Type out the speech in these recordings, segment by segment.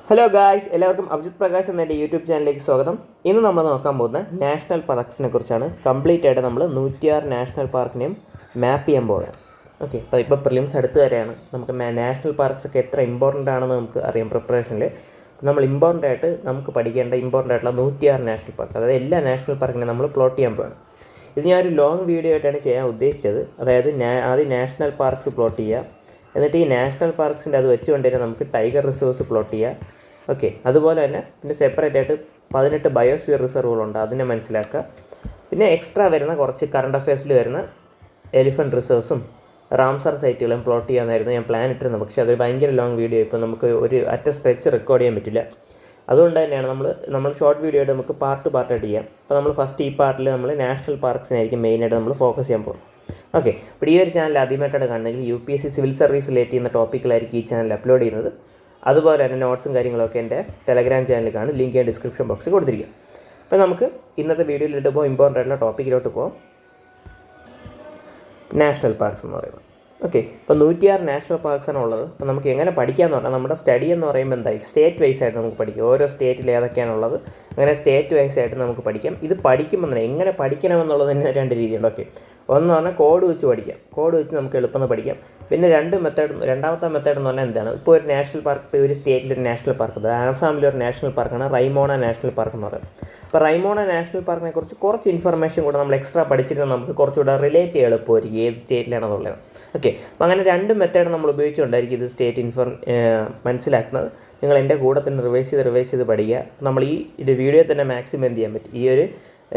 Hello guys, എല്ലാവർക്കും അഭിജിത് പ്രകാശ് എന്ന എൻ്റെ യൂട്യൂബ് ചാനലിലേക്ക് സ്വാഗതം. ഇന്ന് നമ്മൾ നോക്കാൻ പോകുന്ന നാഷണൽ പാർക്സിനെ കുറിച്ചാണ്. കംപ്ലീറ്റ് ആയിട്ട് നമ്മൾ 106 നാഷണൽ പാർക്കിനെയും മാപ്പ് ചെയ്യാൻ പോകുകയാണ്. ഓക്കെ, അപ്പോൾ ഇപ്പോൾ പ്രിലിംസ് അടുത്ത് വരെയാണ്. നമുക്ക് നാഷണൽ പാർക്സ് ഒക്കെ എത്ര ഇമ്പോർട്ടൻ്റ് ആണെന്ന് നമുക്ക് അറിയാം. പ്രിപ്പറേഷനിൽ നമ്മൾ നമുക്ക് പഠിക്കേണ്ട ഇമ്പോർട്ടൻ്റ് ആയിട്ടുള്ള 106 നാഷണൽ പാർക്ക്, അതായത് എല്ലാ നാഷണൽ പാർക്കിനെ നമ്മൾ പ്ലോട്ട് ചെയ്യാൻ പോവുകയാണ്. ഇത് ഞാനൊരു ലോങ് വീഡിയോ ആയിട്ടാണ് ചെയ്യാൻ ഉദ്ദേശിച്ചത്. അതായത് ആദ്യം നാഷണൽ പാർക്സ് പ്ലോട്ട് ചെയ്യുക, എന്നിട്ട് ഈ നാഷണൽ പാർക്സിൻ്റെ അത് വെച്ചുകൊണ്ട് തന്നെ നമുക്ക് ടൈഗർ റിസർവ്സ് പ്ലോട്ട് ചെയ്യാം. ഓക്കെ, അതുപോലെ തന്നെ പിന്നെ സെപ്പറേറ്റ് ആയിട്ട് 18 ബയോസ്ഫിയർ റിസർവുകളുണ്ട്, അതിനെ മനസ്സിലാക്കുക. പിന്നെ എക്സ്ട്രാ വരുന്ന കുറച്ച് കറണ്ട് അഫയേഴ്സിൽ വരുന്ന എലിഫൻറ്റ് റിസർവ്സും റാംസർ സൈറ്റുകളും പ്ലോട്ട് ചെയ്യാനായിരുന്നു ഞാൻ പ്ലാൻ ഇട്ടിരുന്നത്. പക്ഷേ അത് ഭയങ്കര ലോങ് വീഡിയോ, ഇപ്പോൾ നമുക്ക് ഒരു സ്ട്രെച്ച് റെക്കോർഡ് ചെയ്യാൻ പറ്റില്ല. അതുകൊണ്ട് തന്നെയാണ് നമ്മൾ ഷോർട്ട് വീഡിയോ ആയിട്ട് നമുക്ക് പാർട്ടായിട്ട് ചെയ്യാം. അപ്പോൾ നമ്മൾ ഫസ്റ്റ് ഈ പാർട്ടിൽ നമ്മൾ നാഷണൽ പാർക്സിനായിരിക്കും മെയിനായിട്ട് നമ്മൾ ഫോക്കസ് ചെയ്യാൻ പോകും. ഓക്കെ, അപ്പോൾ ഈ ഒരു ചാനൽ ആദ്യമായിട്ടാണ് കാണുന്നതെങ്കിൽ UPSC സിവിൽ സർവീസ് റിലേറ്റ് ചെയ്യുന്ന ടോപ്പിക്കിലായിരിക്കും ഈ ചാനൽ അപ്ലോഡ് ചെയ്യുന്നത്. അതുപോലെ തന്നെ നോട്ട്സും കാര്യങ്ങളൊക്കെ എൻ്റെ ടെലഗ്രാം ചാനലിൽ കാണും, ലിങ്ക് ഞാൻ ഡിസ്ക്രിപ്ഷൻ ബോക്സിൽ കൊടുത്തിരിക്കുക. അപ്പോൾ നമുക്ക് ഇന്നത്തെ വീഡിയോയിൽ ഇടുമ്പോൾ ഇമ്പോർട്ടൻ്റ് ആയിട്ടുള്ള ടോപ്പിക്കിലോട്ട് പോകാം. നാഷണൽ പാർക്സ് എന്ന് പറയുന്നത്. ഓക്കെ, ഇപ്പോൾ 106 നാഷണൽ പാർക്സാണ് ഉള്ളത്. അപ്പോൾ നമുക്ക് എങ്ങനെ പഠിക്കാമെന്ന് പറഞ്ഞാൽ നമ്മുടെ സ്റ്റഡി എന്ന് പറയുമ്പോൾ എന്തായി സ്റ്റേറ്റ് വൈസ് ആയിട്ട് നമുക്ക് പഠിക്കാം. ഓരോ സ്റ്റേറ്റിൽ ഏതൊക്കെയാണുള്ളത് അങ്ങനെ സ്റ്റേറ്റ് വൈസ് ആയിട്ട് നമുക്ക് പഠിക്കാം. ഇത് പഠിക്കുമ്പോൾ തന്നെ എങ്ങനെ പഠിക്കണമെന്നുള്ളത് തന്നെ 2 രീതിയുണ്ട്. ഓക്കെ, ഒന്ന് പറഞ്ഞാൽ കോഡ് വെച്ച് പഠിക്കാം. കോഡ് വെച്ച് നമുക്ക് എളുപ്പം പഠിക്കാം. പിന്നെ രണ്ടാമത്തെ മെത്തേഡ് എന്ന് പറഞ്ഞാൽ എന്താണ്, ഇപ്പോൾ ഒരു നാഷണൽ പാർക്ക്, ഇപ്പോൾ ഒരു സ്റ്റേറ്റിലൊരു നാഷണൽ പാർക്ക്, അത് ആസാമിലൊരു നാഷണൽ പാർക്കാണ് റൈമോണ നാഷണൽ പാർക്ക് എന്ന് പറയുന്നത്. അപ്പോൾ റൈമോണ നാഷണൽ പാർക്കിനെ കുറിച്ച് കുറച്ച് ഇൻഫർമേഷൻ കൂടെ നമ്മൾ എക്സ്ട്രാ പഠിച്ചിട്ട് നമുക്ക് കുറച്ചുകൂടെ റിലേറ്റ് ചെയ്യാൻ എളുപ്പമായിരിക്കും ഏത് സ്റ്റേറ്റിലാണെന്നുള്ളത്. ഓക്കെ, അപ്പോൾ അങ്ങനെ 2 മെത്തേഡ് നമ്മൾ ഉപയോഗിച്ചുകൊണ്ടായിരിക്കും ഇത് സ്റ്റേറ്റ് മനസ്സിലാക്കുന്നത്. നിങ്ങൾ എൻ്റെ കൂടെ തന്നെ റിവൈസ് ചെയ്ത് പഠിക്കുക. നമ്മൾ ഈ വീഡിയോ തന്നെ മാക്സിമം എന്ത് ചെയ്യാൻ പറ്റും, ഈ ഒരു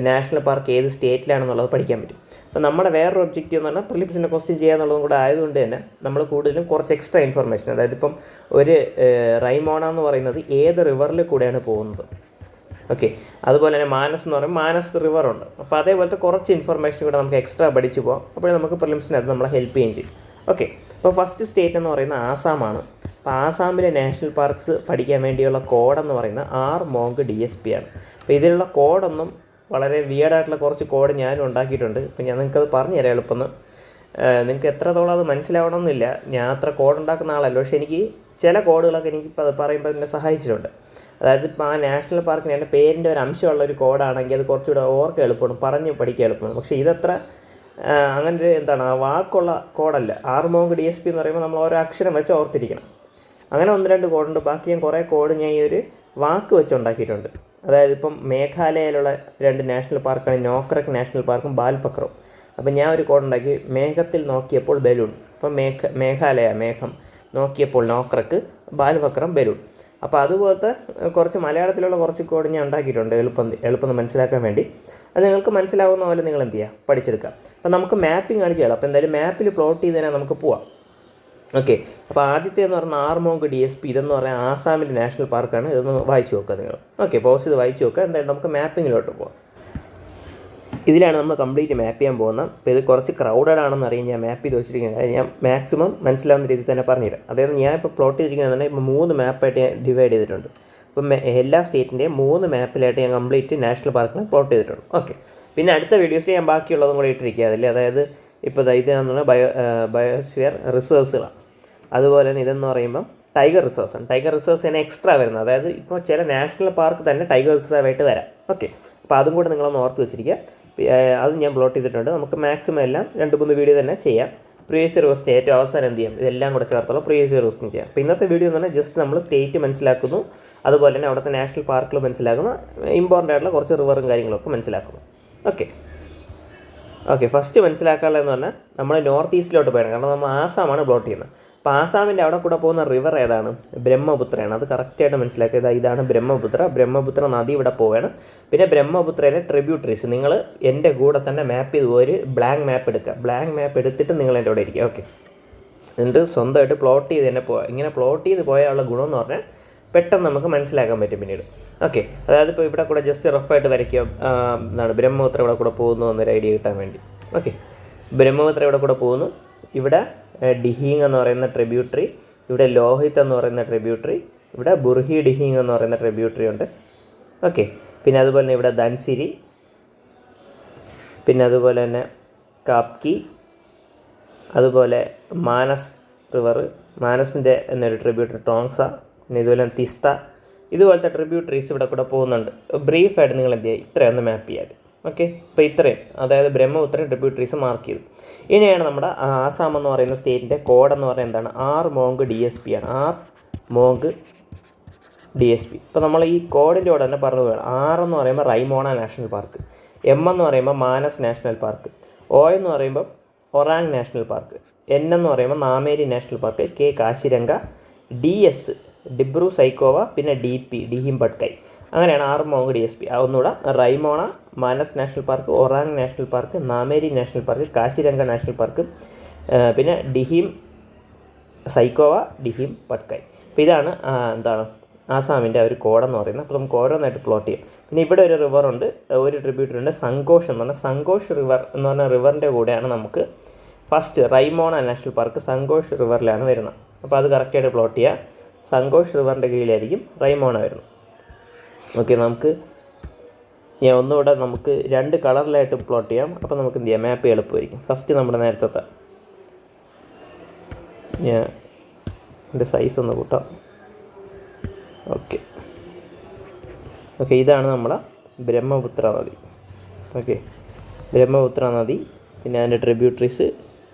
നാഷണൽ പാർക്ക് ഏത് സ്റ്റേറ്റിലാണെന്നുള്ളത് പഠിക്കാൻ പറ്റും. അപ്പോൾ നമ്മുടെ വേറൊരു ഒബ്ജക്റ്റീവ് എന്ന് പറഞ്ഞാൽ പ്രിലിംസിൻ്റെ ക്വസ്റ്റ്യൻ ചെയ്യാന്നുള്ളതും കൂടെ ആയതുകൊണ്ട് തന്നെ നമ്മൾ കൂടുതലും കുറച്ച് എക്സ്ട്രാ ഇൻഫർമേഷൻ, അതായത് ഇപ്പം ഒരു റൈമോണ എന്ന് പറയുന്നത് ഏത് റിവറിൽ കൂടെയാണ് പോകുന്നത്. ഓക്കെ, അതുപോലെ തന്നെ മാനസ് എന്ന് പറയുമ്പോൾ മാനസ് റിവറുണ്ട്. അപ്പോൾ അതേപോലത്തെ കുറച്ച് ഇൻഫർമേഷൻ കൂടെ നമുക്ക് എക്സ്ട്രാ പഠിച്ചു പോകാം. അപ്പോൾ നമുക്ക് പ്രിലിംസിന് അത് നമ്മളെ ഹെൽപ്പ് ചെയ്യുകയും ചെയ്യും. ഓക്കെ, അപ്പോൾ ഫസ്റ്റ് സ്റ്റേറ്റ് എന്ന് പറയുന്നത് ആസാമാണ്. അപ്പോൾ ആസാമിലെ നാഷണൽ പാർക്സ് പഠിക്കാൻ വേണ്ടിയുള്ള കോഡെന്ന് പറയുന്നത് RMONG DSP ആണ്. അപ്പോൾ ഇതിലുള്ള കോഡൊന്നും വളരെ വിയേഡായിട്ടുള്ള കുറച്ച് കോഡ് ഞാനും ഉണ്ടാക്കിയിട്ടുണ്ട്. അപ്പോൾ ഞാൻ നിങ്ങൾക്കത് പറഞ്ഞു തരാം എളുപ്പം. നിങ്ങൾക്ക് എത്രത്തോളം അത് മനസ്സിലാവണമെന്നില്ല, ഞാൻ അത്ര കോഡ് ഉണ്ടാക്കുന്ന ആളല്ല. പക്ഷേ എനിക്ക് ചില കോഡുകളൊക്കെ എനിക്കിപ്പോൾ അത് പറയുമ്പോൾ എന്നെ സഹായിച്ചിട്ടുണ്ട്. അതായത് ഇപ്പോൾ ആ നാഷണൽ പാർക്കിന് എൻ്റെ പേരിൻ്റെ ഒരു അംശമുള്ളൊരു കോഡാണെങ്കിൽ അത് കുറച്ചുകൂടെ ഓർക്കാൻ എളുപ്പമാണ്, പറഞ്ഞ് പഠിക്കാൻ എളുപ്പമാണ്. പക്ഷേ ഇതത്ര അങ്ങനൊരു ആ വാക്കുള്ള കോഡല്ല. RMONG DSP എന്ന് പറയുമ്പോൾ നമ്മൾ ഓരോ അക്ഷരം വെച്ച് ഓർത്തിരിക്കണം. അങ്ങനെ 1-2 കോഡുണ്ട്. ബാക്കി ഞാൻ കുറേ കോഡ് ഞാൻ ഈ ഒരു വാക്ക് വെച്ച് ഉണ്ടാക്കിയിട്ടുണ്ട്. അതായത് ഇപ്പം മേഘാലയയിലുള്ള 2 നാഷണൽ പാർക്കാണ് നോക്രക് നാഷണൽ പാർക്കും ബാൽപക്രവും. അപ്പം ഞാൻ ഒരു കോഡ് ഉണ്ടാക്കി, മേഘത്തിൽ നോക്കിയപ്പോൾ ബലൂൺ. അപ്പം മേഘാലയ മേഘം, നോക്കിയപ്പോൾ നോക്രക്ക്, ബാൽപക്രം ബലൂൺ. അപ്പോൾ അതുപോലത്തെ കുറച്ച് മലയാളത്തിലുള്ള കുറച്ച് കോഡ് ഞാൻ ഉണ്ടാക്കിയിട്ടുണ്ട് എളുപ്പം മനസ്സിലാക്കാൻ വേണ്ടി. അത് നിങ്ങൾക്ക് മനസ്സിലാവുന്ന പോലെ നിങ്ങൾ എന്ത് ചെയ്യുക, പഠിച്ചെടുക്കാം. അപ്പോൾ നമുക്ക് മാപ്പിംഗ് ആണ് ചെയ്യണം. അപ്പോൾ എന്തായാലും മാപ്പിൽ പ്ലോട്ട് ചെയ്ത് തന്നെ നമുക്ക് പോവാം. ഓക്കെ, അപ്പോൾ ആദ്യത്തെ എന്ന് പറഞ്ഞാൽ RMONG DSP. ഇതെന്ന് പറഞ്ഞാൽ ആസാമിൻ്റെ നാഷണൽ പാർക്കാണ്. ഇതൊന്ന് വായിച്ചു നോക്കുക നിങ്ങൾ. ഓക്കെ, പോസ് ചെയ്ത് വായിച്ചു നോക്കുക. എന്തായാലും നമുക്ക് മാപ്പിങ്ങിലോട്ട് പോകാം. ഇതിലാണ് നമ്മൾ കംപ്ലീറ്റ് മാപ്പ് ചെയ്യാൻ പോകുന്നത്. അപ്പോൾ ഇത് കുറച്ച് ക്രൗഡഡ് ആണെന്ന് അറിയാൻ ഞാൻ മാപ്പ് ചെയ്ത് വെച്ചിരിക്കുന്നത്. ഞാൻ മാക്സിമം മനസ്സിലാവുന്ന രീതിയിൽ തന്നെ പറഞ്ഞുതരാം. അതായത് ഞാൻ ഇപ്പോൾ പ്ലോട്ട് ചെയ്തിരിക്കുന്നത് ഇപ്പോൾ 3 മാപ്പായിട്ട് ഞാൻ ഡിവൈഡ് ചെയ്തിട്ടുണ്ട്. അപ്പം എല്ലാ സ്റ്റേറ്റിൻ്റെയും 3 മാപ്പിലായിട്ട് ഞാൻ കംപ്ലീറ്റ് നാഷണൽ പാർക്കിനെ പ്ലോട്ട് ചെയ്തിട്ടുണ്ട്. ഓക്കെ, പിന്നെ അടുത്ത വീഡിയോസ് ഞാൻ ബാക്കിയുള്ളതും കൂടെ ഇട്ടിരിക്കുക അതിൽ. അതായത് ഇപ്പോൾ ഇതെന്ന് പറഞ്ഞാൽ ബയോസ്ഫിയർ റിസർവ്സുകളാണ്. അതുപോലെ തന്നെ ഇതെന്ന് പറയുമ്പം ടൈഗർ റിസർവ്സാണ്. ടൈഗർ റിസർവ്സ് തന്നെ എക്സ്ട്രാ വരുന്നത്. അതായത് ഇപ്പോൾ ചില നാഷണൽ പാർക്ക് തന്നെ ടൈഗർ റിസർവായിട്ട് വരാം. ഓക്കെ, അപ്പോൾ അതും കൂടെ നിങ്ങളൊന്ന് ഓർത്ത് വെച്ചിരിക്കുക. അത് ഞാൻ പ്ലോട്ട് ചെയ്തിട്ടുണ്ട്. നമുക്ക് മാക്സിമം എല്ലാം 2-3 വീഡിയോ തന്നെ ചെയ്യാം. പ്രീവിയസ് ഇയർ ക്വസ്റ്റ്യൻ ഏറ്റവും അവസാനം എന്ത് ചെയ്യാം, ഇതെല്ലാം കൂടെ ചേർത്തുള്ള പ്രീവിയസ് ഇയർ ക്വസ്റ്റ്യൻ ചെയ്യാം. അപ്പോൾ ഇന്നത്തെ വീഡിയോ എന്ന് പറഞ്ഞാൽ ജസ്റ്റ് നമ്മൾ സ്റ്റേറ്റ് മനസ്സിലാക്കുന്നു, അതുപോലെ തന്നെ അവിടുത്തെ നാഷണൽ പാർക്കിൽ മനസ്സിലാക്കുന്നു, ഇമ്പോർട്ടൻ്റ് ആയിട്ടുള്ള കുറച്ച് റിവറും കാര്യങ്ങളൊക്കെ മനസ്സിലാക്കുന്നു. ഓക്കെ, ഫസ്റ്റ് മനസ്സിലാക്കാനുള്ളതെന്ന് പറഞ്ഞാൽ നമ്മൾ നോർത്ത് ഈസ്റ്റിലോട്ട് പോയാണ്. കാരണം നമ്മൾ ആസാമാണ് പ്ലോട്ട് ചെയ്യുന്നത്. അപ്പോൾ ആസാമിൻ്റെ അവിടെ കൂടെ പോകുന്ന റിവർ ഏതാണ്, ബ്രഹ്മപുത്രയാണ്. അത് കറക്റ്റായിട്ട് മനസ്സിലാക്കിയത്. ഇതാണ് ബ്രഹ്മപുത്ര നദി ഇവിടെ പോവുകയാണ്. പിന്നെ ബ്രഹ്മപുത്രയിലെ ട്രിബ്യൂട്ടറീസ് നിങ്ങൾ എൻ്റെ കൂടെ തന്നെ മാപ്പ് ചെയ്ത് ഒരു ബ്ലാങ്ക് മാപ്പ് എടുക്കുക. ബ്ലാങ്ക് മാപ്പ് എടുത്തിട്ട് നിങ്ങൾ എൻ്റെ കൂടെ ഇരിക്കുക. ഓക്കെ, എന്നിട്ട് സ്വന്തമായിട്ട് പ്ലോട്ട് ചെയ്ത് തന്നെ പോവുക. ഇങ്ങനെ പ്ലോട്ട് ചെയ്ത് പോയാലുള്ള ഗുണമെന്ന് പറഞ്ഞാൽ പെട്ടെന്ന് നമുക്ക് മനസ്സിലാക്കാൻ പറ്റും പിന്നീട്. ഓക്കെ, അതായത് ഇപ്പോൾ ഇവിടെ കൂടെ ജസ്റ്റ് റഫായിട്ട് വരയ്ക്കുക. ബ്രഹ്മപുത്ര ഇവിടെ കൂടെ പോകുന്നു എന്നൊരു ഐഡിയ കിട്ടാൻ വേണ്ടി. ഓക്കെ, ബ്രഹ്മപുത്ര ഇവിടെ കൂടെ പോകുന്നു. ഇവിടെ ഡിഹീങ് എന്ന് പറയുന്ന ട്രിബ്യൂട്ടറി, ഇവിടെ ലോഹിത് എന്ന് പറയുന്ന ട്രിബ്യൂട്ടറി, ഇവിടെ ബുർഹി ഡിഹീങ് എന്ന് പറയുന്ന ട്രിബ്യൂട്ടറി ഉണ്ട്. ഓക്കെ, പിന്നെ അതുപോലെ തന്നെ ഇവിടെ ധൻസിരി, പിന്നെ അതുപോലെ തന്നെ കാപ്കി, അതുപോലെ മാനസ് റിവർ, മാനസിൻ്റെ എന്നൊരു ട്രിബ്യൂട്ടറി ടോങ്സ, പിന്നെ ഇതുപോലെ തിസ്ത, ഇതുപോലത്തെ ട്രിബ്യൂട്ടറീസ് ഇവിടെ കൂടെ പോകുന്നുണ്ട്. ബ്രീഫായിട്ട് നിങ്ങൾ എന്ത് ചെയ്യുക, ഇത്രയൊന്ന് മാപ്പ് ചെയ്യാൻ. ഓക്കെ, അപ്പോൾ ഇത്രയും, അതായത് ബ്രഹ്മപുത്രൻ ട്രിബ്യൂട്ടറീസ് മാർക്ക് ചെയ്തു. ഇനിയാണ് നമ്മുടെ ആസാം എന്ന് പറയുന്ന സ്റ്റേറ്റിൻ്റെ കോഡ് എന്ന് പറയുന്നത് എന്താണ്, ആർ മോങ്ക് DSP ആണ്. R monk DSP. ഇപ്പോൾ നമ്മൾ ഈ കോഡിൻ്റെ കൂടെ തന്നെ പറഞ്ഞു പോവുകയാണ്. ആർ എന്ന് പറയുമ്പോൾ റൈമോണ നാഷണൽ പാർക്ക്, എം എന്ന് പറയുമ്പോൾ മാനസ് നാഷണൽ പാർക്ക്, ഒ എന്ന് പറയുമ്പോൾ ഒറാങ് നാഷണൽ പാർക്ക്, എൻ എന്ന് പറയുമ്പോൾ Nameri national park, K Kaziranga, DS Dibru Saikhowa, പിന്നെ DP ഡിഹിം പട്കൈ. അങ്ങനെയാണ് ആർ മോങ്ക് DSP. ഒന്നുകൂടെ Raimona, Manas national park, Orang national park, Nameri national park, Kaziranga national park, പിന്നെ ഡിഹിം സൈക്കോവ, ഡിഹിം പട്കൈ. അപ്പോൾ ഇതാണ് എന്താണ് ആസാമിൻ്റെ ഒരു കോഡെന്ന് പറയുന്നത്. അപ്പോൾ നമുക്ക് ഓരോന്നായിട്ട് പ്ലോട്ട് ചെയ്യാം. പിന്നെ ഇവിടെ ഒരു റിവറുണ്ട്, ഒരു ട്രിബ്യൂട്ടറുണ്ട്, സങ്കോഷ് എന്ന് പറഞ്ഞാൽ സങ്കോഷ് റിവർ എന്ന് പറഞ്ഞ റിവറിൻ്റെ കൂടെയാണ് നമുക്ക് ഫസ്റ്റ് റൈമോണ നാഷണൽ പാർക്ക് സങ്കോഷ് റിവറിലാണ് വരുന്നത്. അപ്പോൾ അത് കറക്റ്റായിട്ട് പ്ലോട്ട് ചെയ്യുക. സങ്കോഷ് റിവറിൻ്റെ കീഴിലായിരിക്കും റൈമോണ വരുന്നത്. ഓക്കെ, ഞാൻ ഒന്നുകൂടെ നമുക്ക് 2 കളറിലായിട്ട് പ്ലോട്ട് ചെയ്യാം. അപ്പോൾ നമുക്ക് എന്ത് ചെയ്യാം, മാപ്പ് എളുപ്പമായിരിക്കും. ഫസ്റ്റ് നമ്മുടെ നേരത്തെ ഞാൻ എൻ്റെ സൈസ് ഒന്ന് കൂട്ടാം. ഓക്കെ, ഇതാണ് നമ്മളെ ബ്രഹ്മപുത്ര നദി. ഓക്കെ, ബ്രഹ്മപുത്ര നദി, പിന്നെ അതിൻ്റെ ട്രിബ്യൂട്ടറീസ്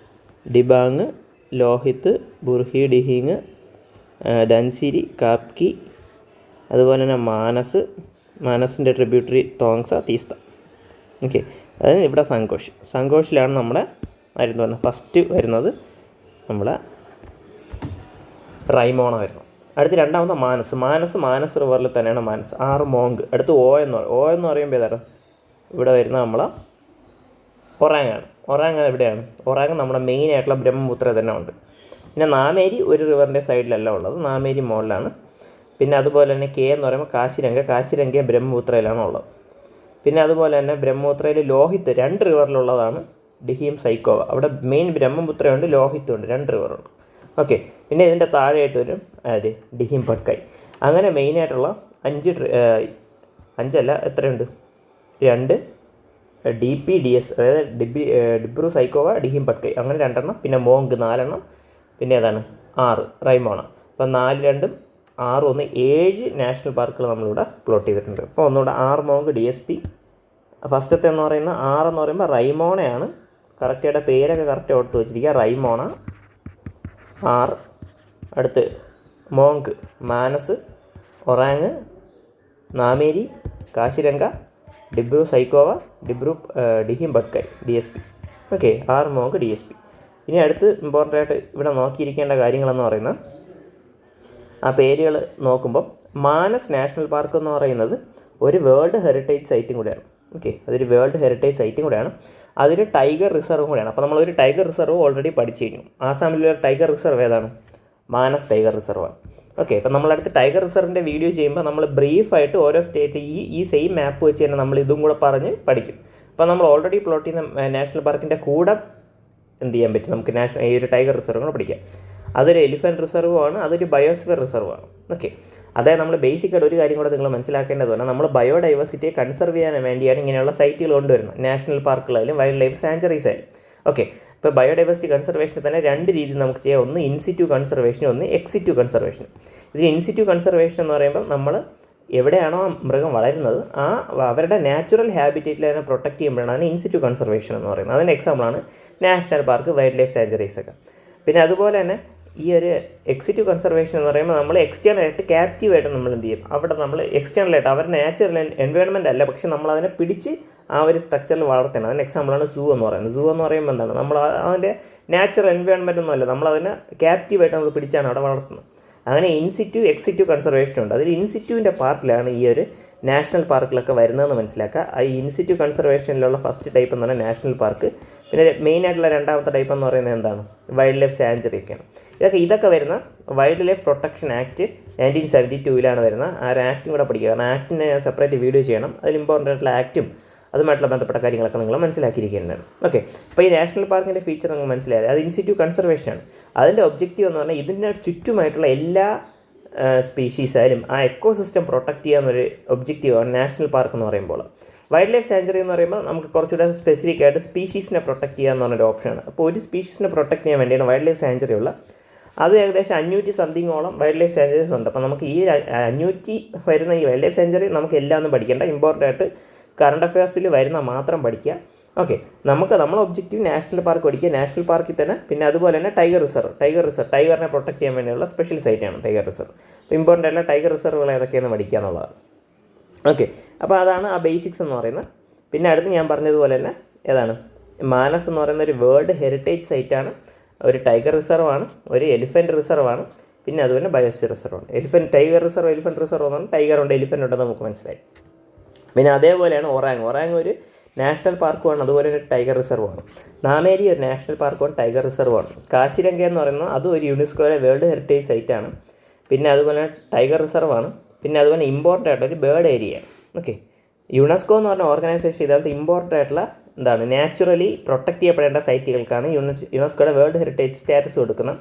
ഡിബാങ്, ലോഹിത്, ബുർഹി, ഡിഹിങ്, ധൻസിരി, കാപ്കി, അതുപോലെ തന്നെ മാനസിൻ്റെ ട്രിബ്യൂട്ടറി തോങ്സ, തീസ്ത. ഓക്കെ, അതായത് ഇവിടെ സങ്കോഷിലാണ് നമ്മുടെ ആയിരുന്നു വരുന്നത്. ഫസ്റ്റ് വരുന്നത് നമ്മളെ റൈമോണ വരുന്നത്. അടുത്ത് രണ്ടാമത്തെ മാനസ് റിവറിൽ തന്നെയാണ് മാനസ്. R monk. അടുത്ത് ഒ എന്ന് പറയുമ്പോൾ ഏതാണ് ഇവിടെ വരുന്നത് നമ്മളെ ഒറാങ്ങാണ്. ഒറാങ് എവിടെയാണ്, ഒറാങ് നമ്മുടെ മെയിൻ ആയിട്ടുള്ള ബ്രഹ്മപുത്ര തന്നെ ഉണ്ട്. പിന്നെ നാമേരി ഒരു റിവറിൻ്റെ സൈഡിലല്ല ഉള്ളത്, നാമേരി മുകളിലാണ്. പിന്നെ അതുപോലെ തന്നെ കെ എന്ന് പറയുമ്പോൾ കാശിരംഗ ബ്രഹ്മപുത്രയിലാണ് ഉള്ളത്. പിന്നെ അതുപോലെ തന്നെ ബ്രഹ്മപുത്രയിൽ ലോഹിത് 2 റിവറിലുള്ളതാണ് ഡിഹിം സൈക്കോവ. അവിടെ മെയിൻ ബ്രഹ്മപുത്രയുണ്ട്, ലോഹിത്തുണ്ട്, 2 റിവറുണ്ട്. ഓക്കെ, പിന്നെ ഇതിൻ്റെ താഴെയായിട്ട് വരും ഡിഹിം പട്കൈ. അങ്ങനെ മെയിനായിട്ടുള്ള 5 എത്രയുണ്ട്, 2 DP DS, അതായത് ഡിബ്രു സൈക്കോവ, ഡിഹിം പട്കൈ, അങ്ങനെ 2 പിന്നെ മോങ്ക് 4, പിന്നെ ഏതാണ് 6 റൈമോണ. അപ്പം 4, 2, 6, 1, 7 നാഷണൽ പാർക്കുകൾ നമ്മളിവിടെ പ്ലോട്ട് ചെയ്തിട്ടുണ്ട്. അപ്പോൾ ഒന്നുകൂടെ ആർ മോങ്ക് DSP. ഫസ്റ്റത്തെ എന്ന് പറയുന്നത് ആർ എന്ന് പറയുമ്പോൾ റൈമോണയാണ്. കറക്റ്റായിട്ട് പേരൊക്കെ കറക്റ്റ് ഓർത്ത് വെച്ചിരിക്കുക. റൈമോണ, ആർ. അടുത്ത് monk Manas, Orang, Nameri, Kaziranga, Dibru Saikhowa, Dihing Patkai DSP. Okay, R monk DSP. ഇനി അടുത്ത് ഇമ്പോർട്ടൻ്റ് ആയിട്ട് ഇവിടെ നോക്കിയിരിക്കേണ്ട കാര്യങ്ങളെന്ന് പറയുന്നത്, ആ പേരുകൾ നോക്കുമ്പോൾ മാനസ് നാഷണൽ പാർക്ക് എന്ന് പറയുന്നത് ഒരു വേൾഡ് ഹെറിറ്റേജ് സൈറ്റും കൂടെയാണ്. ഓക്കെ, അതൊരു വേൾഡ് ഹെറിറ്റേജ് സൈറ്റും കൂടെയാണ്. അതൊരു ടൈഗർ റിസർവും കൂടെയാണ്. അപ്പോൾ നമ്മളൊരു ടൈഗർ റിസർവ് ഓൾറെഡി പഠിച്ചു കഴിഞ്ഞു. ആസാമിലൊരു ടൈഗർ റിസർവ് ഏതാണ്, മാനസ് ടൈഗർ റിസർവാണ്. ഓക്കെ, അപ്പോൾ നമ്മളടുത്ത് ടൈഗർ റിസർവിൻ്റെ വീഡിയോ ചെയ്യുമ്പോൾ നമ്മൾ ബ്രീഫായിട്ട് ഓരോ സ്റ്റേറ്റ് ഈ സെയിം മാപ്പ് വെച്ച് തന്നെ നമ്മൾ ഇതും കൂടെ പറഞ്ഞ് പഠിക്കും. അപ്പോൾ നമ്മൾ ഓൾറെഡി പ്ലോട്ട് ചെയ്യുന്ന നാഷണൽ പാർക്കിൻ്റെ കൂടെ എന്ത് ചെയ്യാൻ പറ്റും, നമുക്ക് ഈ ഒരു ടൈഗർ റിസർവ് കൂടെ പഠിക്കാം. അതൊരു എലിഫൻറ്റ് റിസർവുമാണ്, അതൊരു ബയോസ്ഫിയർ റിസർവാണ്. ഓക്കെ, അതായത് നമ്മൾ ബേസിക്കായിട്ട് ഒരു കാര്യം കൂടെ നിങ്ങൾ മനസ്സിലാക്കേണ്ടതാണ്, നമ്മൾ ബയോഡൈവേഴ്സിറ്റിയെ കൺസർവ് ചെയ്യാൻ വേണ്ടിയാണ് ഇങ്ങനെയുള്ള സൈറ്റുകൾ കൊണ്ടുവരുന്നത്. നാഷണൽ പാർക്കുകളായാലും വൈൽഡ് ലൈഫ് സാഞ്ചുറീസ് ആയാലും. ഓക്കെ, ഇപ്പോൾ ബയോഡൈവേഴ്സിറ്റി കൺസർവേഷന് തന്നെ 2 രീതിയിൽ നമുക്ക് ചെയ്യാം. ഒന്ന് ഇൻസിറ്റു കൺസർവേഷനും, ഒന്ന് എക്സിറ്റു കൺസർവേഷനും. ഇതിൽ ഇൻസിറ്റു കൺസർവേഷൻ എന്ന് പറയുമ്പോൾ നമ്മൾ എവിടെയാണോ മൃഗം വളരുന്നത് അവരുടെ നാച്ചുറൽ ഹാബിറ്റേറ്റിൽ അതിനെ പ്രൊട്ടക്ട് ചെയ്യുമ്പോഴാണ് അതിന് ഇൻസിറ്റു കൺസർവേഷൻ എന്ന് പറയുന്നത്. അതിന് എക്സാമ്പിളാണ് national park, wild life sanctuaries ഒക്കെ. പിന്നെ അതുപോലെ തന്നെ ഈ ഒരു എക്സിറ്റു കൺസർവേഷൻ എന്ന് പറയുമ്പോൾ നമ്മൾ എക്സ്റ്റേണലായിട്ട് ക്യാപ്റ്റീവായിട്ട് നമ്മൾ എന്ത് ചെയ്യും, അവിടെ നമ്മൾ എക്സ്റ്റേണലായിട്ട് അവരുടെ നാച്ചുറൽ എൻവയോൺമെൻറ്റ് അല്ല, പക്ഷെ നമ്മളതിനെ പിടിച്ച് ആ ഒരു സ്ട്രക്ചറിൽ വളർത്തണം. അതിന് എക്സാമ്പിളാണ് സൂ എന്ന് പറയുന്നത്. സൂ എന്ന് പറയുമ്പോൾ എന്താണ്, നമ്മൾ അതിൻ്റെ നാച്ചുറൽ എൻവയോൺമെൻറ്റ് ഒന്നുമല്ല, നമ്മളതിനെ ക്യാപ്റ്റീവായിട്ട് നമ്മൾ പിടിച്ചാണ് അവിടെ വളർത്തുന്നത്. അങ്ങനെ ഇൻസിറ്റു എക്സിറ്റു കൺസർവേഷൻ ഉണ്ട്. അതിൽ ഇൻസിറ്റുവിൻ്റെ പാർട്ടിലാണ് ഈ ഒരു നാഷണൽ പാർക്കിലൊക്കെ വരുന്നതെന്ന് മനസ്സിലാക്കുക. ഈ ഇൻസിറ്റു കൺസർവേഷനിലുള്ള ഫസ്റ്റ് ടൈപ്പ് എന്ന് പറഞ്ഞാൽ നാഷണൽ പാർക്ക്. പിന്നെ മെയിനായിട്ടുള്ള രണ്ടാമത്തെ ടൈപ്പ് എന്ന് പറയുന്നത് എന്താണ്, വൈൽഡ് ലൈഫ് സാഞ്ചുറി ഒക്കെയാണ്. ഇതൊക്കെ വരുന്ന വൈൽഡ് ലൈഫ് പ്രൊട്ടക്ഷൻ ആക്ട് 1972 വരുന്നത്. ആ ഒരു ആക്റ്റും കൂടെ പഠിക്കുക. കാരണം ആക്ടിനെ സെപ്പറേറ്റ് വീഡിയോ ചെയ്യണം. അതിൽ ഇമ്പോർട്ടൻ്റ് ആയിട്ടുള്ള ആക്റ്റും അതുമായിട്ടുള്ള ബന്ധപ്പെട്ട കാര്യങ്ങളൊക്കെ നിങ്ങൾ മനസ്സിലാക്കിയിരിക്കേണ്ടതാണ്. ഓക്കെ, അപ്പോൾ ഈ നാഷണൽ പാർക്കിൻ്റെ ഫീച്ചർ നിങ്ങൾ മനസ്സിലായത് അത് ഇൻസിറ്റു കൺസർവേഷനാണ്. അതിൻ്റെ ഒബ്ജക്റ്റീവ് എന്ന് പറഞ്ഞാൽ ഇതിൻ്റെ ചുറ്റുമായിട്ടുള്ള എല്ലാ സ്പീഷീസായാലും ആ എക്കോസിസ്റ്റം പ്രൊട്ടക്റ്റ് ചെയ്യാമെന്നൊരു ഒബ്ജക്റ്റീവാണ് നാഷണൽ പാർക്ക് എന്ന് പറയുമ്പോൾ. വൈൽഡ് ലൈഫ് സാഞ്ചുറി എന്ന് പറയുമ്പോൾ നമുക്ക് കുറച്ചുകൂടെ സ്പെസിഫിക് ആയിട്ട് സ്പീഷീസിനെ പ്രൊട്ടക്റ്റ് ചെയ്യുക എന്ന് പറഞ്ഞൊരു ഓപ്ഷനാണ്. അപ്പോൾ ഒരു സ്പീഷീസിനെ പ്രൊട്ടക്റ്റ് ചെയ്യാൻ വേണ്ടിയാണ് വൈൽഡ് ലൈഫ് സാഞ്ചുറി ഉള്ളത്. അത് ഏകദേശം 500 സംതിങ്ങോളം വൈൽഡ് ലൈഫ് സാഞ്ചുറീസ് ഉണ്ട്. അപ്പോൾ നമുക്ക് ഈ 500 വരുന്ന ഈ വൈൽഡ് ലൈഫ് സാഞ്ചുറി നമുക്ക് എല്ലാം ഒന്നും പഠിക്കേണ്ട, ഇമ്പോർട്ടൻ്റ് ആയിട്ട് കറണ്ട് അഫയേഴ്സിൽ വരുന്ന മാത്രം പഠിക്കുക. ഓക്കെ, നമുക്ക് നമ്മളെ ഒബ്ജക്റ്റീവ് നാഷണൽ പാർക്ക് പഠിക്കുക. നാഷണൽ പാർക്കിൽ തന്നെ പിന്നെ അതുപോലെ തന്നെ ടൈഗർ റിസർവ് ടൈഗറിനെ പ്രൊട്ടക്ട് ചെയ്യാൻ വേണ്ടിയുള്ള സ്പെഷ്യൽ സൈറ്റാണ് ടൈഗർ റിസർവ്. അപ്പോൾ ഇമ്പോർട്ടൻ്റ് ആയിട്ടുള്ള ടൈഗർ റിസർവുകൾ ഏതൊക്കെയെന്ന് പഠിക്കുക എന്നുള്ളതാണ്. ഓക്കെ, അപ്പോൾ അതാണ് ആ ബേസിക്സ് എന്ന് പറയുന്നത്. പിന്നെ അടുത്ത് ഞാൻ പറഞ്ഞതുപോലെ തന്നെ ഏതാണ് മാനസ് എന്ന് പറയുന്ന ഒരു വേൾഡ് ഹെറിറ്റേജ് സൈറ്റാണ്, ഒരു ടൈഗർ റിസർവാണ്, ഒരു എലിഫൻറ്റ് റിസർവാണ്, പിന്നെ അതുപോലെ ബയോസ്ഫിയർ റിസർവാണ്. ടൈഗർ റിസർവ് എലിഫൻറ്റ് റിസർവ് എന്ന് പറഞ്ഞാൽ ടൈഗർ ഉണ്ട് എലിഫൻറ്റ് ഉണ്ടെന്ന് നമുക്ക് മനസ്സിലായി. പിന്നെ അതേപോലെയാണ് ഒറാങ് ഒരു നാഷണൽ പാർക്കുമാണ്, അതുപോലെ ഒരു ടൈഗർ റിസർവാണ്. നാമേരി ഒരു നാഷണൽ പാർക്കുമാണ്, ടൈഗർ റിസർവാണ്. കാശിരംഗ എന്ന് പറയുന്നത് അതും ഒരു യുനെസ്കോയുടെ വേൾഡ് ഹെറിറ്റേജ് സൈറ്റാണ്. പിന്നെ അതുപോലെ ടൈഗർ റിസർവാണ്. പിന്നെ അതുപോലെ ഇമ്പോർട്ടൻ്റ് ആയിട്ടൊരു ബേർഡ് ഏരിയയാണ്. ഓക്കെ, യുനെസ്കോ എന്ന് പറഞ്ഞ ഓർഗനൈസേഷൻ ഇതുപോലത്തെ ഇമ്പോർട്ടൻ്റ് ആയിട്ടുള്ള നാച്ചുറലി പ്രൊട്ടക്ട് ചെയ്യപ്പെടേണ്ട സൈറ്റുകൾക്കാണ് യുനെസ്കോയുടെ വേൾഡ് ഹെറിറ്റേജ് സ്റ്റാറ്റസ് കൊടുക്കുന്നത്.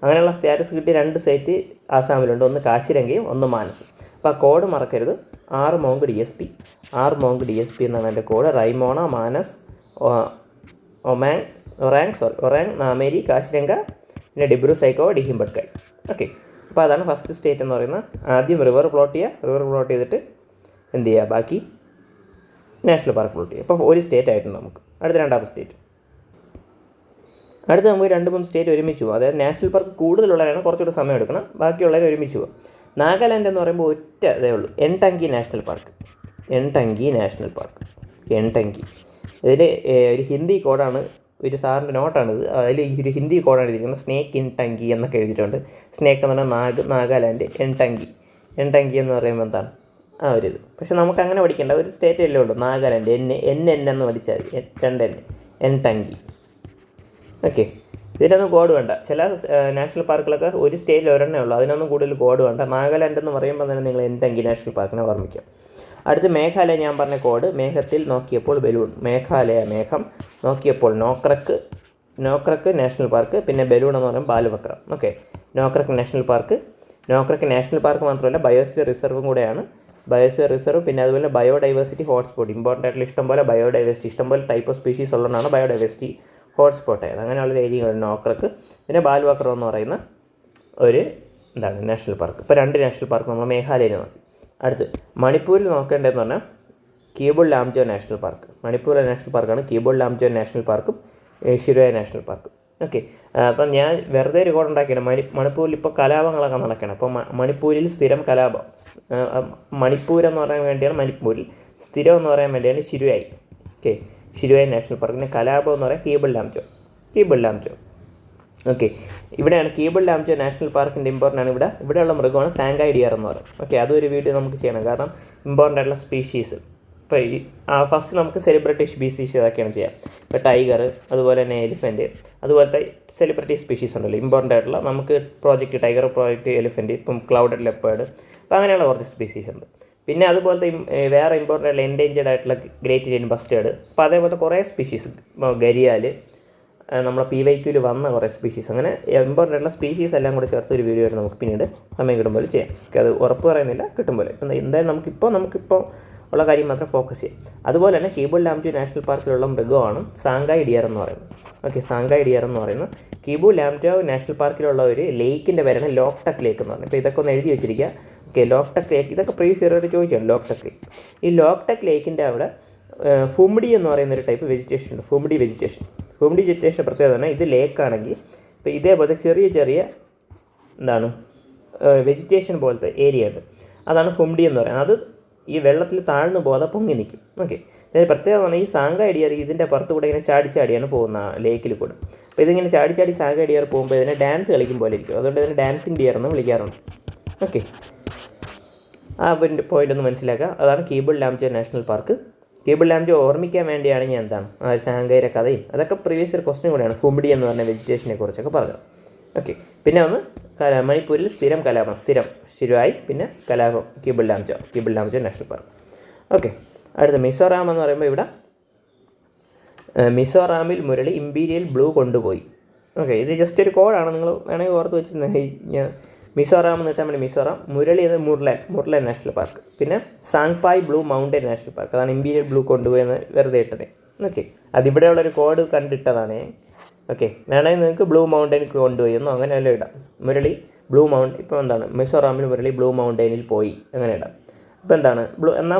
അങ്ങനെയുള്ള സ്റ്റാറ്റസ് കിട്ടിയ 2 സൈറ്റ് ആസാമിലുണ്ട്, ഒന്ന് കാശിരംഗയും ഒന്ന് മാനസ്. അപ്പോൾ ആ കോഡ് മറക്കരുത്, 6 മോങ്ക് DSP എന്നാണ് എൻ്റെ കോഡ്. റൈമോണ, മാനസ്, ഒറാങ്, നാമേരി, കാശിരംഗ, പിന്നെ ഡിബ്രു സൈക്കോ, ഡിഹിംബട്കായ്. ഓക്കെ, അപ്പോൾ അതാണ് ഫസ്റ്റ് സ്റ്റേറ്റ് എന്ന് പറയുന്നത്. ആദ്യം റിവർ പ്ലോട്ട് ചെയ്തിട്ട് എന്ത് ചെയ്യുക, ബാക്കി നാഷണൽ പാർക്ക് പ്ലോട്ട് ചെയ്യുക. ഇപ്പോൾ ഒരു സ്റ്റേറ്റ് ആയിട്ടുണ്ട് നമുക്ക്. അടുത്ത രണ്ടാമത്തെ സ്റ്റേറ്റ്. അടുത്ത് നമുക്ക് 2-3 സ്റ്റേറ്റ് ഒരുമിച്ച് പോകാം. അതായത് നാഷണൽ പാർക്ക് കൂടുതലുള്ളവരാണ് കുറച്ചുകൂടി സമയം എടുക്കണം, ബാക്കിയുള്ളവരെ ഒരുമിച്ച് പോകാം. നാഗാലാൻഡ് എന്ന് പറയുമ്പോൾ ഒറ്റ ഇതേ ഉള്ളൂ, എൻടങ്കി നാഷണൽ പാർക്ക്. ഇതിൽ ഒരു ഹിന്ദി കോഡാണ്, ഒരു സാറിൻ്റെ നോട്ടാണിത്. അതിൽ ഒരു ഹിന്ദി കോഡാണ് എഴുതിയിരിക്കുന്നത്, സ്നേക്ക് ഇൻ ടങ്കി എന്നൊക്കെ എഴുതിയിട്ടുണ്ട്. സ്നേക്ക് എന്ന് പറഞ്ഞാൽ നാഗാലാൻഡ്, എൻടങ്കി എന്ന് പറയുമ്പോൾ എന്താണ് ആ ഒരു ഇത്. പക്ഷെ നമുക്ക് അങ്ങനെ പഠിക്കേണ്ട, ഒരു സ്റ്റേറ്റ് അല്ലേ ഉള്ളൂ നാഗാലാൻഡ്. എൻ എന്ന് പഠിച്ചാൽ മതി, 2 എൻടങ്കി. ഓക്കെ, ഇതിനൊന്നും കോഡ് വേണ്ട. ചില നാഷണൽ പാർക്കുകളൊക്കെ ഒരു സ്റ്റേറ്റിൽ ഒരെണ്ണേ ഉള്ളൂ, അതിനൊന്നും കൂടുതൽ കോഡ് വേണ്ട. നാഗാലാൻഡ് എന്ന് പറയുമ്പോൾ തന്നെ നിങ്ങൾ എൻടങ്കി നാഷണൽ പാർക്കിനെ ഓർമ്മിക്കാം. അടുത്ത് മേഘാലയ. ഞാൻ പറഞ്ഞ കോഡ്, മേഘത്തിൽ നോക്കിയപ്പോൾ ബലൂൺ. മേഘാലയ മേഘം, നോക്കിയപ്പോൾ നോക്രക്ക് നാഷണൽ പാർക്ക്, പിന്നെ ബലൂൺ എന്ന് പറയുമ്പോൾ ബാലുവക്ര. ഓക്കെ, നോക്രക്ക് നാഷണൽ പാർക്ക് മാത്രമല്ല ബയോസ്ഫിയർ റിസർവും കൂടെയാണ്. ബയോസ്ഫിയർ റിസർവ്, പിന്നെ അതുപോലെ ബയോഡൈവേഴ്സിറ്റി ഹോട്ട്സ്പോട്ട്. ഇമ്പോർട്ടൻ്റ് ആയിട്ടുള്ള ഇഷ്ടംപോലെ ബയോഡൈവേഴ്സിറ്റി, ഇഷ്ടംപോലെ ടൈപ്പ് ഓഫ് സ്പീഷീസ് ഉള്ളതാണ് ബയോഡൈവേഴ്സിറ്റി ഹോട്ട്സ്പോട്ട് ആയത്. അങ്ങനെയുള്ള ഏരിയകളുണ്ട് നോക്രക്ക്. പിന്നെ ബാലുവക്ര എന്ന് പറയുന്ന ഒരു നാഷണൽ പാർക്ക്. ഇപ്പോൾ 2 നാഷണൽ പാർക്ക് നമ്മൾ മേഘാലയയിൽ നോക്കി. അടുത്ത് മണിപ്പൂരിൽ നോക്കേണ്ടതെന്ന് പറഞ്ഞാൽ കീബുൾ ലാംജോ നാഷണൽ പാർക്ക്. മണിപ്പൂരിലെ നാഷണൽ പാർക്കാണ് കീബുൾ ലാംജോ നാഷണൽ പാർക്കും ഷിരോയ നാഷണൽ പാർക്കും. ഓക്കെ, അപ്പം ഞാൻ വെറുതെ ഒരു കോഡ് ഉണ്ടാക്കിയാണ്. മണിപ്പൂരിൽ ഇപ്പോൾ കലാപങ്ങളൊക്കെ നടക്കണം. അപ്പോൾ മണിപ്പൂരിൽ സ്ഥിരം കലാപം, മണിപ്പൂരെന്ന് പറയാൻ വേണ്ടിയാണ് മണിപ്പൂരിൽ, സ്ഥിരം എന്ന് പറയാൻ വേണ്ടിയാണ് Shirui. Okay, Shirui national park. പിന്നെ കലാപം എന്ന് പറയാൻ കീബിൾ ലാംജോ. ഓക്കെ, ഇവിടെയാണ് കീബിൾ ലാംജോ നാഷണൽ പാർക്കിൻ്റെ ഇമ്പോർട്ടൻ്റ് ആണ്. ഇവിടെയുള്ള മൃഗമാണ് സാങ്കായ് ഡിയർ എന്ന് പറയും. ഓക്കെ, അതൊരു വീഡിയോ നമുക്ക് ചെയ്യണം, കാരണം ഇമ്പോർട്ടൻ്റ് ആയിട്ടുള്ള സ്പീഷീസ്. ഇപ്പോൾ ഫസ്റ്റ് നമുക്ക് സെലിബ്രിറ്റി സ്പീഷീസ് ഏതൊക്കെയാണ് ചെയ്യാം. ഇപ്പോൾ ടൈഗർ, അതുപോലെ തന്നെ എലിഫൻറ്റ്, അതുപോലത്തെ സെലിബ്രിറ്റി സ്പീഷീസ് ഉണ്ടല്ലോ ഇമ്പോർട്ടൻ്റ് ആയിട്ടുള്ള. നമുക്ക് ടൈഗർ പ്രോജക്റ്റ്, എലിഫൻറ്റ്, ഇപ്പം ക്ലൗഡഡ് ലെപ്പേർഡ്, അപ്പോൾ അങ്ങനെയുള്ള കുറച്ച് സ്പീഷീസ് ഉണ്ട്. പിന്നെ അതുപോലത്തെ വേറെ ഇമ്പോർട്ടൻ്റ് ആയിട്ടുള്ള എൻഡേഞ്ചേർഡ് ആയിട്ടുള്ള ഗ്രേറ്റ് ഇന്ത്യൻ ബസ്റ്റേർഡ്, അപ്പോൾ അതേപോലത്തെ കുറേ സ്പീഷീസ്, ഗരിയാൽ, നമ്മളെ PYQയിൽ വന്ന കുറേ സ്പീഷീസ്, അങ്ങനെ ഇമ്പോർട്ടൻ്റ് ആയിട്ടുള്ള സ്പീഷീസ് എല്ലാം കൂടെ ചേർത്ത് ഒരു വീഡിയോ ആയിട്ട് നമുക്ക് പിന്നീട് സമയം കിട്ടുമ്പോൾ ചെയ്യാം. അത് ഉറപ്പ് പറയുന്നില്ല, കിട്ടുമ്പോൾ. എന്തായാലും നമുക്കിപ്പോൾ ഉള്ള കാര്യം മാത്രം ഫോക്കസ് ചെയ്യാം. അതുപോലെ തന്നെ കീബുൾ ലാംജോ നാഷണൽ പാർക്കിലുള്ള മൃഗമാണ് സാങ്കായ് ഡിയർ എന്ന് പറയുന്നത്. ഓക്കെ, സാങ്കായ് ഡിയർ എന്ന് പറയുന്നത് കീബുൾ ലാംജോ നാഷണൽ പാർക്കിലുള്ള ഒരു ലേക്കിൻ്റെ പേരാണ് ലോക്ടക് ലേക്ക് എന്ന് പറയുന്നത്. ഇപ്പോൾ ഇതൊക്കെ ഒന്ന് എഴുതി വെച്ചിരിക്കുക. ഓക്കെ, ലോക്ടക് ലേക്ക്, ഇതൊക്കെ പ്രീവിയസ് ഇയർ ചോദിച്ചാണ് ലോക്ടക് ലേക്ക്. ഈ ലോക്ടക് ലേക്കിൻ്റെ അവിടെ ഫുംഡി എന്ന് പറയുന്നൊരു ടൈപ്പ് വെജിറ്റേഷൻ ഉണ്ട്. ഫുംഡി വെജിറ്റേഷൻ പ്രത്യേകത തന്നെ, ഇത് ലേക്കാണെങ്കിൽ ഇപ്പോൾ ഇതേപോലെ ചെറിയ വെജിറ്റേഷൻ പോലത്തെ ഏരിയ ഉണ്ട്, അതാണ് ഫുംഡി എന്ന് പറയുന്നത്. അത് ഈ വെള്ളത്തിൽ താഴ്ന്നു പോകാതെ പൊങ്ങി നിൽക്കും. ഓക്കെ, ഇതിന് പ്രത്യേകത പറഞ്ഞാൽ ഈ സാങ്കായ് ഡിയർ ഇതിൻ്റെ പുറത്ത് കൂടെ ഇങ്ങനെ ചാടിയാണ് പോകുന്ന ലേക്കിൽ കൂടെ. അപ്പോൾ ഇതിങ്ങനെ ചാടി സാങ്കായ് ഡിയർ പോകുമ്പോൾ ഇതിനെ ഡാൻസ് കളിക്കും പോലെ ഇരിക്കും. അതുകൊണ്ട് ഇതിനെ ഡാൻസിങ് ഡിയർ എന്ന് വിളിക്കാറുണ്ട്. ഓക്കെ, ആ പോയിന്റ് ഒന്ന് മനസ്സിലാക്കുക. അതാണ് കീബിൾ ലാംജോ നാഷണൽ പാർക്ക്. കീബിൾ ലാംജോ ഓർമ്മിക്കാൻ വേണ്ടിയാണ് ഞാൻ സാങ്കായിയുടെ കഥയും അതൊക്കെ പ്രീവിയസ് ഇയർ ക്വസ്റ്റ്യൻ കൂടെയാണ്. ഫുംഡി എന്ന് പറഞ്ഞ വെജിറ്റേഷനെ കുറിച്ചൊക്കെ പറഞ്ഞത്. ഓക്കെ, പിന്നെ ഒന്ന് മണിപ്പൂരിൽ സ്ഥിരം ശിരുവായി, പിന്നെ കലാപം കീബിൾ ലാംജോ നാഷണൽ പാർക്ക്. ഓക്കെ, അടുത്ത മിസോറാം എന്ന് പറയുമ്പോൾ ഇവിടെ മിസോറാമിൽ മുരളി ഇമ്പീരിയൽ ബ്ലൂ കൊണ്ടുപോയി. ഓക്കെ, ഇത് ജസ്റ്റ് ഒരു കോഡാണ്, നിങ്ങൾ വേണമെങ്കിൽ ഓർത്ത് വെച്ചിരുന്ന മിസോറാം എന്ന് കിട്ടാൻ വേണ്ടി മിസോറാം. മുരളി എന്നത് മുർലൻ നാഷണൽ പാർക്ക്. പിന്നെ Sangpui blue mountain national park, അതാണ് ഇമ്പീരിയൽ ബ്ലൂ കൊണ്ടുപോയെന്ന് വെറുതെ ഇട്ടത്. ഓക്കെ, അതിവിടെയുള്ളൊരു കോഡ് കണ്ടിട്ടതാണ്. ഓക്കെ, വേണമെങ്കിൽ നിങ്ങൾക്ക് ബ്ലൂ മൗണ്ടനിൽ കൊണ്ടുപോയി എന്നോ അങ്ങനെയല്ലോ ഇടാം. മുരളി ബ്ലൂ ഇപ്പോൾ എന്താണ് മിസോറാമിൽ മുരളി ബ്ലൂ മൗണ്ടനിൽ പോയി അങ്ങനെ ഇടാം. അപ്പോൾ എന്താണ്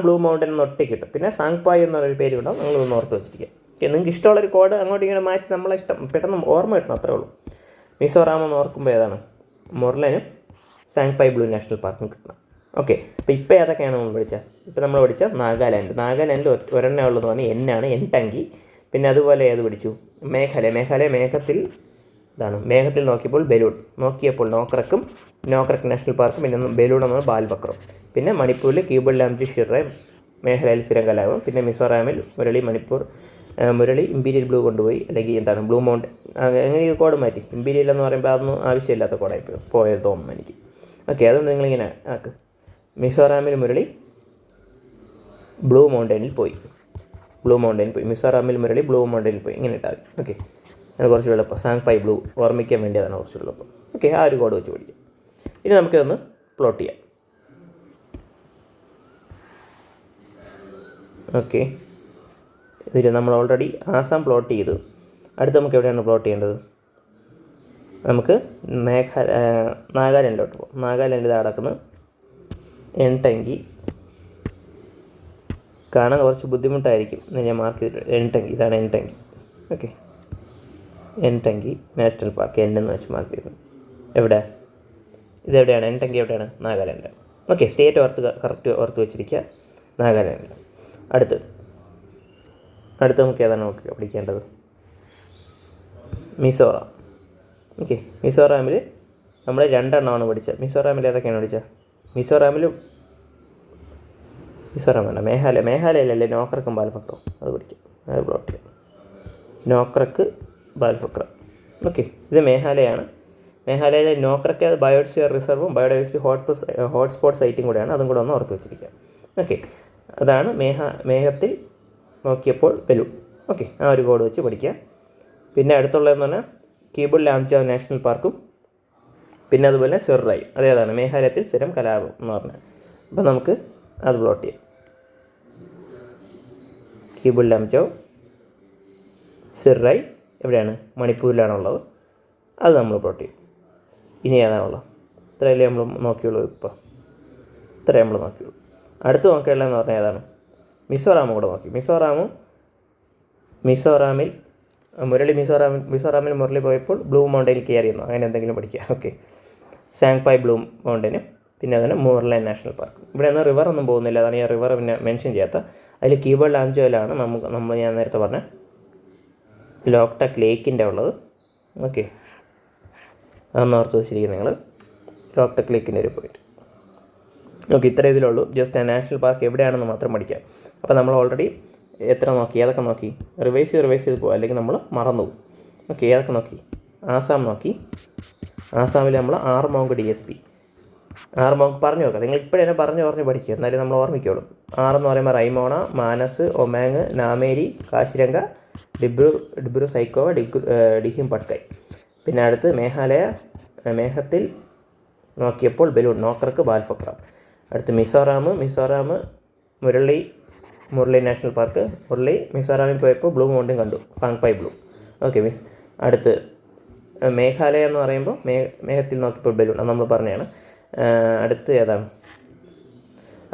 ബ്ലൂ മൗണ്ടൻ എന്ന് ഒറ്റയ്ക്ക് കിട്ടും. പിന്നെ സാങ്പായ് എന്നൊരു പേര് ഉണ്ടാവും, നിങ്ങളൊന്ന് ഓർത്ത് വെച്ചിരിക്കുക. ഓക്കെ, നിങ്ങൾക്ക് ഇഷ്ടമുള്ളൊരു കോഡ് അങ്ങോട്ട് ഇങ്ങനെ മാറ്റി നമ്മളെ ഇഷ്ടം പെട്ടെന്ന് ഓർമ്മ കിട്ടണം, അത്രേ ഉള്ളൂ. മിസോറാം എന്ന് ഓർക്കുമ്പോൾ ഏതാണ് മുരളനും സാങ്പായ് ബ്ലൂ നാഷണൽ പാർക്കും കിട്ടണം. ഓക്കെ, അപ്പോൾ ഇപ്പോൾ ഏതൊക്കെയാണ് നമ്മൾ പഠിച്ചത്? ഇപ്പോൾ നമ്മൾ പഠിച്ച നാഗാലാൻഡിൽ ഒരെണ്ണേ ഉള്ളതെന്ന് പറഞ്ഞാൽ എന്നാണ് എൻടങ്കി. പിന്നെ അതുപോലെ ഏത് പഠിച്ചു? മേഘാലയ മേഘത്തിൽ നോക്കിയപ്പോൾ ബലൂൺ, നോക്രക്ക് നാഷണൽ പാർക്കും, പിന്നെ ബലൂൺ എന്നത് ബാൽബക്രം. പിന്നെ മണിപ്പൂരിൽ ക്യൂബൽ ലാംജി ഷിറെ, മേഘാലയയിൽ സ്ഥിരംകലാപം. പിന്നെ മിസോറാമിൽ മുരളി ഇമ്പീരിയൽ ബ്ലൂ കൊണ്ടുപോയി, അല്ലെങ്കിൽ എന്താണ് ബ്ലൂ മൗണ്ടൻ. അങ്ങനെ ഈ കോഡ് മാറ്റി, ഇമ്പീരിയൽ എന്ന് പറയുമ്പോൾ അതൊന്നും ആവശ്യമില്ലാത്ത കോഡായി പോയത് തോന്നുന്നു എനിക്ക്. ഓക്കെ, അതുകൊണ്ട് നിങ്ങളിങ്ങനെ ആക്ക്. മിസോറാമിൽ മുരളി ബ്ലൂ മൗണ്ടനിൽ പോയി, മിസോറാമിൽ മുരളി ബ്ലൂ മൗണ്ടനിൽ പോയി, ഇങ്ങനെ ഇട്ടാൽ മതി. ഓക്കെ, അത് കുറച്ച് എളുപ്പം. സാങ്പായ് ബ്ലൂ ഓർമ്മിക്കാൻ വേണ്ടി അതാണ് കുറച്ച് എളുപ്പം. ഓക്കെ, ആ ഒരു കോഡ് വെച്ച് പഠിക്കാം. ഇനി നമുക്കിതൊന്ന് പ്ലോട്ട് ചെയ്യാം. ഓക്കെ, ഇതിൽ നമ്മൾ ഓൾറെഡി ആസാം പ്ലോട്ട് ചെയ്തു. അടുത്ത് നമുക്ക് എവിടെയാണ് പ്ലോട്ട് ചെയ്യേണ്ടത്? നമുക്ക് നാഗാലാൻഡിലോട്ട് പോകും. നാഗാലാൻഡിൽ നടക്കുന്ന എൻടങ്കി കാണാൻ കുറച്ച് ബുദ്ധിമുട്ടായിരിക്കും, ഞാൻ മാർക്ക് ചെയ്തിട്ടുണ്ട്. ഇതാണ് എൻടങ്കി. ഓക്കെ, എൻടങ്കി നാഷണൽ പാർക്ക് എന്ന് വെച്ച് മാർക്ക് ചെയ്തു. ഇതെവിടെയാണ് എൻടങ്കി? എവിടെയാണ്? നാഗാലാൻഡ്. ഓക്കെ, സ്റ്റേറ്റ് കറക്റ്റ് ഓർത്ത് വെച്ചിരിക്കുക, നാഗാലാൻഡ്. അടുത്ത് നമുക്ക് ഏതാണ് പഠിക്കേണ്ടത്? മിസോറാം. ഓക്കെ, മിസോറാമിൽ നമ്മൾ 2 എണ്ണമാണ് പഠിച്ചത്. മിസോറാമിൽ ഏതൊക്കെയാണ് പഠിച്ചത്? മിസോറാം വേണ്ട, മേഘാലയയിലല്ലേ നോക്രക്കും ബാൽഫക്രവും, അത് പഠിക്കാം, അത് പ്ലോട്ട് ചെയ്യാം. നോക്രക്ക് ബാൽഫക്രം. ഓക്കെ, ഇത് മേഘാലയയാണ്. മേഘാലയയിലെ നോക്രക്ക് ബയോസ്ഫിയർ റിസർവും ബയോഡൈവേഴ്സിറ്റി ഹോട്ട്സ്പോട്ട് സൈറ്റും കൂടെയാണ്, അതും കൂടെ ഒന്ന് ഓർത്ത് വെച്ചിരിക്കുക. ഓക്കെ, അതാണ് മേഘത്തിൽ നോക്കിയപ്പോൾ ബലൂൺ. ഓക്കെ, ആ ഒരു കോഡ് വെച്ച് പഠിക്കുക. പിന്നെ അടുത്തുള്ളതെന്ന് പറഞ്ഞാൽ ക്യൂബൽ ലാംജാവ് നാഷണൽ പാർക്കും, പിന്നെ അതുപോലെ സിർറായി, അതേതാണ് മേഘാലയത്തിൽ സ്ഥിരം കലാപം എന്ന് പറഞ്ഞാൽ. അപ്പോൾ നമുക്ക് അത് പ്ലോട്ട് ചെയ്യാം. ക്യൂബൽ ലാംജാവ്, സിർറായി എവിടെയാണ്? മണിപ്പൂരിലാണുള്ളത്, അത് നമ്മൾ പ്ലോട്ട് ചെയ്യും. ഇനി ഏതാണുള്ളത്? ഇത്രയല്ലേ നമ്മൾ നോക്കിയുള്ളൂ. ഇത്രയേ നമ്മൾ നോക്കിയുള്ളൂ. അടുത്ത് നോക്കിയുള്ളതെന്ന് പറഞ്ഞാൽ ഏതാണ്? മിസോറാമും കൂടെ നോക്കി. മിസോറാമിൽ മുരളി പോയപ്പോൾ ബ്ലൂ മൗണ്ടനിൽ കയറിയെന്നോ അങ്ങനെ എന്തെങ്കിലും പഠിക്കുക. ഓക്കെ, സാങ്പായ് ബ്ലൂ മൗണ്ടനും, പിന്നെ അതിന് മൂർലൈൻ നാഷണൽ പാർക്ക്. ഇവിടെ നിന്ന് റിവർ ഒന്നും പോകുന്നില്ല, അതാണ് ഈ റിവർ പിന്നെ മെൻഷൻ ചെയ്യാത്ത. അതിൽ ക്യൂബൽ ലാംജോയിലാണ് ഞാൻ നേരത്തെ പറഞ്ഞ ലോക്ടക് ലേക്കിൻ്റെ ഉള്ളത്. ഓക്കെ, അതൊന്ന് ഓർത്ത് വെച്ചിരിക്കും നിങ്ങൾ, ലോക്ടക് ലേക്കിൻ്റെ ഒരു പോയിന്റ്. ഓക്കെ, ഇത്ര ഇതിലുള്ളൂ. ജസ്റ്റ് നാഷണൽ പാർക്ക് എവിടെയാണെന്ന് മാത്രം പഠിക്കാം. അപ്പോൾ നമ്മൾ ഓൾറെഡി ഏതൊക്കെ നോക്കി? റിവൈസ് ചെയ്ത് പോകും, അല്ലെങ്കിൽ നമ്മൾ മറന്നു പോകും. ഓക്കെ, ഏതൊക്കെ നോക്കി? ആസാം നോക്കി. ആസാമിൽ നമ്മൾ ആർമോങ്ക് DSP പറഞ്ഞു നോക്കാം. നിങ്ങൾ ഇപ്പോഴേ പറഞ്ഞ് പഠിക്കുക, എന്നാലും നമ്മൾ ഓർമ്മിക്കുള്ളൂ. എന്ന് പറയുമ്പോൾ റൈമോണ, മാനസ്, ഒമാങ്, നാമേരി, കാശിരംഗ, ഡിബ്രു സൈക്കോവ, ഡിഹിം പട്കായ്. പിന്നെ അടുത്ത് മേഘത്തിൽ നോക്കിയപ്പോൾ ബലൂൺ, നോക്രക്ക് ബാൽഫക്രം. അടുത്ത് മിസോറാം മുരളി നാഷണൽ പാർക്ക്. മിസോറാമിൽ പോയപ്പോൾ ബ്ലൂ മൗണ്ടൻ കണ്ടു, സാങ്പായ് ബ്ലൂ. ഓക്കെ, അടുത്ത് മേഘാലയ എന്ന് പറയുമ്പോൾ മേഘത്തിൽ നോക്കിയപ്പോൾ ബലൂൺ, അത് നമ്മൾ പറഞ്ഞതാണ്. അടുത്ത് ഏതാണ്?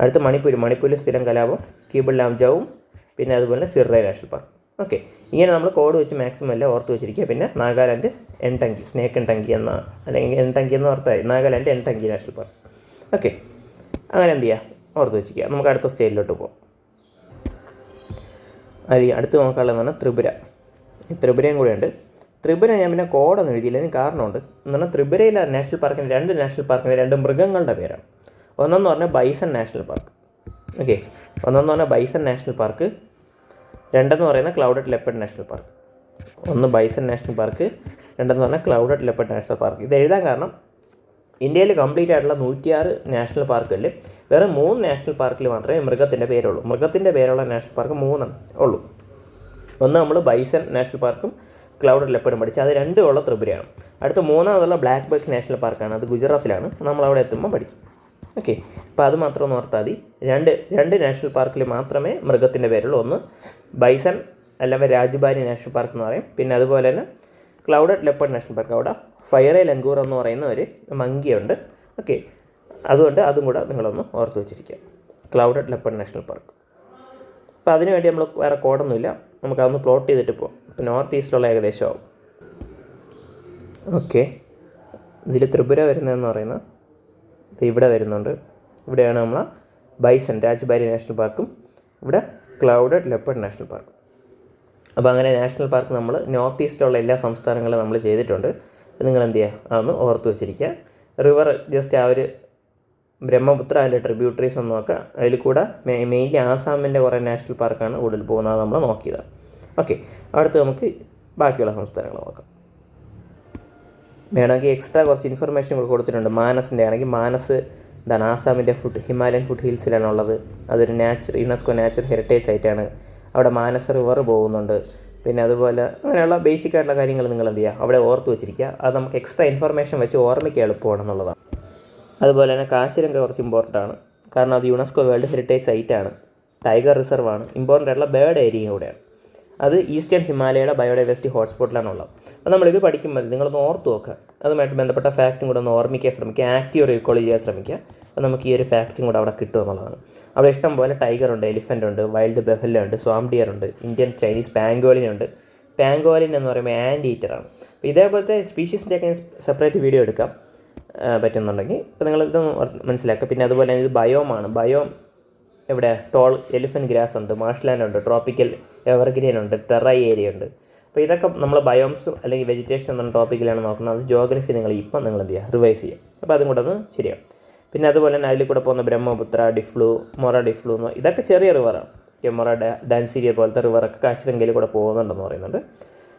അടുത്ത് മണിപ്പൂരിൽ സ്ഥിരം കലാപം, ക്യൂബൽ ലാംജാവും, പിന്നെ അതുപോലെ സിർറായ് നാഷണൽ പാർക്ക്. ഓക്കെ, ഇങ്ങനെ നമ്മൾ കോഡ് വെച്ച് മാക്സിമം എല്ലാം ഓർത്ത് വെച്ചിരിക്കുക. പിന്നെ നാഗാലാൻഡ് എൻടങ്കി, സ്നേക്ക് എൻടങ്കി അല്ലെങ്കിൽ എൻടങ്കി എന്ന് ഓർത്തായി, Nagaland Ntangki national park. Okay, അങ്ങനെ എന്ത് ചെയ്യുക? ഓർത്ത് വെച്ചിരിക്കുക. നമുക്ക് അടുത്ത സ്റ്റേറ്റിലോട്ട് പോകാം. അടുത്ത് നോക്കാനുള്ളതെന്ന് പറഞ്ഞാൽ ത്രിപുരയും കൂടെ ഉണ്ട്. ത്രിപുര ഞാൻ പിന്നെ കോഡൊന്നും എഴുതിയില്ല, അതിന് കാരണമുണ്ട്. എന്ന് പറഞ്ഞാൽ ത്രിപുരയിലെ നാഷണൽ പാർക്കിന് 2 നാഷണൽ പാർക്കിന് 2 മൃഗങ്ങളുടെ പേരാണ്. ഒന്നെന്ന് പറഞ്ഞാൽ ബൈസൺ നാഷണൽ പാർക്ക്. ഓക്കെ, ഒന്നെന്ന് പറഞ്ഞാൽ ബൈസൺ നാഷണൽ പാർക്ക്, രണ്ടെന്ന് പറയുന്നത് ക്ലൗഡഡ് ലെപ്പർഡ് നാഷണൽ പാർക്ക്. ഒന്ന് ബൈസൺ നാഷണൽ പാർക്ക്, രണ്ടെന്ന് പറഞ്ഞാൽ ക്ലൗഡഡ് ലെപ്പർഡ് നാഷണൽ പാർക്ക്. ഇത് എഴുതാൻ കാരണം ഇന്ത്യയിൽ കംപ്ലീറ്റ് ആയിട്ടുള്ള 106 നാഷണൽ പാർക്കുകളിൽ വേറെ 3 നാഷണൽ പാർക്കിൽ മാത്രമേ മൃഗത്തിൻ്റെ പേരുള്ളൂ. മൃഗത്തിൻ്റെ പേരുള്ള നാഷണൽ പാർക്ക് 3 ഉള്ളൂ. ഒന്ന് നമ്മൾ ബൈസൺ നാഷണൽ പാർക്കും ക്ലൗഡഡ് ലെപ്പർഡും പഠിച്ച്, അത് 2 ഉള്ള ത്രിപുരയാണ്. അടുത്ത 3ാമതുള്ള ബ്ലാക്ക് ബക്ക് നാഷണൽ പാർക്കാണ്, അത് ഗുജറാത്തിലാണ്. നമ്മളവിടെ എത്തുമ്പോൾ പഠിക്കും. ഓക്കെ, അപ്പോൾ അത് മാത്രം ഒന്ന് ഓർത്താൽ മതി. രണ്ട് നാഷണൽ പാർക്കിൽ മാത്രമേ മൃഗത്തിൻ്റെ പേരുള്ളൂ. ഒന്ന് ബൈസൺ അല്ലെങ്കിൽ രാജുബാരി നാഷണൽ പാർക്ക് എന്ന് പറയും. പിന്നെ അതുപോലെ തന്നെ ക്ലൗഡഡ് ലെപ്പർഡ് നാഷണൽ പാർക്ക്, അവിടെ ഫയറെ ലങ്കൂർ എന്ന് പറയുന്ന ഒരു മങ്കിയുണ്ട്. ഓക്കെ, അതുകൊണ്ട് അതും കൂടെ നിങ്ങളൊന്ന് ഓർത്ത് വെച്ചിരിക്കുക, ക്ലൗഡഡ് ലെപ്പർഡ് നാഷണൽ പാർക്ക്. അപ്പോൾ അതിന് വേണ്ടി നമ്മൾ വേറെ കോഡൊന്നുമില്ല, നമുക്കതൊന്ന് പ്ലോട്ട് ചെയ്തിട്ട് പോകാം. ഇപ്പോൾ നോർത്ത് ഈസ്റ്റിലുള്ള ഏകദേശം ആവും. ഓക്കെ, ഇതിൽ ത്രിപുര വരുന്നതെന്ന് പറയുന്നത് ഇവിടെ വരുന്നുണ്ട്. ഇവിടെയാണ് നമ്മൾ ബൈസൺ രാജ്ബാരി നാഷണൽ പാർക്കും ഇവിടെ ക്ലൗഡഡ് ലെപ്പർഡ് നാഷണൽ പാർക്കും. അപ്പോൾ അങ്ങനെ നാഷണൽ പാർക്ക് നമ്മൾ നോർത്ത് ഈസ്റ്റിലുള്ള എല്ലാ സംസ്ഥാനങ്ങളും നമ്മൾ ചെയ്തിട്ടുണ്ട്. നിങ്ങൾ എന്ത് ചെയ്യുക, അതൊന്ന് ഓർത്ത് വെച്ചിരിക്കുക. റിവർ ജസ്റ്റ് ആ ഒരു ബ്രഹ്മപുത്ര അതിൻ്റെ ട്രിബ്യൂട്ടറീസ് ഒന്ന് നോക്കുക. അതിൽ കൂടെ മെയിൻലി ആസാമിൻ്റെ കുറേ നാഷണൽ പാർക്കാണ് കൂടുതൽ പോകുന്നത്, നമ്മൾ നോക്കിയതാണ്. ഓക്കെ, അടുത്ത് നമുക്ക് ബാക്കിയുള്ള സംസ്ഥാനങ്ങൾ നോക്കാം. വേണമെങ്കിൽ എക്സ്ട്രാ കുറച്ച് ഇൻഫർമേഷൻ കൂടെ കൊടുത്തിട്ടുണ്ട്. മാനസിൻ്റെ ആണെങ്കിൽ മാനസ് എന്താണ് ആസാമിൻ്റെ ഹിമാലയൻ ഫുഡ് ഹിൽസിലാണുള്ളത്. അതൊരു യുനെസ്കോ നാച്ചുറൽ ഹെറിറ്റേജ് സൈറ്റാണ്. അവിടെ മാനസ് റിവർ പോകുന്നുണ്ട്. പിന്നെ അതുപോലെ അങ്ങനെയുള്ള ബേസിക് ആയിട്ടുള്ള കാര്യങ്ങൾ നിങ്ങൾ എന്ത് ചെയ്യുക, അവിടെ ഓർത്ത് വെച്ചിരിക്കുക. അത് നമുക്ക് എക്സ്ട്രാ ഇൻഫർമേഷൻ വെച്ച് ഓർമ്മിക്കുക എളുപ്പമാണെന്നുള്ളതാണ്. അതുപോലെ തന്നെ കാശിരംഗ കുറച്ച് ഇമ്പോർട്ടൻ്റ് ആണ്, കാരണം അത് യുനെസ്കോ വേൾഡ് ഹെറിറ്റേജ് സൈറ്റാണ്, ടൈഗർ റിസർവാണ്, ഇമ്പോർട്ടൻ്റ് ആയിട്ടുള്ള ബേർഡ് ഏരിയയും കൂടെയാണ്. അത് ഈസ്റ്റേൺ ഹിമാലയയുടെ ബയോഡൈവേഴ്സിറ്റി ഹോട്ട്സ്പോട്ടിലാണുള്ളത്. അപ്പോൾ നമ്മളിത് പഠിക്കുമ്പോൾ നിങ്ങളൊന്ന് ഓർത്ത് നോക്കുക, അതുമായിട്ട് ബന്ധപ്പെട്ട ഫാക്റ്റും കൂടെ ഒന്ന് ഓർമ്മിക്കാൻ ശ്രമിക്കുക, ആക്റ്റീവ് റീകോൾ ചെയ്യാൻ ശ്രമിക്കുക. അപ്പോൾ നമുക്ക് ഈ ഒരു ഫാക്റ്റും കൂടെ അവിടെ കിട്ടും എന്നുള്ളതാണ്. അവിടെ ഇഷ്ടം പോലെ ടൈഗർ ഉണ്ട്, എലിഫൻ്റ് ഉണ്ട്, വൈൽഡ് ബെഫല്ലോ ഉണ്ട്, സ്വാം ഡിയർ ഉണ്ട്, ഇന്ത്യൻ ചൈനീസ് പാങ്കോലിൻ ഉണ്ട്. പാങ്കോലിൻ എന്ന് പറയുമ്പോൾ ആൻഡ് ഈറ്ററാണ്. അപ്പോൾ ഇതേപോലത്തെ സ്പീഷീസിൻ്റെയൊക്കെ സെപ്പറേറ്റ് വീഡിയോ എടുക്കാം പറ്റുന്നുണ്ടെങ്കിൽ. അപ്പോൾ നിങ്ങളിത് മനസ്സിലാക്കുക. പിന്നെ അതുപോലെ തന്നെ ഇത് ബയോമാണ്. ബയോം ഇവിടെ ടോൾ എലിഫൻറ്റ് ഗ്രാസ് ഉണ്ട്, മാർഷ്ലാൻഡ് ഉണ്ട്, ട്രോപ്പിക്കൽ എവർഗ്രീൻ ഉണ്ട്, ടെറൈ ഏരിയ ഉണ്ട്. അപ്പോൾ ഇതൊക്കെ നമ്മൾ ബയോംസ് അല്ലെങ്കിൽ വെജിറ്റേഷൻ എന്ന ടോപ്പിക്കിലാണ് നോക്കുന്നത്. അത് ജോഗ്രഫി നിങ്ങൾ എന്ത് ചെയ്യുക, റിവൈസ് ചെയ്യുക. അപ്പോൾ അതും കൂടെ ഒന്ന് ശരിയാവും. പിന്നെ അതുപോലെ തന്നെ അതിൽ കൂടെ പോകുന്ന ബ്രഹ്മപുത്ര, ഡിഫ്ലു, മൊറ ഡിഫ്ലു എന്ന് ഇതൊക്കെ ചെറിയ റിവറാണ്. മൊറ ഡാൻസീരിയ പോലത്തെ റിവറൊക്കെ കാശിരംഗയിൽ കൂടെ പോകുന്നുണ്ടെന്ന് പറയുന്നുണ്ട്.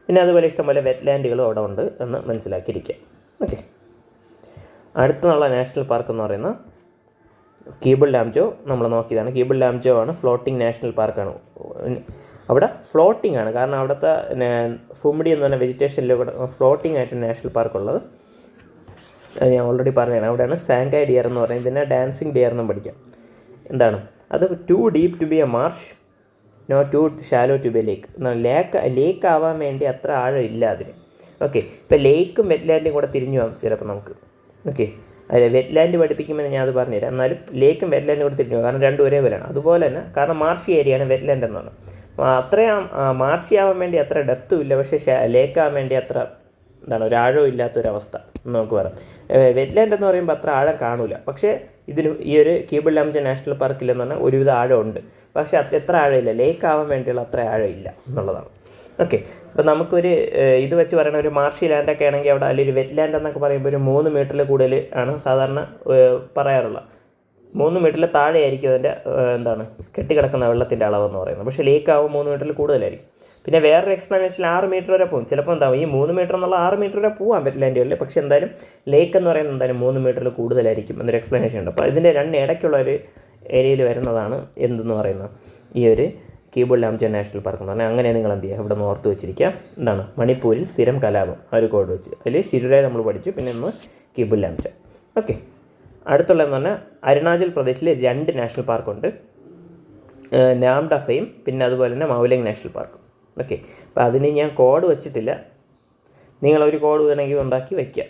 പിന്നെ അതുപോലെ ഇഷ്ടംപോലെ വെറ്റ്ലാൻഡുകളും അവിടെ ഉണ്ട് എന്ന് മനസ്സിലാക്കിയിരിക്കുക. ഓക്കെ, അടുത്തുള്ള നാഷണൽ പാർക്ക് എന്ന് പറയുന്നത് കീബിൾ ലാംജോ നമ്മൾ നോക്കിയതാണ്. കീബിൾ ലാംജോ ആണ് ഫ്ലോട്ടിംഗ് നാഷണൽ പാർക്കാണ്. അവിടെ ഫ്ലോട്ടിംഗ് ആണ്, കാരണം അവിടുത്തെ ഫുംഡി എന്ന് പറഞ്ഞ വെജിറ്റേഷനിലൂടെ ഫ്ലോട്ടിംഗ് ആയിട്ട് നാഷണൽ പാർക്കുള്ളത്. ഞാൻ ഓൾറെഡി പറഞ്ഞതാണ്. അവിടെയാണ് സാങ്കായ് ഡിയർ എന്ന് പറയുന്നത്. ഇതിനെ ഡാൻസിങ് ഡിയർ എന്നും പഠിക്കാം. എന്താണ് അത്? Too deep to be a marsh, no too shallow to be a lake. Lake ആവാൻ വേണ്ടി അത്ര ആഴം ഇല്ല അതിന്. ഓക്കെ, ഇപ്പോൾ ലേക്കും വെറ്റ്ലാൻഡും കൂടെ തിരിഞ്ഞു പോകാം ചിലപ്പോൾ നമുക്ക്. ഓക്കെ, അല്ല വെറ്റ്ലാൻഡ് പഠിപ്പിക്കുമെന്ന് ഞാൻ അത് പറഞ്ഞുതരാം. എന്നാലും ലേക്കും വെറ്റ്ലാൻഡും കൂടെ തിരിഞ്ഞു പോകും, കാരണം രണ്ടും ഒരേപോലെയാണ്. അതുപോലെ തന്നെ കാരണം മാർഷി ഏരിയയാണ് വെറ്റ്ലാൻഡ് എന്നാണ്. അത്രയും മാർഷി ആവാൻ വേണ്ടി അത്ര ഡെപ്തും ഇല്ല, പക്ഷേ ലേക്കാവാൻ വേണ്ടി അത്ര ഒരാഴവും ഇല്ലാത്തൊരവസ്ഥ നമുക്ക് പറയാം. വെറ്റ്ലാൻഡ് എന്ന് പറയുമ്പോൾ അത്ര ആഴം കാണൂല. പക്ഷേ ഇതിന് ഈ ഒരു കീബിൾ ലാംജോ നാഷണൽ പാർക്കിലെന്ന് പറഞ്ഞാൽ ഒരുവിധ ആഴമുണ്ട്, പക്ഷേ എത്ര ആഴമില്ല, ലേക്ക് ആവാൻ വേണ്ടിയുള്ള അത്ര ആഴമില്ല എന്നുള്ളതാണ്. ഓക്കെ, അപ്പോൾ നമുക്കൊരു ഇത് വെച്ച് പറയുന്ന ഒരു മാർഷി ലാൻഡൊക്കെ ആണെങ്കിൽ അവിടെ അല്ലെങ്കിൽ വെറ്റ്ലാൻഡ് എന്നൊക്കെ പറയുമ്പോൾ ഒരു 3 മീറ്ററിൽ കൂടുതൽ ആണ് സാധാരണ പറയാറുള്ളത്. 3 മീറ്ററിൽ താഴെയായിരിക്കും അതിൻ്റെ കെട്ടിക്കിടക്കുന്ന വെള്ളത്തിൻ്റെ അളവെന്ന് പറയുന്നത്. പക്ഷേ ലേക്ക് ആവുമ്പോൾ 3 മീറ്ററിൽ കൂടുതലായിരിക്കും. പിന്നെ വേറൊരു എക്സ്പ്ലനേഷനിൽ 6 മീറ്റർ വരെ പോകും. ചിലപ്പോൾ ഈ 3 മീറ്റർ എന്നുള്ള 6 മീറ്റർ വരെ പോകാൻ വെറ്റ്ലാൻഡുകളിൽ. പക്ഷേ എന്തായാലും ലേക്ക് എന്ന് പറയുന്നത് 3 മീറ്ററിൽ കൂടുതലായിരിക്കും എന്നൊരു എക്സ്പ്ലനേഷൻ ഉണ്ട്. അപ്പോൾ ഇതിൻ്റെ ഇടയ്ക്കുള്ള ഒരു ഏരിയയിൽ വരുന്നതാണ് എന്തെന്ന് പറയുന്നത് ഈ ഒരു കീബിൾ ലാംജോ നാഷണൽ പാർക്ക് എന്ന് പറഞ്ഞാൽ. അങ്ങനെ നിങ്ങൾ എന്ത് ചെയ്യുക, ഇവിടെ നിന്ന് ഓർത്ത് വെച്ചിരിക്കുക. മണിപ്പൂരിൽ സ്ഥിരം കലാപം, ആ ഒരു കോഡ് വെച്ച്. അതിൽ ശിരുരായ് നമ്മൾ പഠിച്ചു, പിന്നെ ഒന്ന് കീബിൾ ലാംജോ. ഓക്കെ, അടുത്തുള്ളതെന്ന് പറഞ്ഞാൽ അരുണാചൽ പ്രദേശിൽ 2 നാഷണൽ പാർക്കുണ്ട്, നാംഡഫയും പിന്നെ അതുപോലെ തന്നെ മൗലിംഗ് നാഷണൽ പാർക്കും. ഓക്കെ, അപ്പോൾ അതിന് ഞാൻ കോഡ് വെച്ചിട്ടില്ല, നിങ്ങളൊരു കോഡ് വേണമെങ്കിൽ ഉണ്ടാക്കി വയ്ക്കുക.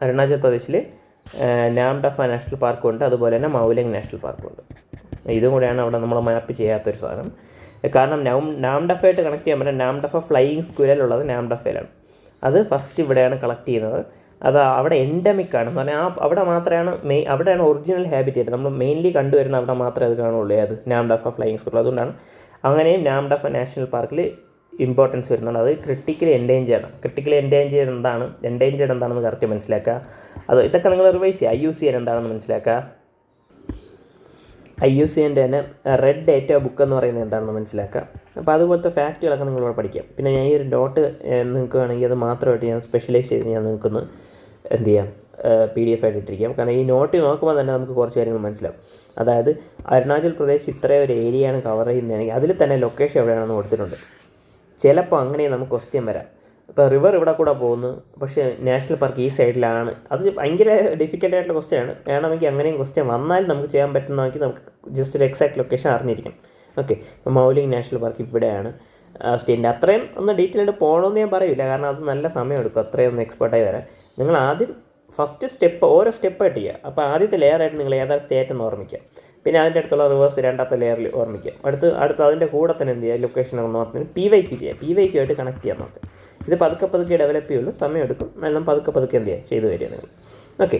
അരുണാചൽ പ്രദേശിൽ നാംഡഫ നാഷണൽ പാർക്കുണ്ട്, അതുപോലെ തന്നെ മൗലിംഗ് നാഷണൽ പാർക്കുണ്ട്. ഇതും കൂടെയാണ് അവിടെ നമ്മൾ മാപ്പ് ചെയ്യാത്തൊരു സാധനം. കാരണം നാംഡഫയായിട്ട് കണക്ട് ചെയ്യാൻ പറ്റും. നാംഡഫ ഫ്ലൈയിങ് സ്ക്വിരലുള്ളത് നാംഡഫയിലാണ്. അത് ഫസ്റ്റ് ഇവിടെയാണ് കളക്ട് ചെയ്യുന്നത്. അത് അവിടെ എൻഡമിക്കാണ് എന്ന് പറഞ്ഞാൽ അവിടെ മാത്രമാണ് അവിടെയാണ് ഒറിജിനൽ ഹാബിറ്റേറ്റ്. നമ്മൾ മെയിൻലി കണ്ടുവരുന്ന അവിടെ മാത്രമേ അത് കാണുള്ളൂ, അത് നാംഡഫ ഫ്ലൈയിങ് സ്ക്വിരൽ. അതുകൊണ്ടാണ് അങ്ങനെയും നാംഡഫ നാഷണൽ പാർക്കിൽ ഇമ്പോർട്ടൻസ് വരുന്നുണ്ട്. അത് ക്രിട്ടിക്കലി എൻഡേഞ്ചേർഡ് ആണ്. ക്രിട്ടിക്കലി എൻഡേഞ്ചേർഡ് എന്താണെന്ന് കറക്റ്റ് മനസ്സിലാക്കുക. ഇതൊക്കെ നിങ്ങൾ റിവൈസ് ചെയ്യുക. IUCN എന്താണെന്ന് മനസ്സിലാക്കുക. IUCNൻ്റെ തന്നെ റെഡ് ഡേറ്റ ബുക്ക് എന്ന് പറയുന്നത് എന്താണെന്ന് മനസ്സിലാക്കുക. അപ്പോൾ അതുപോലത്തെ ഫാക്റ്റുകളൊക്കെ നിങ്ങളിവിടെ പഠിക്കാം. പിന്നെ ഞാൻ ഈ ഒരു ഡോട്ട് നിങ്ങൾക്ക് വേണമെങ്കിൽ അത് മാത്രമായിട്ട് ഞാൻ സ്പെഷ്യലൈസ് ചെയ്ത് ഞാൻ നിങ്ങൾക്കൊന്ന് എന്ത് ചെയ്യാം, PDF ആയിട്ട് ഇട്ടിരിക്കാം. കാരണം ഈ നോട്ട് നോക്കുമ്പോൾ തന്നെ നമുക്ക് കുറച്ച് കാര്യങ്ങൾ മനസ്സിലാവും. അതായത് അരുണാചൽ പ്രദേശ് ഇത്രയും ഒരു ഏരിയയാണ് കവർ ചെയ്യുന്നതാണെങ്കിൽ അതിൽ തന്നെ ലൊക്കേഷൻ എവിടെയാണെന്ന് കൊടുത്തിട്ടുണ്ട്. ചിലപ്പോൾ അങ്ങനെ നമുക്ക് ക്വസ്റ്റ്യൻ വരാം. ഇപ്പോൾ റിവർ ഇവിടെ കൂടെ പോകുന്നു, പക്ഷേ നാഷണൽ പാർക്ക് ഈ സൈഡിലാണ്. അത് ഭയങ്കര ഡിഫിക്കൽട്ടായിട്ടുള്ള ക്വസ്റ്റ്യൻ ആണ്. വേണമെങ്കിൽ അങ്ങനെയും ക്വസ്റ്റ്യൻ വന്നാൽ നമുക്ക് ചെയ്യാൻ പറ്റുന്നതെങ്കിൽ നമുക്ക് ജസ്റ്റ് ഒരു എക്സാക്ട് ലൊക്കേഷൻ അറിഞ്ഞിരിക്കണം. ഓക്കെ, ഇപ്പോൾ മൗലിംഗ് നാഷണൽ പാർക്ക് ഇവിടെയാണ്. സ്റ്റേറ്റിൻ്റെ. അത്രയും ഒന്ന് ഡീറ്റെയിൽഡ് പോകണമെന്ന് ഞാൻ പറയില്ല, കാരണം അത് നല്ല സമയമെടുക്കും അത്രയും ഒന്ന് എക്സ്പെർട്ടായി വരാൻ. നിങ്ങൾ ആദ്യം ഫസ്റ്റ് സ്റ്റെപ്പ് ഓരോ സ്റ്റെപ്പായിട്ട് ചെയ്യുക. അപ്പോൾ ആദ്യത്തെ ലെയറായിട്ട് നിങ്ങൾ ഏതാ സ്റ്റേറ്റ് എന്ന് ഓർമ്മിക്കുക. പിന്നെ അതിൻ്റെ അടുത്തുള്ള റിവേഴ്സ് രണ്ടാമത്തെ ലെയറിൽ ഓർമ്മിക്കുക. അടുത്ത് അതിൻ്റെ കൂടെ തന്നെ എന്ത് ചെയ്യുക, ലൊക്കേഷൻ ഒന്ന് ഓർമ്മിക്കുക. PYQ ചെയ്യുക, PYQ ആയിട്ട് കണക്ട് ചെയ്യാൻ നോക്കുക. ഇത് പതുക്കെ ഡെവലപ്പ് ചെയ്യുള്ളൂ, സമയമെടുക്കും. നല്ല പതുക്കെ എന്ത് ചെയ്യുക, ചെയ്തു വരിക നിങ്ങൾ. ഓക്കെ.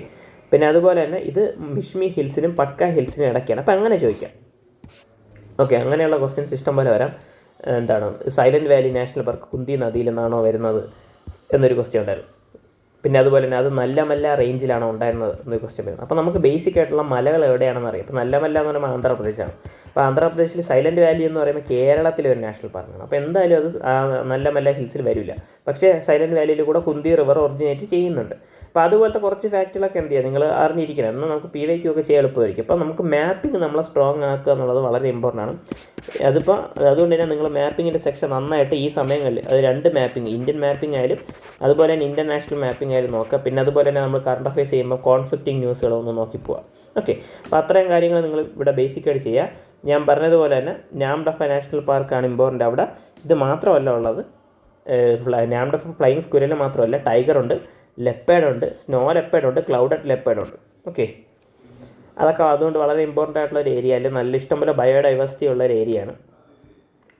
പിന്നെ അതുപോലെ തന്നെ ഇത് മിഷ്മി ഹിൽസിനും പട്ക ഹിൽസിനും ഇടയ്ക്കാണ്. അപ്പോൾ അങ്ങനെ ചോദിക്കാം. ഓക്കെ, അങ്ങനെയുള്ള ക്വസ്റ്റ്യൻസ് ഇഷ്ടം പോലെ വരാം. എന്താണ് silent Valley national park Kunti നദിയിൽ നിന്നാണോ വരുന്നത് എന്നൊരു ക്വസ്റ്റ്യൻ ഉണ്ടായിരുന്നു. പിന്നെ അതുപോലെ തന്നെ അത് നല്ലമല്ല റേഞ്ചിലാണോ ഉണ്ടായിരുന്നത് എന്നൊരു ക്വസ്റ്റ്യൻ വരുന്നത്. അപ്പോൾ നമുക്ക് ബേസിക് ആയിട്ടുള്ള മലകൾ എവിടെയാണെന്ന് അറിയാം. ഇപ്പോൾ നല്ലമല്ല എന്ന് പറയുമ്പോൾ ആന്ധ്രാപ്രദേശാണ്. അപ്പോൾ ആന്ധ്രാപ്രദേശിൽ സൈലൻറ്റ് വാലി എന്ന് പറയുമ്പോൾ കേരളത്തിലെ ഒരു നാഷണൽ പാർക്കാണ്. അപ്പോൾ എന്തായാലും അത് നല്ലമല്ല ഹിൽസിൽ വരില്ല. പക്ഷേ സൈലൻറ്റ് വാലിയിൽ കൂടെ കുന്തി റിവർ ഒറിജിനേറ്റ് ചെയ്യുന്നുണ്ട്. അപ്പോൾ അതുപോലത്തെ കുറച്ച് ഫാക്റ്റുകളൊക്കെ എന്ത് ചെയ്യുക, നിങ്ങൾ അറിഞ്ഞിരിക്കണം. എന്നാൽ നമുക്ക് PYQ ഒക്കെ ചെയ്യാൻ എളുപ്പമായിരിക്കും. അപ്പോൾ നമുക്ക് മാപ്പിംഗ് നമ്മളെ സ്ട്രോങ് ആക്കുക എന്നുള്ളത് വളരെ ഇമ്പോർട്ടൻ്റ് ആണ്. അതുകൊണ്ട് തന്നെ നിങ്ങൾ മാപ്പിങ്ങിൻ്റെ സെക്ഷൻ നന്നായിട്ട് ഈ സമയങ്ങളിൽ അത് 2 മാപ്പിംഗ്, ഇന്ത്യൻ മാപ്പിംഗ് ആയാലും അതുപോലെ തന്നെ ഇൻ്റർനാഷണൽ മാപ്പിംഗ് ആയാലും നോക്കുക. പിന്നെ അതുപോലെ തന്നെ നമ്മൾ കറണ്ട് അഫയേഴ്സ് ചെയ്യുമ്പോൾ കോൺഫ്ലിക്റ്റിംഗ് ന്യൂസുകളൊന്ന് നോക്കി പോവുക. ഓക്കെ. അപ്പോൾ അത്രയും കാര്യങ്ങൾ നിങ്ങൾ ഇവിടെ ബേസിക്കായിട്ട് ചെയ്യുക. ഞാൻ പറഞ്ഞതുപോലെ തന്നെ നാംഡഫ നാഷണൽ പാർക്കാണ് ഇമ്പോർട്ടൻ്റ്. അവിടെ ഇത് മാത്രമല്ല ഉള്ളത്, നാംഡഫ ഫ്ലൈയിങ് സ്ക്വിരൽ മാത്രമല്ല, ടൈഗറുണ്ട്, ലെപ്പേഡുണ്ട്, സ്നോ ലെപ്പേഡുണ്ട്, ക്ലൗഡഡ് ലെപ്പേഡുണ്ട്. ഓക്കെ. അതൊക്കെ അതുകൊണ്ട് വളരെ ഇമ്പോർട്ടൻ്റ് ആയിട്ടുള്ള ഒരു ഏരിയ അല്ല, നല്ല ഇഷ്ടംപോലെ ബയോഡൈവേഴ്സിറ്റി ഉള്ള ഒരു ഏരിയയാണ്.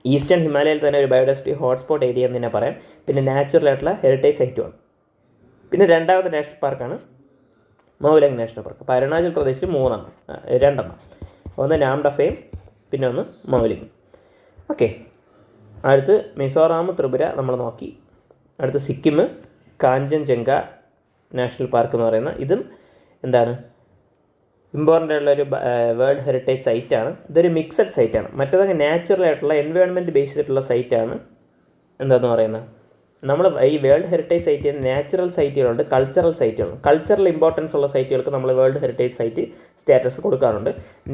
ഈസ്റ്റേൺ ഹിമാലയയിൽ തന്നെ ഒരു ബയോഡൈവേഴ്സിറ്റി ഹോട്ട്സ്പോട്ട് ഏരിയ എന്ന് തന്നെ പറയാം. പിന്നെ നാച്ചുറൽ ആയിട്ടുള്ള ഹെറിറ്റേജ് സൈറ്റുമാണ്. പിന്നെ രണ്ടാമത്തെ നാഷണൽ പാർക്കാണ് മൗലങ് നാഷണൽ പാർക്ക്. അപ്പോൾ അരുണാചൽ പ്രദേശിൽ 2 ഒന്ന് നാംഡഫയും പിന്നെ ഒന്ന് മൗലിങ്ങും. ഓക്കെ. അടുത്ത് മിസോറാം, ത്രിപുര നമ്മൾ നോക്കി. അടുത്ത് സിക്കിം, കാഞ്ചൻജംഗ നാഷണൽ പാർക്ക് എന്ന് പറയുന്ന ഇതും എന്താണ് ഇമ്പോർട്ടൻ്റ് ആയിട്ടുള്ളൊരു വേൾഡ് ഹെറിറ്റേജ് സൈറ്റാണ്. ഇതൊരു മിക്സഡ് സൈറ്റാണ്. മറ്റേതൊക്കെ നാച്ചുറൽ ആയിട്ടുള്ള എൻവയോൺമെൻറ്റ് ബേസ്ഡ് ആയിട്ടുള്ള സൈറ്റാണ്. എന്താണെന്ന് പറയുന്നത്, നമ്മൾ ഈ വേൾഡ് ഹെറിറ്റേജ് സൈറ്റ് നാച്ചുറൽ സൈറ്റുകളുണ്ട്, കൾച്ചറൽ സൈറ്റുകളുണ്ട്. കൾച്ചറൽ ഇമ്പോർട്ടൻസ് ഉള്ള സൈറ്റുകൾക്ക് നമ്മൾ വേൾഡ് ഹെറിറ്റേജ് സൈറ്റ് സ്റ്റാറ്റസ് കൊടുക്കാറുണ്ട്,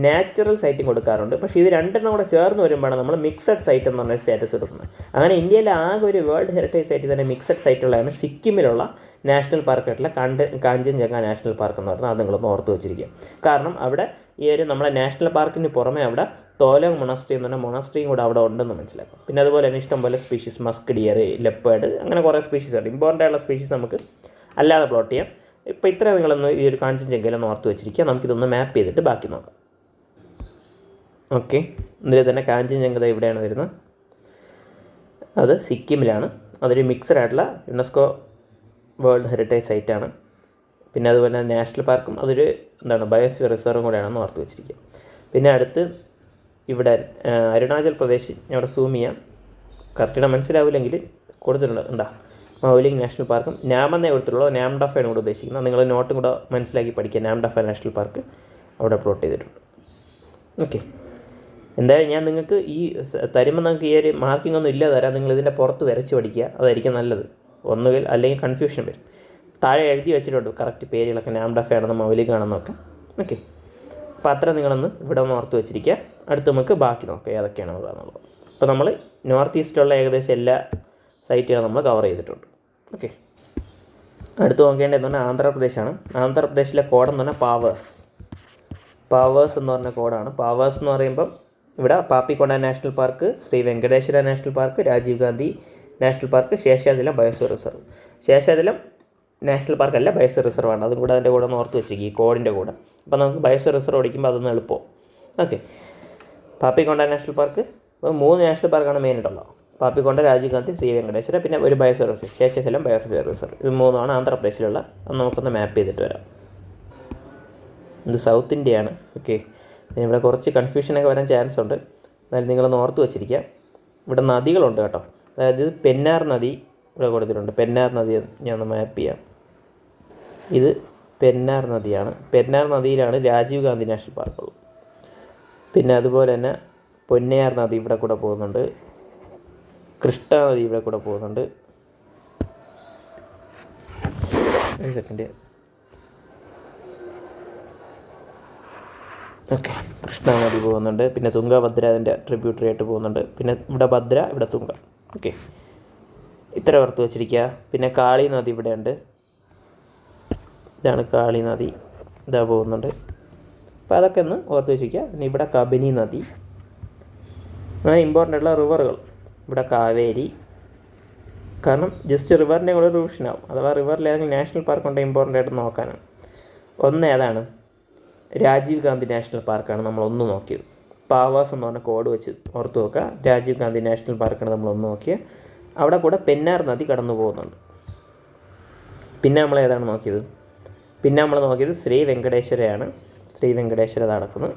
നാച്ചുറൽ സൈറ്റും കൊടുക്കാറുണ്ട്. പക്ഷേ ഇത് രണ്ടെണ്ണം കൂടെ ചേർന്ന് വരുമ്പോഴാണ് നമ്മൾ മിക്സഡ് സൈറ്റ് എന്ന് പറഞ്ഞ സ്റ്റാറ്റസ് കൊടുക്കുന്നത്. അങ്ങനെ ഇന്ത്യയിലെ ആകെ ഒരു വേൾഡ് ഹെറിറ്റേജ് സൈറ്റ് തന്നെ മിക്സഡ് സൈറ്റുള്ളതാണ് സിക്കിമിലുള്ള നാഷണൽ പാർക്കായിട്ടുള്ള കാഞ്ചൻജംഗ നാഷണൽ പാർക്ക് എന്ന് പറഞ്ഞാൽ അത് നിങ്ങളൊന്ന് ഓർത്ത് വെച്ചിരിക്കുക. കാരണം അവിടെ ഈ ഒരു നമ്മളെ നാഷണൽ പാർക്കിന് പുറമെ അവിടെ തോലോങ് മൊണസ്ട്രി എന്ന് പറഞ്ഞാൽ മൊണസ്ട്രിയും കൂടെ അവിടെ ഉണ്ടെന്ന് മനസ്സിലാക്കും. പിന്നെ അതുപോലെ തന്നെ ഇഷ്ടംപോലെ സ്പീഷീസ്, മസ്ക് ഡിയർ, ലെപ്പേഡ്, അങ്ങനെ കുറേ സ്പീഷീസ് ഉണ്ട്. ഇമ്പോർട്ടൻ്റ് ആയിട്ടുള്ള സ്പീഷീസ് നമുക്ക് അല്ലാതെ പ്ലോട്ട് ചെയ്യാം. ഇപ്പോൾ ഇത്ര നിങ്ങളൊന്ന് ഈ ഒരു കാഞ്ചൻജംഗയിലൊന്ന് ഓർത്ത് വെച്ചിരിക്കുക. നമുക്കിതൊന്ന് മാപ്പ് ചെയ്തിട്ട് ബാക്കി നോക്കാം. ഓക്കെ. ഇതിൽ തന്നെ കാഞ്ചൻജംഗ ഇവിടെയാണ് വരുന്നത്, അത് സിക്കിമിലാണ്. അതൊരു മിക്സഡ് ആയിട്ടുള്ള യുനെസ്കോ വേൾഡ് ഹെറിറ്റേജ് സൈറ്റാണ്. പിന്നെ അതുപോലെ നാഷണൽ പാർക്കും അതൊരു ബയോസ്ഫിയർ റിസർവും കൂടെയാണെന്ന് ഓർത്ത് വെച്ചിരിക്കുക. പിന്നെ അടുത്ത് ഇവിടെ അരുണാചൽ പ്രദേശ്, ഞാൻ ഇവിടെ സൂം ചെയ്യാം, കറക്റ്റ് മനസ്സിലാവില്ലെങ്കിൽ കൊടുത്തിട്ടുണ്ട്. മൗലിങ് നാഷണൽ പാർക്കും നാമെന്നേ കൊടുത്തിട്ടുള്ളൂ, നാംഡഫയാണ് കൂടെ ഉദ്ദേശിക്കുന്നത്. നിങ്ങൾ നോട്ടും കൂടെ മനസ്സിലാക്കി പഠിക്കുക. നാംഡഫ നാഷണൽ പാർക്ക് അവിടെ പ്ലോട്ട് ചെയ്തിട്ടുണ്ട്. ഓക്കെ. എന്തായാലും ഞാൻ നിങ്ങൾക്ക് ഈ തരുമ്പോൾ നിങ്ങൾക്ക് ഈ ഒരു മാർക്കിംഗ് ഒന്നും ഇല്ല തരാം. നിങ്ങൾ ഇതിൻ്റെ പുറത്ത് വരച്ച് പഠിക്കുക, അതായിരിക്കും നല്ലത്. ഒന്നുകിൽ അല്ലെങ്കിൽ കൺഫ്യൂഷൻ വരും. താഴെ എഴുതി വെച്ചിട്ടുണ്ട് കറക്റ്റ് പേരുകളൊക്കെ, നാംഡഫയാണെന്ന് മൗലികാണെന്നൊക്കെ. ഓക്കെ. അപ്പോൾ അത്ര നിങ്ങളൊന്ന് ഇവിടെ ഒന്ന് ഓർത്ത് വെച്ചിരിക്കുക. അടുത്ത് നമുക്ക് ബാക്കി നോക്കാം ഏതൊക്കെയാണെന്നുള്ളത്. അപ്പോൾ നമ്മൾ നോർത്ത് ഈസ്റ്റിലുള്ള ഏകദേശം എല്ലാ സൈറ്റുകളും നമ്മൾ കവർ ചെയ്തിട്ടുണ്ട്. ഓക്കെ. അടുത്ത് നോക്കേണ്ടതെന്ന് പറഞ്ഞാൽ ആന്ധ്രാപ്രദേശാണ്. ആന്ധ്രാപ്രദേശിലെ കോഡെന്ന് പറഞ്ഞാൽ പാവേഴ്സ് എന്ന് പറഞ്ഞ കോഡാണ്. പാവേഴ്സ് എന്ന് പറയുമ്പം ഇവിടെ Papikonda national park, Shri Venkateswara national park, Rajiv Gandhi national park, Seshachalam biosphere reserve. Seshachalam national പാർക്കല്ല, ബയോസ്ഫിയർ റിസർവാണ്. അതും കൂടെ അതിൻ്റെ കൂടെ ഒന്ന് ഓർത്ത് വെച്ചിരിക്കും, ഈ കോഡിൻ്റെ കൂടെ. അപ്പോൾ നമുക്ക് ബയോസ്ഫിയർ റിസർവ് ഓടിക്കുമ്പോൾ അതൊന്ന് എളുപ്പവും. ഓക്കെ. പാപ്പിക്കൊണ്ട നാഷണൽ പാർക്ക്, ഇപ്പോൾ 3 നാഷണൽ പാർക്കാണ് മെയിനായിട്ടുള്ളത്. പാപ്പിക്കൊണ്ട, രാജീവ് ഗാന്ധി, ശ്രീ വെങ്കടേശ്വര, പിന്നെ ഒരു biosphere reserve, Seshachalam biosphere reserve. ഇത് 3 ആന്ധ്രാപ്രദേശിലുള്ള. അത് നമുക്കൊന്ന് മാപ്പ് ചെയ്തിട്ട് വരാം. ഇത് സൗത്ത് ഇന്ത്യയാണ്. ഓക്കെ. ഇവിടെ കുറച്ച് കൺഫ്യൂഷനൊക്കെ വരാൻ ചാൻസ് ഉണ്ട്, എന്നാലും നിങ്ങളൊന്ന് ഓർത്ത് വെച്ചിരിക്കുക. ഇവിടെ നദികളുണ്ട് കേട്ടോ. അതായത് പെന്നാർ നദി ഇവിടെ കൊടുത്തിട്ടുണ്ട്. പെന്നാർ നദി ഞാൻ ഒന്ന് മാപ്പ് ചെയ്യാം. ഇത് പെന്നാർ നദിയാണ്. പെന്നാർ നദിയിലാണ് രാജീവ് ഗാന്ധി നാഷണൽ പാർക്കുള്ളത്. പിന്നെ അതുപോലെ തന്നെ പൊന്നയാർ നദി ഇവിടെ കൂടെ പോകുന്നുണ്ട്, കൃഷ്ണ നദി ഇവിടെ കൂടെ പോകുന്നുണ്ട്. ഒരു സെക്കൻഡ്. ഓക്കെ. കൃഷ്ണ നദി പോകുന്നുണ്ട്. പിന്നെ തുംഗഭദ്ര അതിൻ്റെ ട്രിബ്യൂട്ടറി ആയിട്ട് പോകുന്നുണ്ട്. പിന്നെ ഇവിടെ ഭദ്ര, ഇവിടെ തുംഗ. ഓക്കെ. ഇത്ര ഓർത്ത് വെച്ചിരിക്കുക. പിന്നെ കാളി നദി ഇവിടെയുണ്ട്. ഇതാണ് കാളി നദി, ഇതാ പോകുന്നുണ്ട്. അപ്പോൾ അതൊക്കെ ഒന്ന് ഓർത്ത് വെച്ചിരിക്കുക. പിന്നെ ഇവിടെ കബനി നദി. അങ്ങനെ ഇമ്പോർട്ടൻ്റ് ആയിട്ടുള്ള റിവറുകൾ ഇവിടെ കാവേരി. കാരണം ജസ്റ്റ് റിവറിൻ്റെ കൂടെ റിവിഷനാവും, അഥവാ റിവറിൽ ഏതെങ്കിലും നാഷണൽ പാർക്ക് കൊണ്ട് ഇമ്പോർട്ടൻ്റ് ആയിട്ട് നോക്കാനാണ്. ഒന്ന് ഏതാണ്? രാജീവ് ഗാന്ധി നാഷണൽ പാർക്കാണ് നമ്മളൊന്ന് നോക്കിയത്. പാവാസ് എന്ന് പറഞ്ഞ കോഡ് വെച്ച് ഓർത്ത് നോക്കുക. രാജീവ് ഗാന്ധി നാഷണൽ പാർക്കാണ് നമ്മളൊന്ന് നോക്കിയത്. അവിടെ കൂടെ പെന്നാർ നദി കടന്നു പോകുന്നുണ്ട്. പിന്നെ നമ്മൾ ഏതാണ് നോക്കിയത്? പിന്നെ നമ്മൾ നോക്കിയത് ശ്രീ വെങ്കടേശ്വരയാണ്. ശ്രീ വെങ്കടേശ്വര നടക്കുന്നത്.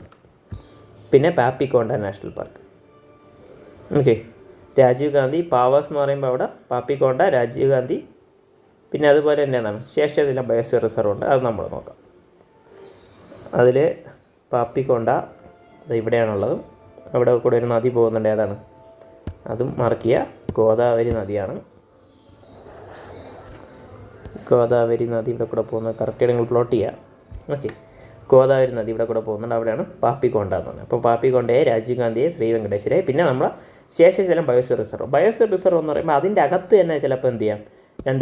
പിന്നെ Papikonda national park. Okay, Rajiv Gandhi, പാവാസ് എന്ന് പറയുമ്പോൾ അവിടെ പാപ്പിക്കോണ്ട, രാജീവ് ഗാന്ധി, പിന്നെ അതുപോലെ തന്നെ എന്താണ് ശേഷാചല ബയോസ്ഫിയർ റിസർവ് ഉണ്ട്, അത് നമ്മൾ നോക്കാം. അതിൽ പാപ്പിക്കോണ്ട ഇവിടെയാണുള്ളത്. അവിടെ കൂടെ ഒരു നദി പോകുന്നുണ്ട്, ഏതാണ്? അതും മാർക്ക് ചെയ്യുക, ഗോദാവരി നദിയാണ്. ഗോദാവരി നദി ഇവിടെ കൂടെ പോകുന്നത് കറക്റ്റായിട്ട് നിങ്ങൾ പ്ലോട്ട് ചെയ്യുക. ഓക്കെ, ഗോദാവരി നദി ഇവിടെ കൂടെ പോകുന്നുണ്ട്, അവിടെയാണ് പാപ്പിക്കോണ്ട എന്ന് പറഞ്ഞത്. അപ്പോൾ പാപ്പിക്കോണ്ടയെ, രാജീവ് ഗാന്ധിയെ, ശ്രീ വെങ്കടേശ്വരയെ, പിന്നെ നമ്മൾ Seshachalam biosphere reserve. Biosphere reserve എന്ന് പറയുമ്പോൾ അതിൻ്റെ അകത്ത് തന്നെ ചിലപ്പോൾ എന്ത് ചെയ്യാം,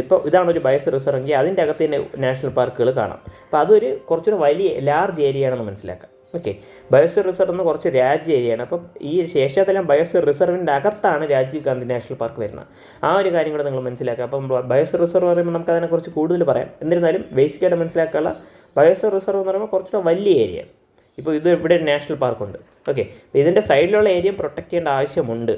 ഇപ്പോൾ ഇതാണ് ഒരു ബയോസ്ഫിയർ റിസർവ് എങ്കിൽ അതിൻ്റെ അകത്ത് തന്നെ നാഷണൽ പാർക്കുകൾ കാണാം. അപ്പോൾ അതൊരു കുറച്ചുകൂടെ വലിയ ലാർജ് ഏരിയ ആണെന്ന് മനസ്സിലാക്കാം. ഓക്കെ, ബയോസ്ഫിയർ റിസർവ് എന്ന് കുറച്ച് രാജ്യ ഏരിയയാണ്. അപ്പം ഈ ശേഷാചലം ബയോസ്ഫിയർ റിസർവിൻ്റെ അകത്താണ് രാജീവ് ഗാന്ധി നാഷണൽ പാർക്ക് വരുന്നത്. ആ ഒരു കാര്യം കൂടെ നിങ്ങൾ മനസ്സിലാക്കുക. അപ്പം ബയോസ്ഫിയർ റിസർവ് പറയുമ്പോൾ നമുക്ക് അതിനെക്കുറിച്ച് കൂടുതൽ പറയാം. എന്നിരുന്നാലും ബേസിക്കായിട്ട് മനസ്സിലാക്കാനുള്ള ബയോസ്ഫിയർ റിസർവ് എന്ന് പറയുമ്പോൾ കുറച്ചുകൂടെ വലിയ ഏരിയ. ഇപ്പോൾ ഇത് ഇവിടെ നാഷണൽ പാർക്കുണ്ട്. ഓക്കെ, ഇതിൻ്റെ സൈഡിലുള്ള ഏരിയ പ്രൊട്ടക്ട് ചെയ്യേണ്ട ആവശ്യമുണ്ട്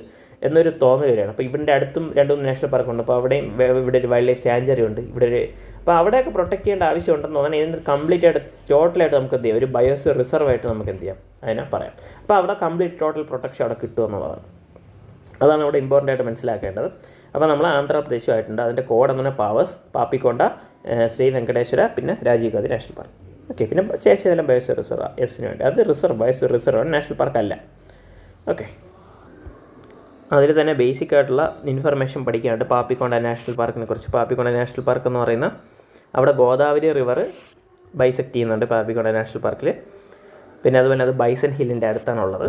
എന്നൊരു തോന്നൽ വരികയാണ്. അപ്പോൾ ഇവരുടെ അടുത്തും 2-3 നാഷണൽ പാർക്കുണ്ട്. അപ്പോൾ അവിടെയും ഇവിടെ ഒരു വൈൽഡ് ലൈഫ് സാഞ്ചുറി ഉണ്ട്. ഇവിടെ ഒരു അപ്പോൾ അവിടെയൊക്കെ പ്രൊട്ടക്ട് ചെയ്യേണ്ട ആവശ്യമുണ്ടെന്ന് തോന്നുന്നത് ഇതിൻ്റെ കംപ്ലീറ്റ് ആയിട്ട് ടോട്ടലായിട്ട് നമുക്ക് എന്ത് ചെയ്യാം, ഒരു ബയോസ്ഫിയർ റിസർവ് ആയിട്ട് നമുക്ക് എന്ത് ചെയ്യാം, അതിനെ പറയാം. അപ്പോൾ അവിടെ കംപ്ലീറ്റ് ടോട്ടൽ പ്രൊട്ടക്ഷൻ അവിടെ കിട്ടുമെന്നുള്ളതാണ്. അതാണ് അവിടെ ഇമ്പോർട്ടൻ്റ് ആയിട്ട് മനസ്സിലാക്കേണ്ടത്. അപ്പോൾ നമ്മൾ ആന്ധ്രാപ്രദേശുമായിട്ടുണ്ട്. അതിൻ്റെ കോഡ് എന്ന് പറഞ്ഞാൽ പാവസ്, പാപ്പിക്കോണ്ട, ശ്രീ വെങ്കടേശ്വര, പിന്നെ Rajiv Gandhi national park. Okay, പിന്നെ ശേഷാചലം ബയോസ്ഫിയർ റിസർവ് എസിന് വേണ്ടി, അത് reserve, biosphere reserve, national park അല്ല. ഓക്കെ, അതിൽ തന്നെ ബേസിക് ആയിട്ടുള്ള ഇൻഫർമേഷൻ പഠിക്കാനുണ്ട് പാപ്പിക്കോണ്ട നാഷണൽ പാർക്കിനെ കുറിച്ച്. പാപ്പിക്കോണ്ട നാഷണൽ പാർക്ക് എന്ന് പറയുന്ന അവിടെ ഗോദാവരി റിവർ ബൈസെക്ട് ചെയ്യുന്നുണ്ട് പാപ്പിക്കോണ്ട നാഷണൽ പാർക്കിൽ. പിന്നെ അതുപോലെ അത് ബൈസൺ ഹില്ലിൻ്റെ അടുത്താണുള്ളത്.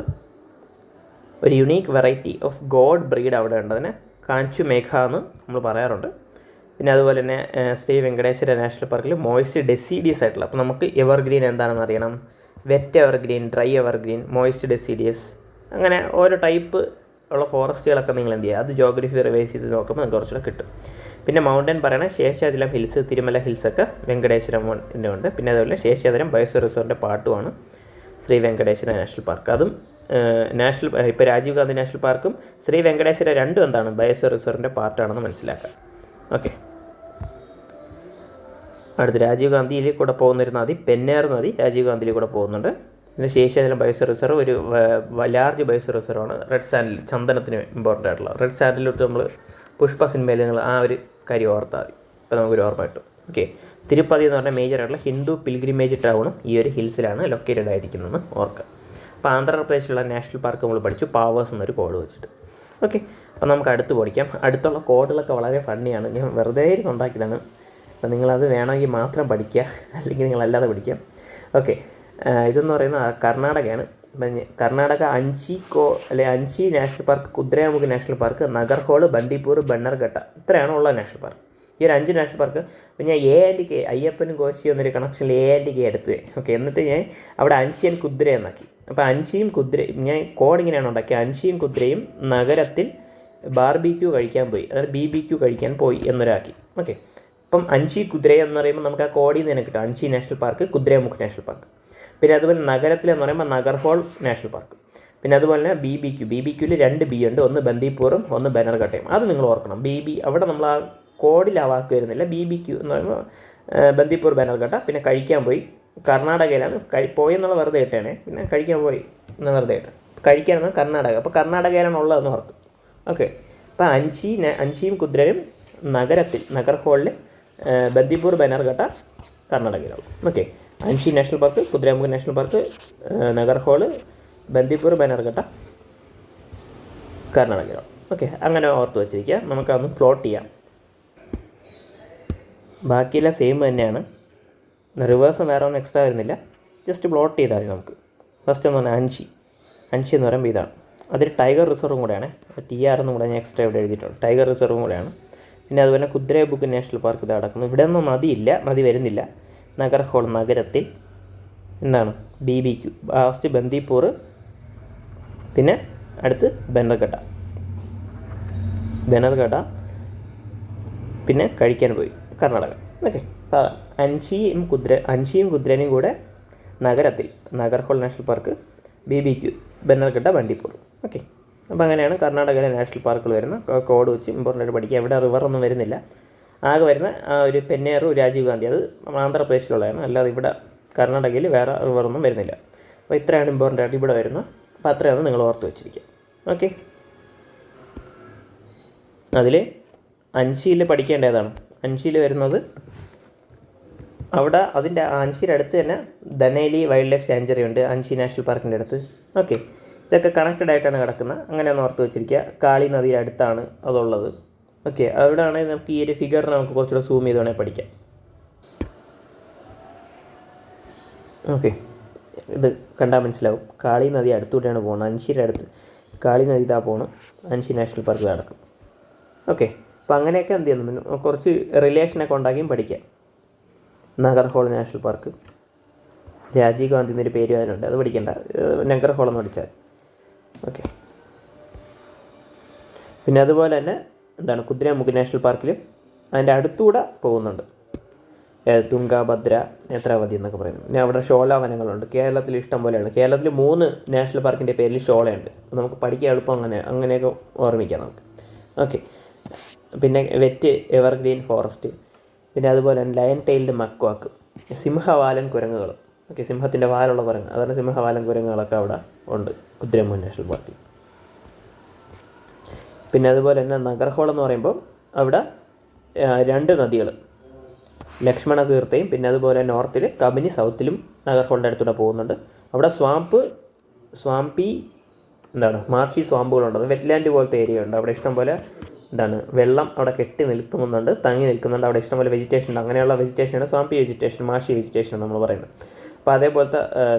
ഒരു unique variety of God breed അവിടെ ഉണ്ട്, അതിനെ കാഞ്ചു മേഘ എന്ന് നമ്മൾ പറയാറുണ്ട്. പിന്നെ അതുപോലെ തന്നെ ശ്രീ വെങ്കടേശ്വര നാഷണൽ പാർക്കിൽ മോയിസ്റ്റ് ഡെസിഡിയസ് ആയിട്ടുള്ള, അപ്പോൾ നമുക്ക് എവർഗ്രീൻ എന്താണെന്ന് അറിയണം. Wet evergreen, dry evergreen, moist deciduous, അങ്ങനെ ഓരോ ടൈപ്പ് ഉള്ള ഫോറസ്റ്റുകളൊക്കെ നിങ്ങൾ എന്ത് ചെയ്യുക, അത് ജോഗ്രഫി റിവൈസ് ചെയ്ത് നോക്കുമ്പോൾ നിങ്ങൾക്ക് കുറച്ചുകൂടെ കിട്ടും. പിന്നെ മൗണ്ടൻ പറയണ ശേഷാചലം ഹിൽസ്, തിരുമല ഹിൽസൊക്കെ വെങ്കടേശ്വരൻ്റെ ഉണ്ട്. പിന്നെ അതുപോലെ ശേഷാചലം ബയോസ്ഫിയർ റിസർവിൻ്റെ പാട്ടുമാണ് ശ്രീ വെങ്കടേശ്വര നാഷണൽ പാർക്ക്. അതും നാഷണൽ, ഇപ്പോൾ രാജീവ് ഗാന്ധി നാഷണൽ പാർക്കും ശ്രീ വെങ്കടേശ്വര രണ്ടും എന്താണ്, ബയോസ്ഫിയർ റിസർവിൻ്റെ പാർട്ടാണെന്ന് മനസ്സിലാക്കാം. ഓക്കെ, അടുത്ത് രാജീവ് ഗാന്ധിയിൽ കൂടെ പോകുന്നൊരു നദി പെന്നാർ നദി രാജീവ് ഗാന്ധിയിൽ കൂടെ പോകുന്നുണ്ട്. പിന്നെ ശേഷാചലം ബയോസ്ഫിയർ റിസർവ് ഒരു ലാർജ് ബയോസ്ഫിയർ റിസർവാണ്. റെഡ് സാൻഡിൽ, ചന്ദനത്തിന് ഇമ്പോർട്ടൻ്റ് ആയിട്ടുള്ള റെഡ് സാൻഡിലോട്ട് നമ്മൾ പുഷ്പ സിനിമയിൽ നിങ്ങൾ ആ ഒരു കാര്യം ഓർത്താൽ മതി, ഇപ്പോൾ നമുക്കൊരു ഓർമ്മ കിട്ടും. ഓക്കെ, തിരുപ്പതി എന്ന് പറഞ്ഞാൽ മേജർ ആയിട്ടുള്ള ഹിന്ദു പിൽഗ്രിമേജ് ടൗണും ഈ ഒരു ഹിൽസിലാണ് ലൊക്കേറ്റഡ് ആയിരിക്കുന്നതെന്ന് ഓർക്കുക. അപ്പോൾ ആന്ധ്രാപ്രദേശിലുള്ള നാഷണൽ പാർക്ക് നമ്മൾ പഠിച്ചു, പാവേഴ്സ് എന്നൊരു കോഡ് വെച്ചിട്ട്. ഓക്കെ, അപ്പോൾ നമുക്ക് അടുത്ത് പഠിക്കാം. അടുത്തുള്ള കോഡുകളൊക്കെ വളരെ ഫണ്ണിയാണ്, ഞാൻ വെറുതെ ഉണ്ടാക്കിയതാണ്. അപ്പോൾ നിങ്ങളത് വേണമെങ്കിൽ മാത്രം പഠിക്കുക, അല്ലെങ്കിൽ നിങ്ങളല്ലാതെ പഠിക്കാം. ഓക്കെ, ഇതെന്ന് പറയുന്നത് കർണാടകയാണ്. Karnataka Anshi national park, Kudremukh national park, Nagarhole, Bandipur, Bannerghatta, ഇത്രയാണ് ഉള്ള നാഷണൽ പാർക്ക്. ഈ ഒരു 5 നാഷണൽ പാർക്ക്. അപ്പോൾ ഞാൻ A&K, അയ്യപ്പനും കോശി എന്നൊരു കണക്ഷനിൽ A&K എടുത്ത്. ഓക്കെ, എന്നിട്ട് ഞാൻ അവിടെ അഞ്ചിയൻ കുദ്ര എന്നാക്കി. അപ്പോൾ അഞ്ചിയും കുദ്ര, ഞാൻ കോഡ് ഇങ്ങനെയാണ് ഉണ്ടാക്കിയത്, അഞ്ചിയും കുദ്രയും നഗരത്തിൽ ബാർബിക്യൂ കഴിക്കാൻ പോയി, അതായത് BBQ കഴിക്കാൻ പോയി എന്നൊരാക്കി. ഓക്കെ, അപ്പം അഞ്ചി കുദ്ര എന്ന് പറയുമ്പോൾ നമുക്ക് ആ കോഡിൽ നിന്ന് തന്നെ കിട്ടും, Anshi national park, Kudremukh national park. പിന്നെ അതുപോലെ നഗരത്തിൽ എന്ന് പറയുമ്പോൾ നഗർഹോൾ നാഷണൽ പാർക്ക്. പിന്നെ അതുപോലെ തന്നെ BBQയിൽ 2 B ഉണ്ട്, ഒന്ന് ബന്ദിപ്പൂറും ഒന്ന് ബനർഘട്ടയും. അത് നിങ്ങൾ ഓർക്കണം. അവിടെ നമ്മൾ ആ കോഡിൽ ആ വാക്ക് വരുന്നില്ല. BBQ എന്ന് പറയുമ്പോൾ ബന്ദിപ്പൂർ, ബനർഘട്ട. പിന്നെ കഴിക്കാൻ പോയി കർണാടകയിലാണ്, പോയെന്നുള്ള വെറുതെ ഇട്ടേണേ, പിന്നെ കഴിക്കാൻ പോയി എന്ന് വെറുതെ ഇട്ടേ, കഴിക്കാൻ എന്നാൽ കർണാടക, അപ്പോൾ കർണാടകയിലാണ് ഉള്ളതെന്ന് ഓർക്കും. ഓക്കെ, അപ്പോൾ അഞ്ചിയും കുദ്രയും നഗരത്തിൽ, നഗർഹോളിൽ, ബന്ദിപ്പൂർ, ബനർഘട്ട കർണാടകയിലാണ്. Okay, Anshi national park, Kudremukh national park, Nagarhole, Bandipur, Bannerghatta കർണാടകയിലാണ്. ഓക്കെ, അങ്ങനെ ഓർത്ത് വെച്ചിരിക്കുക. നമുക്കതൊന്ന് പ്ലോട്ട് ചെയ്യാം. ബാക്കിയെല്ലാം സെയിം തന്നെയാണ്, റിവേഴ്സും വേറെ ഒന്നും എക്സ്ട്രാ വരുന്നില്ല, ജസ്റ്റ് പ്ലോട്ട് ചെയ്താൽ മതി നമുക്ക്. ഫസ്റ്റ് എന്ന് പറഞ്ഞാൽ അഞ്ചി എന്ന് പറയുമ്പോൾ ഇതാണ്, അതൊരു ടൈഗർ റിസർവും കൂടെയാണ്. TR എന്നും കൂടെ ഞാൻ എക്സ്ട്രാ ഇവിടെ എഴുതിയിട്ടുണ്ട്, ടൈഗർ റിസർവും കൂടെയാണ്. പിന്നെ അതുപോലെ കുദ്രേമുഖ് നാഷണൽ പാർക്ക് ഇത് നടക്കുന്നു. ഇവിടെ ഒന്നും നദി വരുന്നില്ല. നഗർഹോൾ നഗരത്തിൽ എന്താണ് BBQ, ഫസ്റ്റ് ബന്ദിപ്പൂർ, പിന്നെ അടുത്ത് ബനർഘട്ട. ബനർഘട്ട, പിന്നെ കഴിക്കാൻ പോയി കർണാടക. ഓക്കെ, അപ്പോൾ അൻഷിയും കുദ്രനും കൂടെ നഗരത്തിൽ Nagarhole national park, BBQ Bannerghatta, Bandipur. Okay, അപ്പോൾ അങ്ങനെയാണ് കർണാടകയിലെ നാഷണൽ പാർക്കുകൾ വരുന്ന കോഡ് വെച്ച് ഇമ്പോർട്ടൻ്റ് ആയിട്ട് പഠിക്കുക. ഇവിടെ റിവറൊന്നും വരുന്നില്ല. ആകെ വരുന്ന ഒരു പെന്നേറു, രാജീവ് ഗാന്ധി, അത് ആന്ധ്രാപ്രദേശിലുള്ളതാണ്. അല്ലാതെ ഇവിടെ കർണാടകയിൽ വേറെ റിവറൊന്നും വരുന്നില്ല. അപ്പോൾ ഇത്രയാണ് ഇമ്പോർട്ടൻ്റ് ആയിട്ട് ഇവിടെ വരുന്നത്. അപ്പോൾ അത്രയാണ് നിങ്ങൾ ഓർത്ത് വെച്ചിരിക്കുക. ഓക്കെ, അതിൽ അൻഷിയിൽ പഠിക്കേണ്ടതാണ്. അൻഷിയിൽ വരുന്നത് അവിടെ അതിൻ്റെ അൻഷിയുടെ അടുത്ത് തന്നെ ധനേലി വൈൽഡ് ലൈഫ് സാഞ്ചുറി ഉണ്ട്, അൻഷി നാഷണൽ പാർക്കിൻ്റെ അടുത്ത്. ഓക്കെ, ഇതൊക്കെ കണക്റ്റഡ് ആയിട്ടാണ് കിടക്കുന്നത്. അങ്ങനെ ഒന്ന് ഓർത്ത് വെച്ചിരിക്കുക. കാളി നദിയുടെ അടുത്താണ് അതുള്ളത്. ഓക്കെ, അവിടെയാണ് നമുക്ക് ഈ ഒരു ഫിഗറിനെ നമുക്ക് കുറച്ചുകൂടെ സൂം ചെയ്ത് വേണമെങ്കിൽ പഠിക്കാം. ഓക്കെ, ഇത് കണ്ടാൽ മനസ്സിലാവും. കാളി നദി അടുത്തൂടെയാണ് പോകുന്നത്. അൻഷിയുടെ അടുത്ത് കാളി നദി ഇതാ പോകണം. അൻഷി നാഷണൽ പാർക്ക് നടക്കും. ഓക്കെ, അപ്പോൾ അങ്ങനെയൊക്കെ എന്ത് ചെയ്യുന്നു, കുറച്ച് റിലേഷനൊക്കെ ഉണ്ടാക്കിയും പഠിക്കാം. നാഗർഹോൾ നാഷണൽ പാർക്ക്, രാജീവ് ഗാന്ധി എന്നൊരു പേര് അതിനുണ്ട്, അത് പഠിക്കേണ്ട. നഗർഹോൾ എന്ന് പഠിച്ചാൽ. ഓക്കെ, പിന്നെ അതുപോലെ തന്നെ എന്താണ് കുദ്രമുഖ് നാഷണൽ പാർക്കിൽ അതിൻ്റെ അടുത്തൂടെ പോകുന്നുണ്ട്. തുംഗഭദ്ര, നേത്രാവതി എന്നൊക്കെ പറയുന്നത്. പിന്നെ അവിടെ ഷോള വനങ്ങളുണ്ട്. കേരളത്തിൽ ഇഷ്ടം പോലെയാണ്. കേരളത്തിൽ 3 നാഷണൽ പാർക്കിൻ്റെ പേരിൽ ഷോളയുണ്ട്. അപ്പോൾ നമുക്ക് പഠിക്കാൻ എളുപ്പം അങ്ങനെയൊക്കെ ഓർമ്മിക്കാം നമുക്ക്. ഓക്കെ, പിന്നെ വെറ്റ് എവർഗ്രീൻ ഫോറസ്റ്റ്, പിന്നെ അതുപോലെ തന്നെ ലയൺ ടൈൽഡ് മക്വാക്ക്, സിംഹവാലൻ കുരങ്ങുകൾ. ഓക്കെ, സിംഹത്തിൻ്റെ വാലുള്ള കുരങ്ങ്, അതാണ് സിംഹവാലൻ കുരങ്ങുകളൊക്കെ അവിടെ ഉണ്ട് കുദ്രമുഖ് നാഷണൽ പാർക്കിൽ. പിന്നെ അതുപോലെ തന്നെ നഗർഹോൾ എന്ന് പറയുമ്പോൾ അവിടെ 2 നദികൾ, ലക്ഷ്മണ തീർത്ഥയും പിന്നെ അതുപോലെ നോർത്തിൽ കബനി, സൗത്തിലും നഗർഹോളിൻ്റെ അടുത്തൂടെ പോകുന്നുണ്ട്. അവിടെ സ്വാംപി മാർഷി സ്വാമ്പുകളുണ്ട്. അത് വെറ്റ്ലാൻഡ് പോലത്തെ ഏരിയ ഉണ്ട്. അവിടെ ഇഷ്ടംപോലെ വെള്ളം അവിടെ കെട്ടി നിൽക്കുന്നുണ്ട്, തങ്ങി നിൽക്കുന്നുണ്ട്. അവിടെ ഇഷ്ടംപോലെ വെജിറ്റേഷൻ ഉണ്ട്. അങ്ങനെയുള്ള വെജിറ്റേഷനാണ് സ്വാംപി വെജിറ്റേഷൻ, മാർഷി വെജിറ്റേഷൻ നമ്മൾ പറയുന്നത്. അപ്പോൾ അതേപോലത്തെ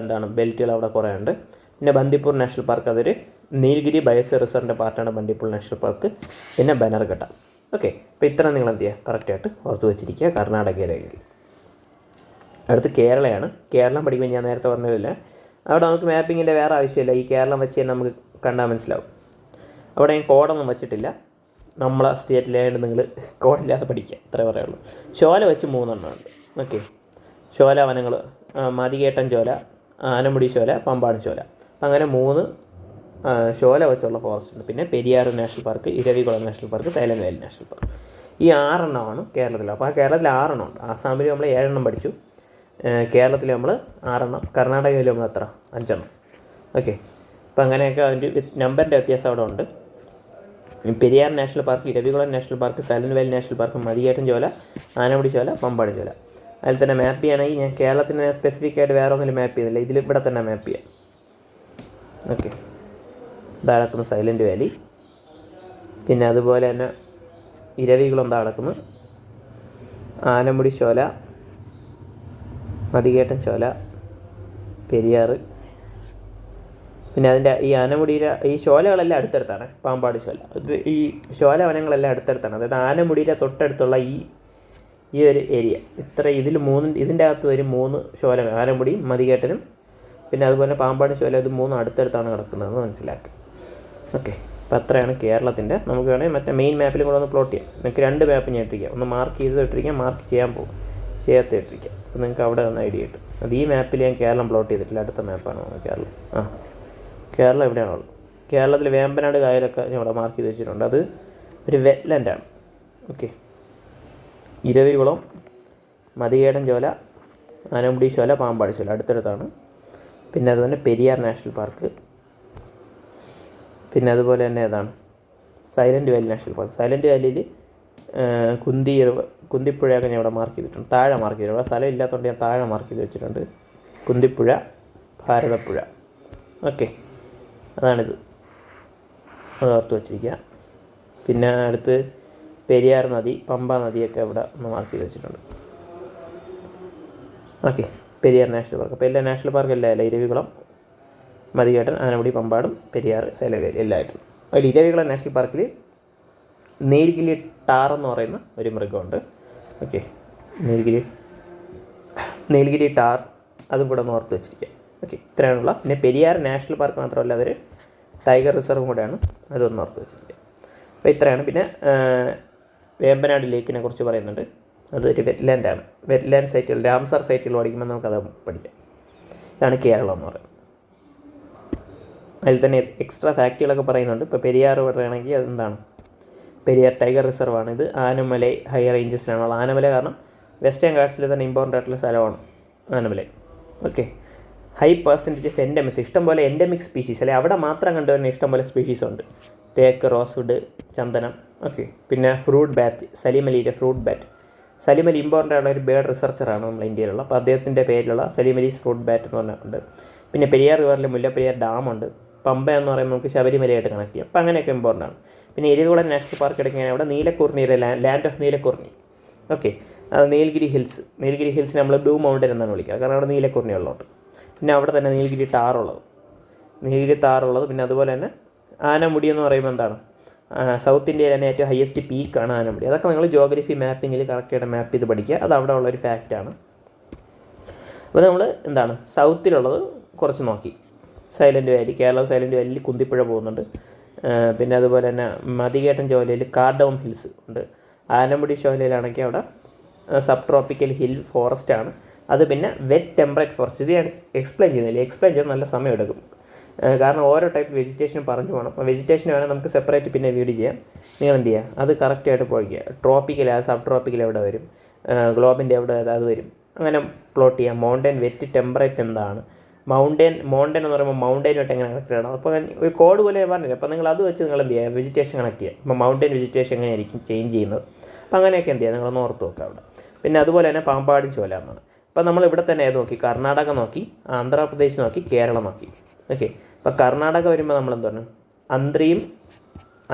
ബെൽറ്റുകൾ അവിടെ കുറേ ഉണ്ട്. പിന്നെ ബന്ദിപ്പൂർ നാഷണൽ പാർക്ക്, അതൊരു നീൽഗിരി ബയോസ്ഫിയർ റിസർവിൻ്റെ പാർട്ടാണ് ബന്ദിപ്പൂർ നാഷണൽ പാർക്ക്. പിന്നെ ബനർഘട്ട. ഓക്കെ, അപ്പോൾ ഇത്ര നിങ്ങൾ എന്ത് ചെയ്യുക, കറക്റ്റായിട്ട് ഓർത്ത് വെച്ചിരിക്കുക കർണാടകയിലേക്ക്. അടുത്ത് കേരളയാണ്. കേരളം പഠിക്കുമ്പോൾ ഞാൻ നേരത്തെ പറഞ്ഞതില്ല, അവിടെ നമുക്ക് മാപ്പിങ്ങിൻ്റെ വേറെ ആവശ്യമില്ല. ഈ കേരളം വെച്ച് തന്നെ നമുക്ക് കണ്ടാൽ മനസ്സിലാവും. അവിടെ ഞാൻ കോഡൊന്നും വെച്ചിട്ടില്ല. നമ്മളെ സ്റ്റേറ്റിലായതുകൊണ്ട് നിങ്ങൾ കോഡില്ലാതെ പഠിക്കുക, അത്രേ പറയുള്ളൂ. ചോല വെച്ച് 3 എണ്ണമുണ്ട്. ഓക്കെ, ചോല വനങ്ങൾ, മതികേട്ടൻ ചോല, ആനമുടി ചോല, പമ്പാട് ചോല. അങ്ങനെ 3 ചോല വെച്ചുള്ള ഫോറസ്റ്റ് ഉണ്ട്. പിന്നെ Periyar national park, Eravikulam national park, silent valley national park. ഈ 6 എണ്ണമാണ് കേരളത്തിൽ. അപ്പോൾ ആ കേരളത്തിൽ 6 എണ്ണം ഉണ്ട്. ആസാമിൽ നമ്മൾ 7 എണ്ണം പഠിച്ചു. കേരളത്തിൽ നമ്മൾ 6 എണ്ണം. കർണാടകയിൽ നമ്മൾ എത്ര? 5 എണ്ണം. ഓക്കെ, അപ്പോൾ അങ്ങനെയൊക്കെ അതിൻ്റെ നമ്പറിൻ്റെ വ്യത്യാസം അവിടെ ഉണ്ട്. Periyar national park, Eravikulam national park, silent valley national park, Mathikettan Shola, Anamudi Shola, Pampad Shola. അതിൽ തന്നെ മാപ്പ് ചെയ്യുകയാണെങ്കിൽ ഞാൻ കേരളത്തിന് സ്പെസിഫിക് ആയിട്ട് വേറെ ഒന്നിലും മാപ്പ് ചെയ്യുന്നില്ല. ഇവിടെ തന്നെ മാപ്പ് ചെയ്യാം. ഓക്കെ, ഇതാ കിടക്കുന്ന സൈലന്റ് വാലി. പിന്നെ അതുപോലെ തന്നെ ഇരവികുളം ഇതാ കിടക്കുന്നു, ആനമുടി ചോല, മതികേട്ടൻ ചോല, പെരിയാർ. പിന്നെ അതിൻ്റെ ഈ ആനമുടിയിലെ ഈ ചോലകളെല്ലാം അടുത്തടുത്താണ്. പാമ്പാട് ചോല, ഈ ചോല വനങ്ങളെല്ലാം അടുത്തടുത്താണ്. അതായത് ആനമുടിയിലെ തൊട്ടടുത്തുള്ള ഈ ഒരു ഏരിയ ഇതിൻ്റെ അകത്ത് വരും 3 ചോലകൾ, ആനമുടിയും മതികേട്ടനും പിന്നെ അതുപോലെ പാമ്പാട് ചോല. ഇത് 3 അടുത്തടുത്താണ് കിടക്കുന്നതെന്ന് മനസ്സിലാക്കുക. ഓക്കെ, അപ്പോൾ അത്രയാണ് കേരളത്തിൻ്റെ. നമുക്ക് വേണമെങ്കിൽ മറ്റേ മെയിൻ മാപ്പിലും കൂടെ ഒന്ന് പ്ലോട്ട് ചെയ്യാം. നിങ്ങൾക്ക് 2 മാപ്പ് ഞാൻ ഇട്ടിരിക്കാം. ഒന്ന് മാർക്ക് ചെയ്ത് ഇട്ടിരിക്കാം, മാർക്ക് ചെയ്യാത്ത ഇട്ടിരിക്കാം. അപ്പോൾ നിങ്ങൾക്ക് അവിടെ ഒന്ന് ഐഡിയ കിട്ടും. അത് ഈ മാപ്പിൽ ഞാൻ കേരളം പ്ലോട്ട് ചെയ്തിട്ടില്ല. അടുത്ത മാപ്പാണ് കേരളം. കേരളം എവിടെയാണുള്ളത്? കേരളത്തിൽ വേമ്പനാട് കായലൊക്കെ ഞാൻ ഇവിടെ മാർക്ക് ചെയ്ത് വെച്ചിട്ടുണ്ട്. അത് ഒരു വെറ്റ്ലാൻഡാണ്. ഓക്കെ, ഇരവികുളം, മതികേടൻ ചോല, ആനമുടി ചോല, പാമ്പാട് ചോല അടുത്തടുത്താണ്. പിന്നെ അതുപോലെ പെരിയാർ നാഷണൽ പാർക്ക്. പിന്നെ അതുപോലെ തന്നെ silent valley national park. Silent വാലിയിൽ കുന്തിപ്പുഴയൊക്കെ ഞാൻ ഇവിടെ മാർക്ക് ചെയ്തിട്ടുണ്ട്. താഴെ മാർക്ക് ചെയ്തിട്ടുണ്ട്. ഇവിടെ സ്ഥലം ഇല്ലാത്തതുകൊണ്ട് ഞാൻ താഴെ മാർക്ക് ചെയ്ത് വെച്ചിട്ടുണ്ട്. കുന്തിപ്പുഴ, ഭാരതപ്പുഴ. ഓക്കെ, അതാണിത്. അത് ഓർത്ത് വച്ചിരിക്കുക. പിന്നെ അടുത്ത് പെരിയാർ നദി, പമ്പ നദിയൊക്കെ ഇവിടെ ഒന്ന് മാർക്ക് ചെയ്ത് വെച്ചിട്ടുണ്ട്. Okay, Periyar national park. അപ്പോൾ എല്ലാ നാഷണൽ പാർക്ക് എല്ലാം ഇരവികുളം, മതികേട്ടൻ, ആനമുടി, പമ്പാടും, പെരിയാർ, സൈലന്റ് വാലി എല്ലായിട്ടും. അതിൽ ഇരവികുളം നാഷണൽ പാർക്കിൽ നീൽഗിരി ടാർ എന്ന് പറയുന്ന ഒരു മൃഗമുണ്ട്. ഓക്കെ, നീൽഗിരി ടാർ, അതും കൂടെ ഒന്ന് ഓർത്ത് വെച്ചിരിക്കുക. ഓക്കെ, ഇത്രയാണുള്ള. പിന്നെ പെരിയാർ നാഷണൽ പാർക്ക് മാത്രമല്ല, അതൊരു ടൈഗർ റിസർവും കൂടെയാണ്. അതൊന്ന് ഓർത്ത് വെച്ചിരിക്കുക. അപ്പോൾ ഇത്രയാണ്. പിന്നെ വേമ്പനാട് ലേക്കിനെ കുറിച്ച് പറയുന്നുണ്ട്. അതൊരു വെറ്റ്ലാൻഡാണ്. വെറ്റ്ലാൻഡ് സൈറ്റുകൾ, രാംസർ സൈറ്റുകൾ പഠിക്കുമ്പോൾ നമുക്കത് പഠിക്കാം. ഇതാണ് കേരളം എന്ന് പറയുന്നത്. അതിൽ തന്നെ എക്സ്ട്രാ ഫാക്റ്റുകളൊക്കെ പറയുന്നുണ്ട്. ഇപ്പോൾ പെരിയാർ പറയുകയാണെങ്കിൽ അതെന്താണ്, പെരിയാർ ടൈഗർ റിസർവാണ്. ഇത് ആനമലൈ ഹൈ റേഞ്ചസിലാണുള്ള. ആനമല കാരണം വെസ്റ്റേൺ ഗാട്സിൽ തന്നെ ഇമ്പോർട്ടൻ്റ് ആയിട്ടുള്ള സ്ഥലമാണ് Anamalai. Okay. High percentage of endemics, ഇഷ്ടംപോലെ എൻഡമിക് സ്പീഷീസ്, അല്ലെങ്കിൽ അവിടെ മാത്രം കണ്ടുവരുന്ന ഇഷ്ടംപോലെ സ്പീഷീസ് ഉണ്ട്. തേക്ക്, റോസ്വുഡ്, ചന്ദനം. ഓക്കെ. പിന്നെ ഫ്രൂട്ട് ബാറ്റ്, സലീം അലിയുടെ fruit bat. Salim Ali important ആയിട്ടുള്ള ഒരു ബേർഡ് റിസർച്ചറാണ് നമ്മുടെ ഇന്ത്യയിലുള്ള. അപ്പോൾ അദ്ദേഹത്തിൻ്റെ പേരിലുള്ള സലീം അലീസ് ഫ്രൂട്ട് ബാറ്റ് എന്ന് പറഞ്ഞിട്ടുണ്ട്. പിന്നെ പെരിയാർ റിവറിൽ മുല്ലപ്പെരിയാർ ഡാമുണ്ട്. പമ്പ എന്ന് പറയുമ്പോൾ നമുക്ക് ശബരിമലയായിട്ട് കണക്ട് ചെയ്യാം. അപ്പോൾ അങ്ങനെയൊക്കെ ഇമ്പോർട്ടൻ്റ് ആണ്. പിന്നെ എരികുളം നാഷണൽ പാർക്ക് എടുക്കുകയാണെങ്കിൽ അവിടെ നീലക്കുറിഞ്ഞിയുടെ ലാൻഡ് ഓഫ് നീലക്കുറിഞ്ഞി. ഓക്കെ. അത് നീലഗിരി ഹിൽസിനെ നമ്മൾ ബ്ലൂ മൗണ്ടൻ എന്നാണ് വിളിക്കുക, കാരണം അവിടെ നീലക്കുറിഞ്ഞി ഉള്ളതുകൊണ്ട്. പിന്നെ അവിടെ തന്നെ നീലഗിരി താറുള്ളത്. പിന്നെ അതുപോലെ തന്നെ ആനമുടി എന്ന് പറയുമ്പോൾ എന്താണ്, സൗത്ത് ഇന്ത്യയിൽ തന്നെ ഏറ്റവും ഹയസ്റ്റ് പീക്കാണ് ആനമുടി. അതൊക്കെ നിങ്ങൾ ജോഗ്രഫി മാപ്പിങ്ങിൽ കറക്റ്റായിട്ട് മാപ്പ് ചെയ്ത് പഠിക്കുക. അത് അവിടെ ഉള്ളൊരു ഫാക്റ്റാണ്. അപ്പോൾ നമ്മൾ എന്താണ് സൗത്തിലുള്ളത് കുറച്ച് നോക്കി. സൈലൻറ്റ് വാലി, കേരള സൈലൻറ്റ് വാലിയിൽ കുന്തിപ്പുഴ പോകുന്നുണ്ട്. പിന്നെ അതുപോലെ തന്നെ മതികേട്ടൻ ചോലയിൽ കാർഡൗൺ ഹിൽസ് ഉണ്ട്. ആനമുടി ചോലയിലാണെങ്കിൽ അവിടെ സബ് ട്രോപ്പിക്കൽ ഹിൽ ഫോറസ്റ്റ് ആണ്. അത് പിന്നെ വെറ്റ് ടെമ്പറേറ്റ് ഫോറസ്റ്റ്. ഇത് ഞാൻ എക്സ്പ്ലെയിൻ ചെയ്ത് നല്ല സമയം എടുക്കും, കാരണം ഓരോ ടൈപ്പ് വെജിറ്റേഷൻ പറഞ്ഞു പോകണം. അപ്പോൾ വെജിറ്റേഷൻ വേണമെങ്കിൽ നമുക്ക് സെപ്പറേറ്റ് പിന്നെ വീഡിയോ ചെയ്യാം. നിങ്ങൾ എന്ത് ചെയ്യുക, അത് കറക്റ്റായിട്ട് പോയിക്കുക. ട്രോപ്പിക്കൽ, സബ് ട്രോപ്പിക്കൽ എവിടെ വരും, ഗ്ലോബിൻ്റെ എവിടെ അത് വരും, അങ്ങനെ പ്ലോട്ട് ചെയ്യാം. മൗണ്ടൻ, വെറ്റ്, ടെമ്പറേറ്റ് എന്താണ്, മൗണ്ടൻ എന്ന് പറയുമ്പോൾ മൗണ്ടനുമായിട്ട് എങ്ങനെ കണക്ട് ചെയ്യണം. അപ്പോൾ ഒരു കോഡ് പോലെ പറഞ്ഞില്ല. അപ്പോൾ നിങ്ങൾ അത് വെച്ച് നിങ്ങൾ എന്ത് ചെയ്യുക, വെജിറ്റേഷൻ കണക്ട് ചെയ്യുക. ഇപ്പോൾ മൗണ്ടൻ വെജിറ്റേഷൻ എങ്ങനെയായിരിക്കും ചേഞ്ച് ചെയ്യുന്നത്, അപ്പോൾ അങ്ങനെയൊക്കെ എന്ത് ചെയ്യുക, നിങ്ങളൊന്ന് ഓർത്ത് നോക്കുക അവിടെ. പിന്നെ അതുപോലെ തന്നെ പാമ്പാടും ചോല എന്നാണ്. അപ്പോൾ നമ്മൾ ഇവിടെ തന്നെ നോക്കി, കർണാടക നോക്കി, ആന്ധ്രാപ്രദേശ് നോക്കി, കേരളം നോക്കി. ഓക്കെ. അപ്പോൾ കർണാടക വരുമ്പോൾ നമ്മൾ എന്താണ്, അന്ത്രിയും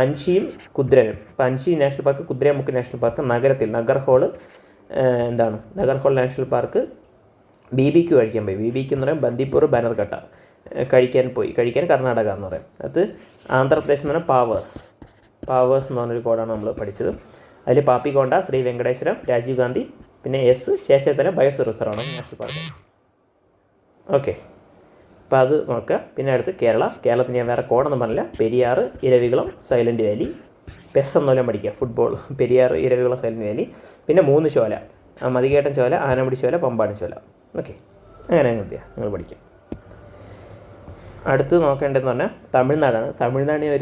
അൻഷിയും കുദ്രനും. അപ്പോൾ Anshi national park, കുദ്രമുക്ക് national park നഗരത്തിൽ, നഗർഹോൾ നാഷണൽ പാർക്ക്. BBQ കഴിക്കാൻ പോയി. BBQ എന്ന് പറയും ബന്ദിപ്പൂർ ബനർഘട്ട കഴിക്കാൻ കർണാടക എന്ന് പറയും. അത് ആന്ധ്രാപ്രദേശ് എന്ന് പറഞ്ഞാൽ പാവേഴ്സ് എന്ന് പറഞ്ഞൊരു കോഡാണ് നമ്മൾ പഠിച്ചത്. അതിൽ പാപ്പിക്കോണ്ട, ശ്രീ വെങ്കടേശ്വരം, രാജീവ് ഗാന്ധി, പിന്നെ ശേഷത്തല ബയോസ്ഫിയർ റിസർവാണ് നാഷണൽ പാർക്ക്. ഓക്കെ. അപ്പോൾ അത് നോക്കുക. പിന്നെ അടുത്ത് കേരളത്തിന് ഞാൻ വേറെ കോഡൊന്നും പറഞ്ഞില്ല. Periyar, Eravikulam, silent valley. PES എന്നോലും പഠിക്കുക, football. Periyar, Eravikulam, silent valley. പിന്നെ 3 ചോല, മതികേട്ടൻ ചോല, ആനമുടി ചോല, പമ്പാടി ചോല. ഓക്കെ. അങ്ങനെ നിങ്ങൾ പഠിക്കുക. അടുത്ത് നോക്കേണ്ടതെന്ന് പറഞ്ഞാൽ തമിഴ്നാടാണ്. തമിഴ്നാടിനെ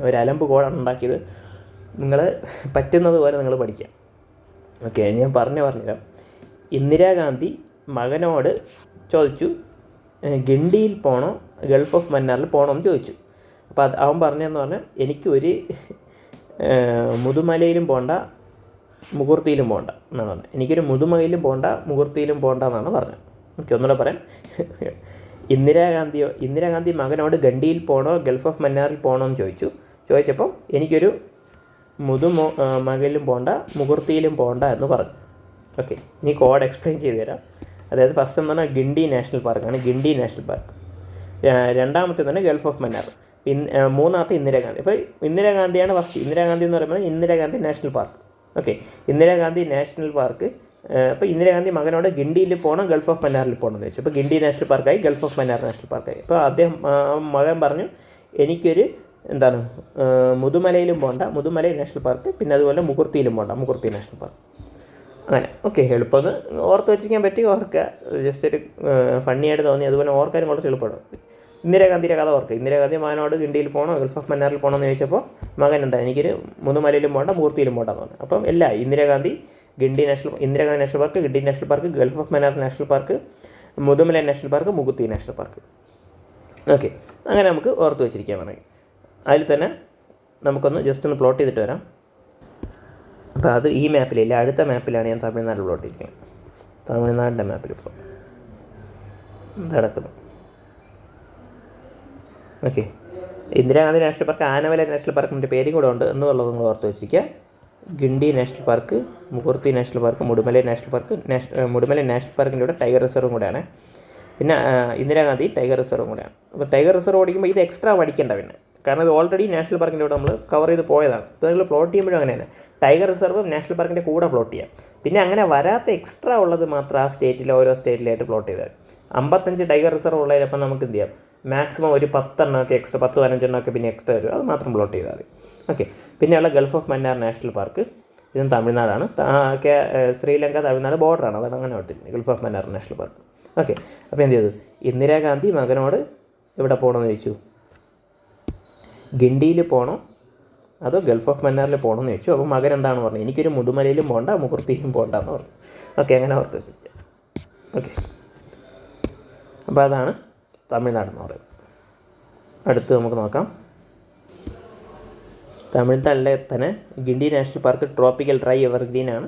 ഒരു അലമ്പ് കോഡാണ് ഉണ്ടാക്കിയത്. നിങ്ങൾ പറ്റുന്നത് പോലെ നിങ്ങൾ പഠിക്കുക. ഓക്കെ. ഞാൻ പറഞ്ഞുതരാം. ഇന്ദിരാഗാന്ധി മകനോട് ചോദിച്ചു, ഗണ്ടിയിൽ പോകണോ ഗൾഫ് ഓഫ് മന്നാറിൽ പോകണോ എന്ന് ചോദിച്ചു. അപ്പോൾ അവൻ പറഞ്ഞതെന്ന് പറഞ്ഞാൽ എനിക്കൊരു മുതുമലയിലും പോകണ്ട, മുഹൂർത്തിയിലും പോകണ്ട എന്നാണ് പറഞ്ഞത്. എനിക്കൊരു മുതുമലയിലും പോകണ്ട, മുഹൂർത്തിയിലും പോകണ്ട എന്നാണ് പറഞ്ഞത്. ഓക്കെ. ഒന്നുകൂടെ പറയാം. ഇന്ദിരാഗാന്ധി മകനോട് ഗണ്ടിയിൽ പോകണോ ഗൾഫ് ഓഫ് മന്നാറിൽ പോകണോ എന്ന് ചോദിച്ചപ്പോൾ എനിക്കൊരു മകയിലും പോകണ്ട, മുഹൂർത്തിയിലും പോകണ്ട എന്ന് പറഞ്ഞു. ഓക്കെ. ഇനി കോഡ് എക്സ്പ്ലെയിൻ ചെയ്ത് തരാം. അതായത് ഫസ്റ്റ് എന്ന് പറഞ്ഞാൽ ഗിണ്ടി നാഷണൽ പാർക്കാണ്, ഗിണ്ടി നാഷണൽ പാർക്ക്. രണ്ടാമത്തെ തന്നെ ഗൾഫ് ഓഫ് മന്നാർ. മൂന്നാമത്തെ ഇന്ദിരാഗാന്ധി. അപ്പോൾ ഇന്ദിരാഗാന്ധിയാണ് ഫസ്റ്റ്. ഇന്ദിരാഗാന്ധി എന്ന് പറയുന്നത് Indira Gandhi national park. Okay. Indira Gandhi national park. അപ്പോൾ ഇന്ദിരാഗാന്ധി മകനോട് ഗിണ്ടിയിൽ പോകണം ഗൾഫ് ഓഫ് മന്നാറിൽ പോകണം എന്ന് ചോദിച്ചു. അപ്പോൾ ഗിണ്ടി നാഷണൽ പാർക്കായി, ഗൾഫ് ഓഫ് മന്നാർ നാഷണൽ പാർക്കായി. അപ്പോൾ മകൻ പറഞ്ഞു എനിക്കൊരു മുതുമലയിലും പോകണ്ട, മുതുമലൈ നാഷണൽ പാർക്ക്. പിന്നെ അതുപോലെ മുകുർത്തിയിലും പോകണ്ട, മുകുർത്തി നാഷണൽ പാർക്ക്. അങ്ങനെ. ഓക്കെ. എളുപ്പമൊന്ന് ഓർത്ത് വെച്ചിരിക്കാൻ പറ്റി, ഓർക്കുക. ജസ്റ്റ് ഒരു ഫണ്ണിയായിട്ട് തോന്നി. അതുപോലെ ഓർക്കാനും കുറച്ച് എളുപ്പമാണ്. ഇന്ദിരാഗാന്ധിയുടെ കഥ ഓർക്കുക. ഇന്ദിരാഗാന്ധി മകനോട് ഗിണ്ടിയിൽ പോകണോ ഗൾഫ് ഓഫ് മന്നാറിൽ പോകണോ എന്ന് ചോദിച്ചപ്പോൾ മകൻ എനിക്കൊരു മുതുമലയിലും പോകണ്ട, മുഹൂർത്തിയിലും പോകണ്ടെന്ന് പറഞ്ഞു. അപ്പം Indira Gandhi national park, Guindy national park, gulf of Mannar national park, Mudumalai national park, Mukurthi national park. Okay. അങ്ങനെ നമുക്ക് ഓർത്ത് വെച്ചിരിക്കാൻ വേണമെങ്കിൽ അതിൽ തന്നെ നമുക്കൊന്ന് ജസ്റ്റ് ഒന്ന് പ്ലോട്ട് ചെയ്തിട്ട് വരാം. അപ്പോൾ അത് ഈ മാപ്പിലില്ല, അടുത്ത മാപ്പിലാണ് ഞാൻ തമിഴ്നാട് പ്ലോട്ട് ചെയ്തിരിക്കുന്നത്. തമിഴ്നാടിൻ്റെ മാപ്പിൽ ഇപ്പോൾ നടക്കുന്നു. Okay. Indira Gandhi national park, Anamalai national പാർക്കിൻ്റെ പേരും കൂടെ ഉണ്ട് എന്നുള്ളത് നിങ്ങൾ ഓർത്ത് വെച്ചിരിക്കുക. Guindy national park, Mukurthi national park, Mudumalai national park. Mudumalai national പാർക്കിൻ്റെ കൂടെ ടൈഗർ റിസർവും കൂടെയാണ്. പിന്നെ ഇന്ദിരാഗാന്ധി ടൈഗർ റിസർവും കൂടെയാണ്. അപ്പോൾ ടൈഗർ റിസർവ് പഠിക്കുമ്പോൾ ഇത് എക്സ്ട്രാ പഠിക്കേണ്ട, പിന്നെ കാരണം ഇത് ഓൾറെഡി നാഷണൽ പാർക്കിൻ്റെ കൂടെ നമ്മൾ കവർ ചെയ്ത് പോയതാണ്. ഇപ്പോൾ നിങ്ങൾ പ്ലോട്ട് ചെയ്യുമ്പോഴും അങ്ങനെ തന്നെ ടൈഗർ റിസർവ് നാഷണൽ പാർക്കിൻ്റെ കൂടെ പ്ലോട്ട് ചെയ്യാം. പിന്നെ അങ്ങനെ വരാത്ത എക്സ്ട്രാ ഉള്ളത് മാത്രം ആ സ്റ്റേറ്റിൽ ഓരോ സ്റ്റേറ്റിലായിട്ട് പ്ലോട്ട് ചെയ്താൽ 55 ടൈഗർ റിസർവ് ഉള്ളതിനപ്പം നമുക്ക് എന്ത് ചെയ്യാം, മാക്സിമം ഒരു 10 എണ്ണമൊക്കെ എക്സ്ട്രാ, 10-15 എണ്ണമൊക്കെ പിന്നെ എക്സ്ട്രാ വരും, അത് മാത്രം പ്ലോട്ട് ചെയ്താൽ മതി. ഓക്കെ. പിന്നെയുള്ള gulf of Mannar national park, ഇതും തമിഴ്നാടാണ്. ശ്രീലങ്ക തമിഴ്നാട് ബോർഡറാണ്, അതാണ് അങ്ങനെ ഓർത്തിരുന്നത് gulf of Mannar national park. Okay, അപ്പോൾ എന്ത് ചെയ്തു? ഇന്ദിരാഗാന്ധി മകനോട് എവിടെ പോകണമെന്ന് ചോദിച്ചു, ഗിണ്ടിയിൽ പോകണോ അതോ ഗൾഫ് ഓഫ് മന്നാറിൽ പോകണമെന്ന് ചോദിച്ചു. അപ്പോൾ മകൻ എന്താണ് പറഞ്ഞത്? എനിക്കൊരു മുതുമലയിലും പോകണ്ട മുകുർത്തിയിലും പോകണ്ടെന്ന് പറഞ്ഞു. ഓക്കെ, അങ്ങനെ ഓർത്ത് വെച്ചിരിക്കുക. ഓക്കെ, അപ്പോൾ അതാണ് തമിഴ്നാടെന്ന് പറയുന്നത്. അടുത്ത് നമുക്ക് നോക്കാം. തമിഴ്നാട്ടിലെ തന്നെ Guindy national park tropical dry എവർഗ്രീനാണ്.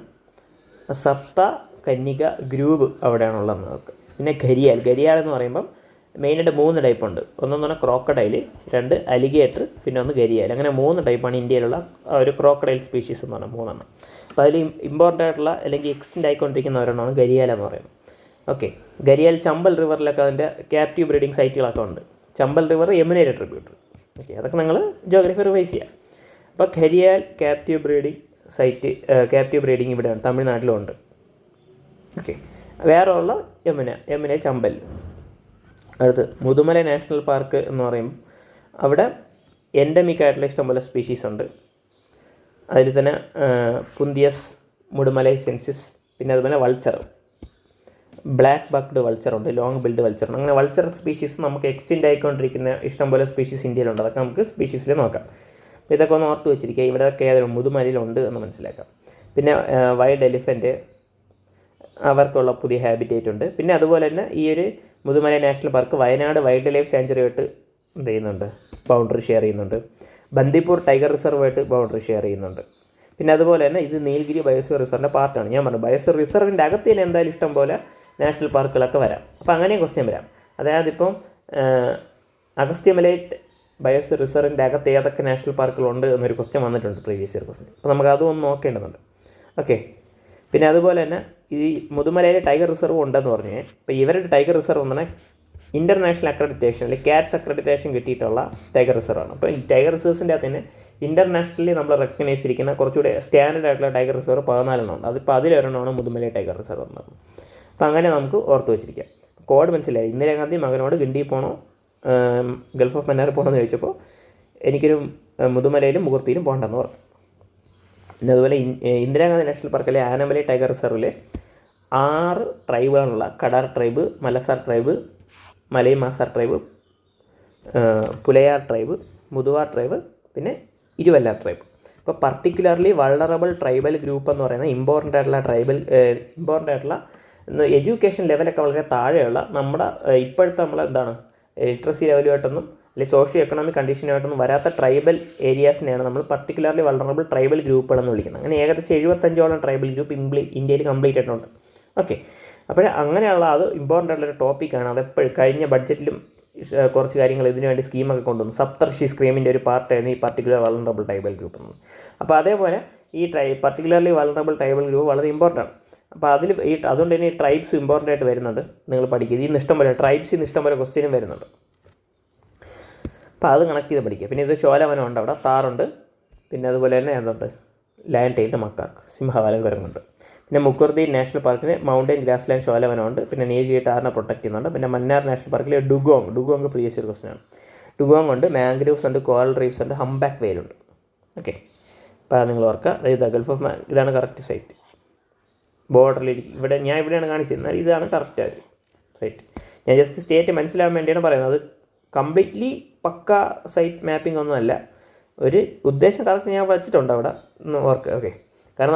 സപ്ത കന്യക ഗ്രൂവ് അവിടെയാണുള്ളത് നമുക്ക്. പിന്നെ ഘരിയാൽ എന്ന് പറയുമ്പം മെയിനായിട്ട് 3 ടൈപ്പുണ്ട്. ഒന്നെന്ന് പറഞ്ഞാൽ ക്രോക്കഡൈൽ, 2 അലിഗേറ്റർ, പിന്നെ 1 ഘരിയാൽ. അങ്ങനെ 3 ടൈപ്പാണ് ഇന്ത്യയിലുള്ള ഒരു ക്രോക്കഡൈൽ സ്പീഷീസ് എന്ന് പറഞ്ഞാൽ 3 എണ്ണം. അപ്പോൾ അതിൽ ഇമ്പോർട്ടൻ്റ് ആയിട്ടുള്ള അല്ലെങ്കിൽ എക്സ്റ്റെൻഡ് ആയിക്കൊണ്ടിരിക്കുന്ന ഒരെണ്ണമാണ് ഘരിയാൽ എന്ന് പറയുന്നത്. ഓക്കെ, ഘരിയാൽ ചമ്പൽ റിവറിലൊക്കെ അതിൻ്റെ ക്യാപ്റ്റീവ് ബ്രീഡിങ് സൈറ്റുകളൊക്കെ ഉണ്ട്. ചമ്പൽ റിവർ യമുനയുടെ ട്രിബ്യൂട്ടറി. ഓക്കെ, അതൊക്കെ നിങ്ങൾ ജോഗ്രഫി റിവൈസ് ചെയ്യാം. അപ്പോൾ ഘരിയാൽ ക്യാപ്റ്റീവ് ബ്രീഡിങ് ഇവിടെയാണ്, തമിഴ്നാട്ടിലും ഉണ്ട്. ഓക്കെ, വേറെ ഉള്ള യമുന ചമ്പൽ. അടുത്ത് മുതുമല നാഷണൽ പാർക്ക് എന്ന് പറയുമ്പോൾ അവിടെ എൻഡമിക് ആയിട്ടുള്ള ഇഷ്ടംപോലെ സ്പീഷീസ് ഉണ്ട്. അതിൽ തന്നെ പുന്തിയസ്, മുടുമലൈ സെൻസിസ്, പിന്നെ അതുപോലെ വൾച്ചർ, ബ്ലാക്ക് ബക്ക്ഡ് വൾച്ചറുണ്ട്, ലോങ് ബിൽഡ് വൾച്ചറുണ്ട്. അങ്ങനെ വൾച്ചർ സ്പീഷീസ് നമുക്ക് എക്സ്റ്റെൻഡ് ആയിക്കൊണ്ടിരിക്കുന്ന ഇഷ്ടംപോലെ സ്പീഷീസ് ഇന്ത്യയിലുണ്ട്. അതൊക്കെ നമുക്ക് സ്പീഷീസിൽ നോക്കാം. അപ്പോൾ ഇതൊക്കെ ഒന്ന് ഓർത്ത് വെച്ചിരിക്കുക. ഇവിടെയൊക്കെ മുതുമലയിലുണ്ട് എന്ന് മനസ്സിലാക്കാം. പിന്നെ വൈൽഡ് എലിഫൻറ്റ്, അവർക്കുള്ള പുതിയ ഹാബിറ്റേറ്റ് ഉണ്ട്. പിന്നെ അതുപോലെ തന്നെ ഈ ഒരു Mudumalai national park Wayanad wildlife സാങ്ച്വറിയായിട്ട് എന്ത് ചെയ്യുന്നുണ്ട്, ബൗണ്ടറി ഷെയർ ചെയ്യുന്നുണ്ട്. ബന്ദിപ്പൂർ ടൈഗർ റിസർവായിട്ട് ബൗണ്ടറി ഷെയർ ചെയ്യുന്നുണ്ട്. പിന്നെ അതുപോലെ തന്നെ ഇത് നീൽഗിരി ബയോസ്ഫിയർ റിസർവിൻ്റെ പാർട്ടാണ്. ഞാൻ പറഞ്ഞു ബയോസ്ഫിയർ റിസർവിൻ്റെ അകത്ത് തന്നെ എന്തായാലും ഇഷ്ടം പോലെ നാഷണൽ പാർക്കുകളൊക്കെ വരാം. അപ്പോൾ അങ്ങനെ ക്വസ്റ്റ്യൻ വരാം. അതായത് ഇപ്പം അഗസ്ത്യമലൈറ്റ് ബയോസ്ഫിയർ റിസർവിൻ്റെ അകത്ത് ഏതൊക്കെ നാഷണൽ പാർക്കുകളുണ്ട് എന്നൊരു ക്വസ്റ്റ്യൻ വന്നിട്ടുണ്ട്, പ്രീവിയസ് ഇയർ ക്വസ്റ്റ്യൻ. അപ്പോൾ നമുക്ക് അതും ഒന്ന് നോക്കേണ്ടതുണ്ട്. ഓക്കെ, പിന്നെ അതുപോലെ തന്നെ ഈ മുതുമലയിൽ ടൈഗർ റിസർവ് ഉണ്ടെന്ന് പറഞ്ഞു. ഇപ്പോൾ ഇവരുടെ ടൈഗർ റിസർവ് എന്ന് പറഞ്ഞാൽ ഇൻ്റർനാഷണൽ അക്രഡിറ്റേഷൻ അല്ലെങ്കിൽ ക്യാറ്റ്സ് അക്രഡിറ്റേഷൻ കിട്ടിയിട്ടുള്ള ടൈഗർ റിസർവാണ്. അപ്പോൾ ഈ ടൈഗർ റിസർവ്സിൻ്റെ അകത്ത് തന്നെ ഇൻ്റർനാഷണലി നമ്മൾ റെക്കഗ്നൈസ് ചെയ്തിരിക്കുന്ന കുറച്ചുകൂടി സ്റ്റാൻഡേർഡ് ആയിട്ടുള്ള ടൈഗർ റിസർവ് 14 എണ്ണം ഉണ്ട്. അതിപ്പോൾ അതിലൊരെണ്ണമാണ് മുതുമല ടൈഗർ റിസർവ് എന്ന് പറഞ്ഞത്. അപ്പോൾ അങ്ങനെ നമുക്ക് ഓർത്ത് വെച്ചിരിക്കാം. കോഡ് മനസ്സിലായി. ഇന്ദിരാഗാന്ധി മകനോട് ഗിണ്ടി പോകണോ ഗൾഫ് ഓഫ് മന്നാർ പോകണമെന്ന് ചോദിച്ചപ്പോൾ എനിക്കൊരു മുതുമലയിലും മുകുർത്തിയിലും പോകണ്ടെന്ന് പറഞ്ഞു. പിന്നെ അതുപോലെ ഇന്ദിരാഗാന്ധി നാഷണൽ പാർക്കിലെ ആനമലൈ ടൈഗർ റിസർവിൽ 6 ട്രൈബുകളുള്ള Kadar tribe, Malasar tribe, Malai Masar tribe, Pulayar tribe, Muthuvar tribe, പിന്നെ ഇരുവല്ലാർ ട്രൈബ്. ഇപ്പോൾ പർട്ടിക്കുലർലി വൾണറബിൾ ട്രൈബൽ ഗ്രൂപ്പ് എന്ന് പറയുന്നത് ഇമ്പോർട്ടൻ്റ് ആയിട്ടുള്ള എഡ്യൂക്കേഷൻ ലെവലൊക്കെ വളരെ താഴെയുള്ള നമ്മുടെ ഇപ്പോഴത്തെ എന്താണ് ലിറ്ററസി ലെവലുമായിട്ടൊന്നും അല്ലെങ്കിൽ സോഷ്യോ എക്കണോമിക് കണ്ടീഷനുമായിട്ടൊന്നും വരാത്ത ട്രൈബൽ ഏരിയാസിനെയാണ് നമ്മൾ പർട്ടിക്കുലർലി വൾണറബിൾ ട്രൈബൽ ഗ്രൂപ്പുകളെന്ന് വിളിക്കുന്നത്. അങ്ങനെ ഏകദേശം 75ഓളം ട്രൈബൽ ഗ്രൂപ്പ് ഇന്ത്യയിൽ കംപ്ലീറ്റ് ആയിട്ടുണ്ട്. ഓക്കെ, അപ്പോൾ അങ്ങനെയുള്ള അത് ഇമ്പോർട്ടൻ്റ് ആയിട്ടുള്ളൊരു ടോപ്പിക്കാണ്. അതെപ്പോഴും കഴിഞ്ഞ ബഡ്ജറ്റിലും കുറച്ച് കാര്യങ്ങൾ ഇതിനു വേണ്ടി സ്കീമൊക്കെ കൊണ്ടുവന്നു. സപ്തർഷി സ്കീമിൻ്റെ ഒരു പാർട്ടായിരുന്നു ഈ പർട്ടിക്കുലർ വൾണറബിൾ ട്രൈബൽ ഗ്രൂപ്പ് എന്നത്. അപ്പോൾ അതേപോലെ ഈ പർട്ടിക്കുലർലി വൾണറബിൾ ട്രൈബൽ ഗ്രൂപ്പ് വളരെ ഇമ്പോർട്ടൻ്റ് ആണ്. അപ്പോൾ അതുകൊണ്ട് തന്നെ ഈ ട്രൈബ്സ് ഇമ്പോർട്ടൻ്റ് ആയിട്ട് വരുന്നുണ്ട്. നിങ്ങൾ പഠിക്കുക. ഇതിൽ നിന്ന് ഇഷ്ടംപോലെ ട്രൈബ്സിൽ നിന്ന് ഇഷ്ടംപോലെ ക്വസ്റ്റ്യനും വരുന്നുണ്ട്. അപ്പോൾ അത് കണക്ട് ചെയ്ത് പഠിക്കുക. പിന്നെ ഇത് ശോലവനം ഉണ്ട്, അവിടെ താറുണ്ട്. പിന്നെ അതുപോലെ തന്നെ എന്തുണ്ട്, ലയൺ ടൈൽഡ് മക്കാർക്ക്, സിംഹവാലൻ കുരങ്ങുണ്ട്. പിന്നെ മുക്കുർദി നാഷണൽ പാർക്കിന് മൗണ്ടൻ ഗ്രാസ് ലാൻഡ് ശോലവനമുണ്ട്. പിന്നെ നീൽഗിരി ടാറിനെ പ്രൊട്ടക്ട് ചെയ്യുന്നുണ്ട്. പിന്നെ മന്നാർ നാഷണൽ പാർക്കിൽ ഡുഗോങ് പ്രീവിയസ് ഒരു ക്വസ്റ്റ്യനാണ്. ഡുഗോങ് ഉണ്ട്, മാംഗ്രൂവ്സ് ഉണ്ട്, കോറൽ റീഫ്സ് ഉണ്ട്, ഹംബാക്ക് വെയിലുണ്ട്. ഓക്കെ, അപ്പോൾ അത് നിങ്ങൾ ഓർക്കുക. അതായത് ഗൾഫ് ഓഫ് ഇതാണ് കറക്റ്റ് സൈറ്റ്. ബോർഡറിലിരിക്കും. ഇവിടെയാണ് കാണിച്ചിരുന്നത്. ഇതാണ് കറക്റ്റ് സൈറ്റ്. ഞാൻ ജസ്റ്റ് സ്റ്റേറ്റ് മനസ്സിലാകാൻ വേണ്ടിയാണ് പറയുന്നത്. അത് കംപ്ലീറ്റ്ലി പക്ക സൈറ്റ് മാപ്പിംഗ് ഒന്നുമല്ല. ഒരു ഉദ്ദേശം കറക്റ്റ് ഞാൻ വച്ചിട്ടുണ്ട് അവിടെ ഒന്ന് ഓർക്കുക. ഓക്കെ, കാരണം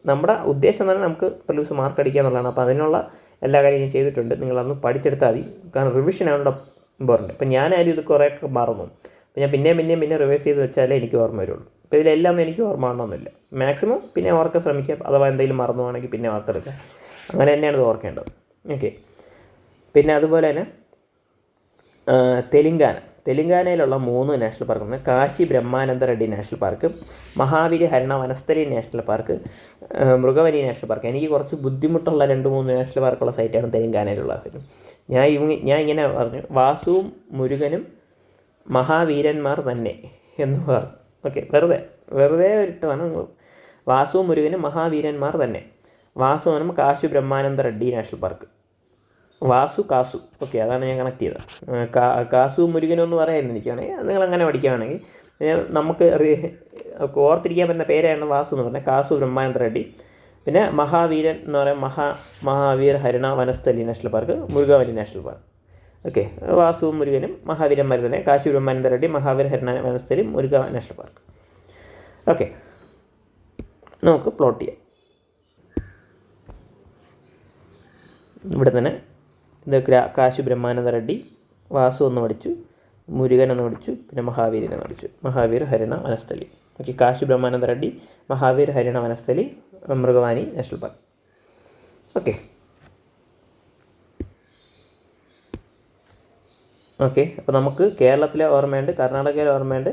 നമ്മുടെ ഉദ്ദേശം തന്നെ നമുക്ക് പ്രിലിംസ് മാർക്ക് അടിക്കുക എന്നുള്ളതാണ്. അപ്പോൾ അതിനുള്ള എല്ലാ കാര്യം ഞാൻ ചെയ്തിട്ടുണ്ട്. നിങ്ങളതൊന്ന് പഠിച്ചെടുത്താൽ മതി. കാരണം റിവിഷനാണ് ഇമ്പോർട്ടൻറ്റ്. അപ്പോൾ ഞാനായാലും ഇത് കുറേയൊക്കെ മറന്നു. അപ്പോൾ ഞാൻ പിന്നെ റിവൈസ് ചെയ്ത് വെച്ചാലേ എനിക്ക് ഓർമ്മ വരുള്ളൂ. അപ്പോൾ ഇതിലെല്ലാം ഒന്നും എനിക്ക് ഓർമ്മ വേണമെന്നില്ല. മാക്സിമം പിന്നെ ഓർക്കാൻ ശ്രമിക്കുക. അഥവാ എന്തെങ്കിലും മറന്നു പോകണമെങ്കിൽ പിന്നെ ഓർത്തെടുക്കുക. അങ്ങനെ തന്നെയാണ് ഇത് ഓർക്കേണ്ടത്. ഓക്കെ, പിന്നെ അതുപോലെ തന്നെ തെലുങ്കാനയിലുള്ള 3 നാഷണൽ പാർക്കുണ്ട്. Kasi Brahmananda Reddy national park, Mahavir Harina Vanasthali national park, Mrugavani national park. എനിക്ക് കുറച്ച് ബുദ്ധിമുട്ടുള്ള 2-3 നാഷണൽ പാർക്കുള്ള സൈറ്റാണ് തെലുങ്കാനയിലുള്ളത്. ഞാൻ ഇങ്ങനെ പറഞ്ഞു, വാസുവും മുരുകനും മഹാവീരന്മാർ തന്നെ എന്ന് പറഞ്ഞു. ഓക്കെ, വെറുതെ ഇട്ടതാണ്. വാസുവും മുരുകനും മഹാവീരന്മാർ തന്നെ. വാസു എന്ന് പറയുമ്പോൾ Kasi Brahmananda Reddy national park. Kasu. Okay, അതാണ് ഞാൻ കണക്ട് ചെയ്തത്. കാസു മുരുകനും എന്ന് പറയായിരുന്നു എനിക്കാണെങ്കിൽ. നിങ്ങളങ്ങനെ പഠിക്കുകയാണെങ്കിൽ നമുക്ക് ഓർത്തിരിക്കാൻ പറ്റുന്ന പേരാണ് വാസു എന്ന് പറഞ്ഞാൽ കാസു ബ്രഹ്മാനന്ദ റെഡ്ഡി. പിന്നെ മഹാവീരൻ എന്ന് പറയുമ്പോൾ Mahavir Harina Vanasthali national park, Murugavali national park. Okay, വാസുവും മുരുകനും മഹാവീരന്മാർ തന്നെ, Kasi Brahmananda Reddy, Mahavir Harina Vanasthali, Muruga national park. Okay, നമുക്ക് പ്ലോട്ട് ചെയ്യാം. ഇവിടെ തന്നെ ഇത് കാശി ബ്രഹ്മാനന്ദ റെഡ്ഡി, വാസു ഒന്ന് പഠിച്ചു, മുരുകൻ എന്ന് പഠിച്ചു, പിന്നെ മഹാവീരൻ എന്ന് പഠിച്ചു, Mahavir Harina Vanasthali. Okay, Kasi Brahmananda Reddy, Mahavir Harina Vanasthali, Mrugavani national park. Okay okay അപ്പോൾ നമുക്ക് കേരളത്തിലെ ഓർമ്മയുണ്ട്, കർണാടകയിലെ ഓർമ്മയുണ്ട്,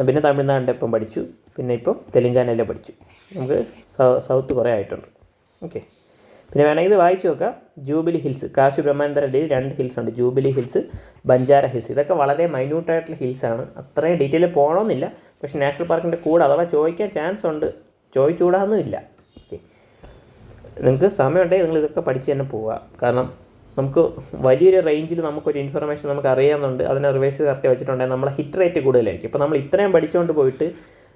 പിന്നെ തമിഴ്നാടിൻ്റെ ഇപ്പം പഠിച്ചു, പിന്നെ ഇപ്പം തെലുങ്കാനയിലെ പഠിച്ചു. നമുക്ക് സൗത്ത് കുറേ ആയിട്ടുണ്ട്. ഓക്കെ, പിന്നെ വേണമെങ്കിൽ ഇത് വായിച്ചു നോക്കാം. ജൂബിലി ഹിൽസ്, കാശി ബ്രഹ്മാനന്ദ റെഡ്ഡിയിൽ 2 ഹിൽസ് ഉണ്ട്, ജൂബിലി ഹിൽസ്, ബഞ്ചാര ഹിൽസ്. ഇതൊക്കെ വളരെ മൈന്യൂട്ടായിട്ടുള്ള ഹിൽസാണ്, അത്രയും ഡീറ്റെയിൽ പോകണമെന്നില്ല. പക്ഷേ നാഷണൽ പാർക്കിൻ്റെ കൂടെ അഥവാ ചോദിക്കാൻ ചാൻസ് ഉണ്ട്, ചോദിച്ചുകൂടാന്നുമില്ല. ഓക്കെ, നിങ്ങൾക്ക് സമയമുണ്ടെങ്കിൽ നിങ്ങൾ ഇതൊക്കെ പഠിച്ച് തന്നെ പോവുക. കാരണം നമുക്ക് വലിയൊരു റേഞ്ചിൽ നമുക്കൊരു ഇൻഫർമേഷൻ നമുക്ക് അറിയാമെന്നുണ്ട്, അതിനെ റിവൈസ് കറക്റ്റ് വെച്ചിട്ടുണ്ടെങ്കിൽ നമ്മളെ ഹിറ്റ് റേറ്റ് കൂടുതലായിരിക്കും. ഇപ്പോൾ നമ്മൾ ഇത്രയും പഠിച്ചുകൊണ്ട് പോയിട്ട്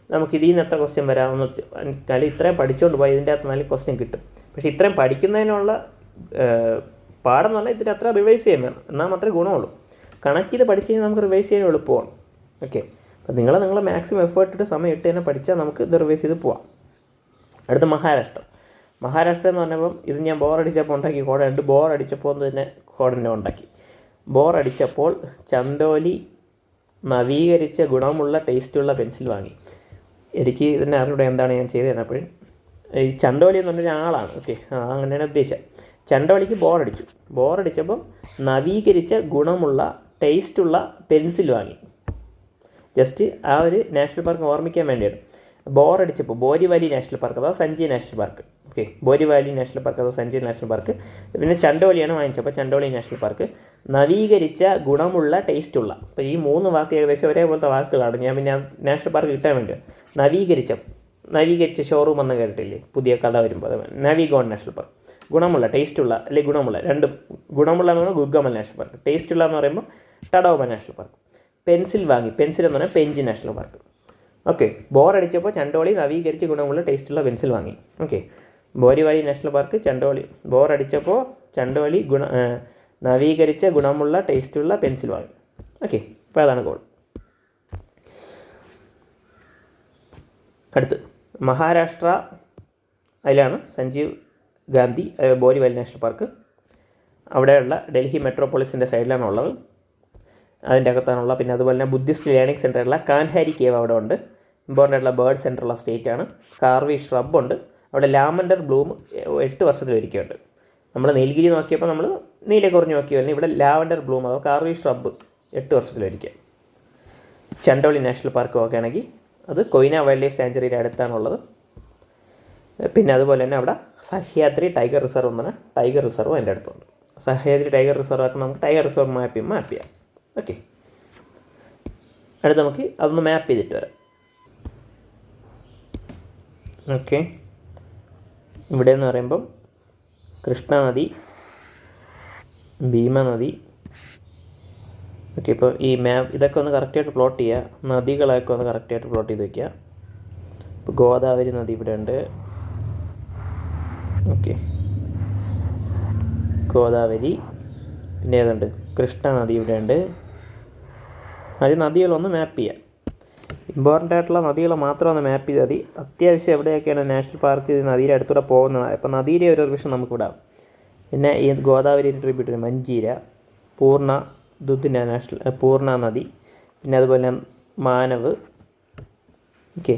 നമുക്ക് ഇതിൽ നിന്ന് എത്ര ക്വസ്റ്റ്യൻ വരാമെന്ന് വെച്ചാൽ ഇത്രയും പഠിച്ചുകൊണ്ട് പോയി ഇതിൻ്റെ അകത്ത് നല്ല ക്വസ്റ്റ്യൻ കിട്ടും. പക്ഷേ ഇത്രയും പഠിക്കുന്നതിനുള്ള പാടെന്ന് പറഞ്ഞാൽ ഇതിൻ്റെ അത്ര റിവൈസ് ചെയ്യാൻ വേണം, എന്നാൽ മാത്രമേ ഗുണമുള്ളൂ. കണക്കിത് പഠിച്ച് കഴിഞ്ഞാൽ നമുക്ക് റിവൈസ് ചെയ്യാൻ എളുപ്പമാണ്. ഓക്കെ, അപ്പോൾ നിങ്ങൾ മാക്സിമം എഫേർട്ട് ഇട്ട് സമയം ഇട്ട് തന്നെ പഠിച്ചാൽ നമുക്ക് ഇത് റിവൈസ് ചെയ്ത് പോവാം. അടുത്ത മഹാരാഷ്ട്ര എന്ന് പറഞ്ഞപ്പം ഇത് ഞാൻ ബോറടിച്ചപ്പോൾ ഉണ്ടാക്കി കോഡുണ്ട്. ബോറടിച്ചപ്പോൾ തന്നെ കോഡിനെ ഉണ്ടാക്കി. ബോറടിച്ചപ്പോൾ ചന്തോലി നവീകരിച്ച ഗുണമുള്ള ടേസ്റ്റുള്ള പെൻസിൽ വാങ്ങി. എനിക്ക് ഇതിൻ്റെ അറിവിടെ എന്താണ് ഞാൻ ചെയ്ത് തന്നപ്പോഴും ഈ ചണ്ടോലി എന്ന് പറഞ്ഞൊരു ആളാണ്. ഓക്കെ, അങ്ങനെയാണ് ഉദ്ദേശിച്ചത്. ചണ്ടോലിക്ക് ബോറടിച്ചപ്പം നവീകരിച്ച ഗുണമുള്ള ടേസ്റ്റുള്ള പെൻസിൽ വാങ്ങി. ജസ്റ്റ് ആ ഒരു നാഷണൽ പാർക്ക് ഓർമ്മിക്കാൻ വേണ്ടിയാണ്. ബോറടിച്ചപ്പോൾ ബോരിവാലി നാഷണൽ പാർക്ക് അഥവാ Sanjay national park. Okay, Borivali national park അഥവാ സഞ്ജയ് നാഷണൽ പാർക്ക്. പിന്നെ ചണ്ടോലിയാണ് വാങ്ങിച്ചപ്പോൾ ചണ്ടോലി നാഷണൽ പാർക്ക്. നവീകരിച്ച ഗുണമുള്ള ടേസ്റ്റുള്ള. അപ്പോൾ ഈ 3 വാക്ക് ഏകദേശം ഒരേപോലത്തെ വാക്കുകളാണ്. ഞാൻ പിന്നെ നാഷണൽ പാർക്ക് കിട്ടാൻ വേണ്ടി നവീകരിച്ച ഷോറൂം എന്ന് കേട്ടിട്ടില്ലേ, പുതിയ കട വരുമ്പോൾ നവിഗോൺ നാഷണൽ പാർക്ക്. ഗുണമുള്ള ടേസ്റ്റുള്ള അല്ലെങ്കിൽ ഗുണമുള്ള, രണ്ടും. ഗുണമുള്ള എന്ന് പറഞ്ഞാൽ ഗുഗമൽ നാഷണൽ പാർക്ക്, ടേസ്റ്റുള്ള എന്ന് പറയുമ്പോൾ ടഡോബ നാഷണൽ പാർക്ക്. പെൻസിൽ എന്ന് പറഞ്ഞാൽ പെഞ്ച് നാഷണൽ പാർക്ക്. ഓക്കെ, ബോറടിച്ചപ്പോൾ ചണ്ടോളി നവീകരിച്ച് ഗുണമുള്ള ടേസ്റ്റുള്ള പെൻസിൽ വാങ്ങി. ഓക്കെ, ബോരിവാലി നാഷണൽ പാർക്ക്, ചണ്ടോളി. ബോറടിച്ചപ്പോൾ ചണ്ടോളി നവീകരിച്ച ഗുണമുള്ള ടേസ്റ്റുള്ള പെൻസിൽ വാങ്ങി. ഓക്കെ, അപ്പോൾ അതാണ് ഗോൾ. അടുത്ത് മഹാരാഷ്ട്ര, അതിലാണ് സഞ്ജീവ് ഗാന്ധി ബോരിവാലി നാഷണൽ പാർക്ക്. അവിടെയുള്ള ഡൽഹി മെട്രോപോളിസിൻ്റെ സൈഡിലാണ് ഉള്ളത്, അതിൻ്റെ അകത്താണുള്ള. പിന്നെ അതുപോലെ തന്നെ ബുദ്ധിസ്റ്റ് ലേണിംഗ് സെൻ്ററുള്ള കാൻഹാരി കേവ് അവിടെ ഉണ്ട്. ഇമ്പോർട്ടൻ്റ് ആയിട്ടുള്ള ബേർഡ് സെൻ്ററുള്ള സ്റ്റേറ്റാണ്. കാർവി ഷ്രബ് ഉണ്ട് അവിടെ. ലാവൻഡർ ബ്ലൂം 8 വർഷത്തിൽ ഒരിക്കലുണ്ട്. നമ്മൾ നീലഗിരി നോക്കിയപ്പോൾ നമ്മൾ നീലക്കുറിഞ്ഞ് നോക്കിയല്ലേ, ഇവിടെ ലാവൻഡർ ബ്ലൂം അഥവാ കാർവി ഷ്രബ് 8 വർഷത്തിൽ ഒരിക്കൽ. ചണ്ടോളി നാഷണൽ പാർക്ക് നോക്കുകയാണെങ്കിൽ അത് കൊയ്ന വൈൽഡ് ലൈഫ് സാഞ്ചുറിയുടെ അടുത്താണുള്ളത്. പിന്നെ അതുപോലെ തന്നെ അവിടെ സഹ്യാദ്രി ടൈഗർ റിസർവ് എന്ന് പറഞ്ഞാൽ ടൈഗർ റിസർവ് അതിൻ്റെ അടുത്തുണ്ട്. സഹ്യാദ്രി ടൈഗർ റിസർവ് ഒക്കെ നമുക്ക് ടൈഗർ റിസർവ് മാപ്പ് ചെയ്യാം. ഓക്കെ, അടുത്ത് നമുക്ക് അതൊന്ന് മാപ്പ് ചെയ്തിട്ട് വരാം. ഓക്കെ, ഇവിടെ എന്ന് പറയുമ്പം കൃഷ്ണ നദി, ഭീമ നദി. ഓക്കെ, ഇപ്പോൾ ഈ മാപ്പ് ഇതൊക്കെ ഒന്ന് കറക്റ്റായിട്ട് പ്ലോട്ട് ചെയ്യുക. നദികളൊക്കെ ഒന്ന് കറക്റ്റായിട്ട് പ്ലോട്ട് ചെയ്ത് വയ്ക്കുക. ഇപ്പോൾ ഗോദാവരി നദി ഇവിടെ ഉണ്ട്. ഓക്കെ, ഗോദാവരി. പിന്നെ ഏതുണ്ട്, കൃഷ്ണ നദി ഇവിടെ ഉണ്ട്. അത് നദികളൊന്ന് മാപ്പ് ചെയ്യുക. ഇമ്പോർട്ടൻ്റ് ആയിട്ടുള്ള നദികൾ മാത്രം ഒന്ന് മാപ്പ് ചെയ്താൽ മതി. അത്യാവശ്യം എവിടെയൊക്കെയാണ് നാഷണൽ പാർക്ക് നദിയുടെ അടുത്തൂടെ പോകുന്നത്, അപ്പോൾ നദിയുടെ ഒരു റിവിഷൻ നമുക്ക് വിടാം. പിന്നെ ഈ ഗോദാവരി ട്രിബ്യൂട്ടറി മഞ്ചീര, പൂർണ്ണ നദി, പിന്നെ അതുപോലെ മാനവ്. ഓക്കെ,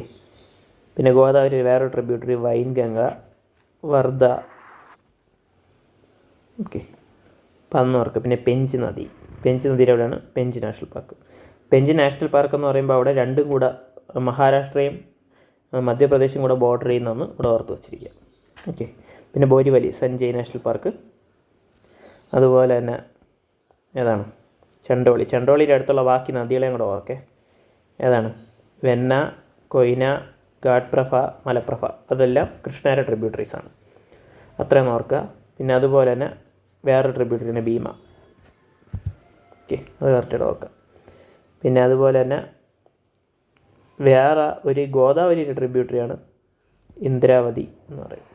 പിന്നെ ഗോദാവരി വേറൊരു ട്രിബ്യൂട്ടറി വൈൻഗംഗ, വർദ്ധ. ഓക്കെ, പന്നോർക്ക്. പിന്നെ പെഞ്ച് നദിയുടെ അവിടെയാണ് Pench national park. Pench national park എന്ന് പറയുമ്പോൾ അവിടെ രണ്ടും കൂടെ മഹാരാഷ്ട്രയും മധ്യപ്രദേശും കൂടെ ബോർഡർ ചെയ്യുന്നതെന്ന് ഇവിടെ ഓർത്ത് വെച്ചിരിക്കുക. ഓക്കെ, പിന്നെ ബോരിവലി സഞ്ജയ് നാഷണൽ പാർക്ക്. അതുപോലെ തന്നെ ഏതാണ് ചണ്ടോളിയുടെ അടുത്തുള്ള ബാക്കി നദികളെയും കൂടെ ഓർക്കെ. ഏതാണ് വെന്ന, കൊയ്ന, ഘാട്പ്രഭ, മലപ്രഭ. അതെല്ലാം കൃഷ്ണയുടെ ട്രിബ്യൂട്ടറീസാണ്, അത്രയും ഓർക്കുക. പിന്നെ അതുപോലെ തന്നെ വേറൊരു ട്രിബ്യൂട്ടറിന് ഭീമ. ഓക്കെ, അത് കറക്റ്റായിട്ട് ഓർക്കുക. പിന്നെ അതുപോലെ തന്നെ വേറെ ഒരു ഗോദാവരിയുടെ ട്രിബ്യൂട്ടറിയാണ് ഇന്ദ്രാവതി എന്ന് പറയും.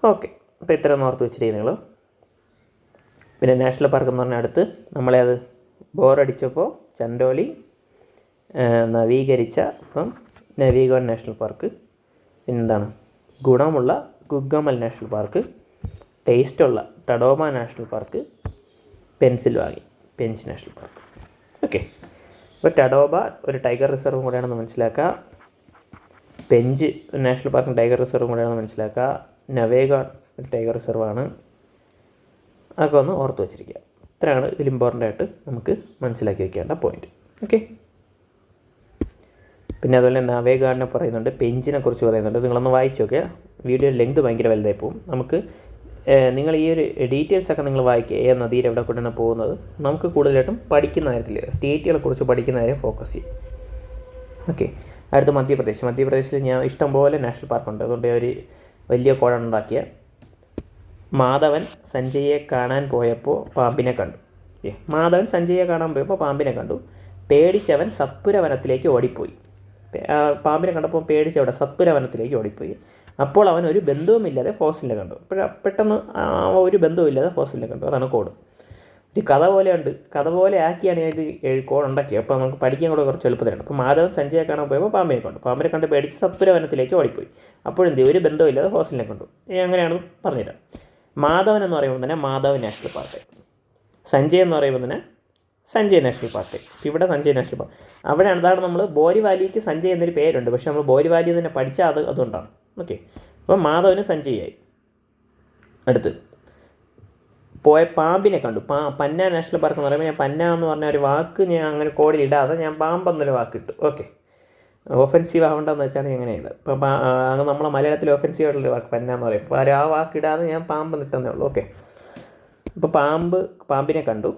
ഓക്കെ, അപ്പോൾ ഇത്ര ഓർത്ത് വെച്ചിരിക്കും നിങ്ങൾ. പിന്നെ നാഷണൽ പാർക്ക് എന്ന് പറഞ്ഞാൽ അടുത്ത് നമ്മളെ അത് ബോറടിച്ചപ്പോൾ ചണ്ടോലി നവീകരിച്ച ഇപ്പം നവീഗഡ് നാഷണൽ പാർക്ക്, പിന്നെന്താണ് ഗുണമുള്ള ഗുഗമൽ നാഷണൽ പാർക്ക്, ടേസ്റ്റുള്ള ടഡോമ നാഷണൽ പാർക്ക്, പെൻസിൽവാനി പെഞ്ച് നാഷണൽ പാർക്ക്. ഓക്കെ, അപ്പോൾ ടഡോബ ഒരു ടൈഗർ റിസർവും കൂടെയാണെന്ന് മനസ്സിലാക്കുക, പെഞ്ച് നാഷണൽ പാർക്കും ടൈഗർ റിസർവും കൂടെയാണെന്ന് മനസ്സിലാക്കുക, നവേഗഡ് ഒരു ടൈഗർ റിസർവാണ്. അതൊക്കെ ഒന്ന് ഓർത്ത് വെച്ചിരിക്കുക. ഇത്രയാണ് ഇതിൽ ഇമ്പോർട്ടൻ്റ് ആയിട്ട് നമുക്ക് മനസ്സിലാക്കി വയ്ക്കേണ്ട പോയിന്റ്. ഓക്കെ, പിന്നെ അതുപോലെ നവേഗാഡിനെ പറയുന്നുണ്ട്, പെഞ്ചിനെ കുറിച്ച് പറയുന്നുണ്ട്. നിങ്ങളൊന്ന് വായിച്ചു നോക്കുക. വീഡിയോ ലെങ്ത് ഭയങ്കര വലുതായി പോകും. നമുക്ക് നിങ്ങൾ ഈ ഒരു ഡീറ്റെയിൽസൊക്കെ നിങ്ങൾ വായിക്കുക, ഏത് നദിയിൽ എവിടെ കൊണ്ടാണ് പോകുന്നത്. നമുക്ക് കൂടുതലായിട്ടും പഠിക്കുന്ന കാര്യത്തിൽ സ്റ്റേറ്റുകളെ കുറിച്ച് പഠിക്കുന്ന കാര്യം ഫോക്കസ് ചെയ്യും. ഓക്കെ, അടുത്ത മധ്യപ്രദേശ്. മധ്യപ്രദേശിൽ ഞാൻ ഇഷ്ടംപോലെ നാഷണൽ പാർക്കുണ്ട്. അതുകൊണ്ട് ഒരു വലിയ കോഴുണ്ടാക്കിയ മാധവൻ സഞ്ജയെ കാണാൻ പോയപ്പോൾ പാമ്പിനെ കണ്ടു. മാധവൻ സഞ്ജയെ കാണാൻ പോയപ്പോൾ പാമ്പിനെ കണ്ടു. പേടിച്ചവൻ സത്പുര വനത്തിലേക്ക് ഓടിപ്പോയി. പാമ്പിനെ കണ്ടപ്പോൾ പേടിച്ചവിടെ സത്പുര വനത്തിലേക്ക് ഓടിപ്പോയി. അപ്പോൾ അവൻ ഒരു ബന്ധവുമില്ലാതെ ഫോസിലിനെ കണ്ടു. പെട്ടെന്ന് ഒരു ബന്ധവുമില്ലാതെ ഫോസിലിനെ കണ്ടു. അതാണ് കോഡ്. ഒരു കഥ പോലെ ഉണ്ട്. കഥ പോലെ ആക്കിയാണ് ഞാൻ ഇത് കോഡ് ഉണ്ടാക്കിയത്. അപ്പോൾ നമുക്ക് പഠിക്കാൻ കൂടെ കുറച്ച് എളുപ്പത്തിലുണ്ട്. അപ്പോൾ മാധവൻ സഞ്ജയെ കാണാൻ പോയപ്പോൾ പാമ്പിനെ കണ്ടു. പാമ്പിനെ കണ്ട് പേടിച്ച് സത്പുര വനത്തിലേക്ക് ഓടിപ്പോയി. അപ്പോഴെന്ത് ഒരു ബന്ധവുമില്ലാതെ ഫോസിലിനെ കണ്ടു. അങ്ങനെയാണ് പറഞ്ഞുതരാം. മാധവൻ എന്ന് പറയുമ്പോൾ തന്നെ മാധവൻ നാഷണൽ പാർക്ക്, സഞ്ജയ് എന്ന് പറയുമ്പോൾ തന്നെ സഞ്ജയ് നാഷണൽ പാർക്ക്. ഇവിടെ സഞ്ജയ് നാഷണൽ പാർക്ക് അവിടെ അതാണ് നമ്മൾ ബോരിവാലിക്ക് സഞ്ജയ് എന്നൊരു പേരുണ്ട്. പക്ഷേ നമ്മൾ ബോരിവാലി തന്നെ പഠിച്ചാൽ അതുകൊണ്ടാണ്. ഓക്കെ, അപ്പോൾ മാധവന് സഞ്ജയ് ആയി. അടുത്ത് പോയ പാമ്പിനെ കണ്ടു. പന്ന നാഷണൽ പാർക്ക് എന്ന് പറയുമ്പോൾ ഞാൻ പന്ന എന്ന് പറഞ്ഞ ഒരു വാക്ക് ഞാൻ അങ്ങനെ കോഡിലിടാതെ ഞാൻ പാമ്പെന്നൊരു വാക്കിട്ടു. ഓക്കെ, ഓഫൻസീവ് ആവേണ്ടെന്ന് വെച്ചാണ് എങ്ങനെ ചെയ്തത്. ഇപ്പോൾ നമ്മളെ മലയാളത്തിൽ ഓഫൻസീവ് ആയിട്ടുള്ളൊരു വാക്ക് പന്ന എന്ന് പറയും. അപ്പോൾ ആ വാക്കിടാതെ ഞാൻ പാമ്പ് നിൽക്കുന്നേ ഉള്ളൂ. ഓക്കെ, അപ്പോൾ പാമ്പിനെ കണ്ടു.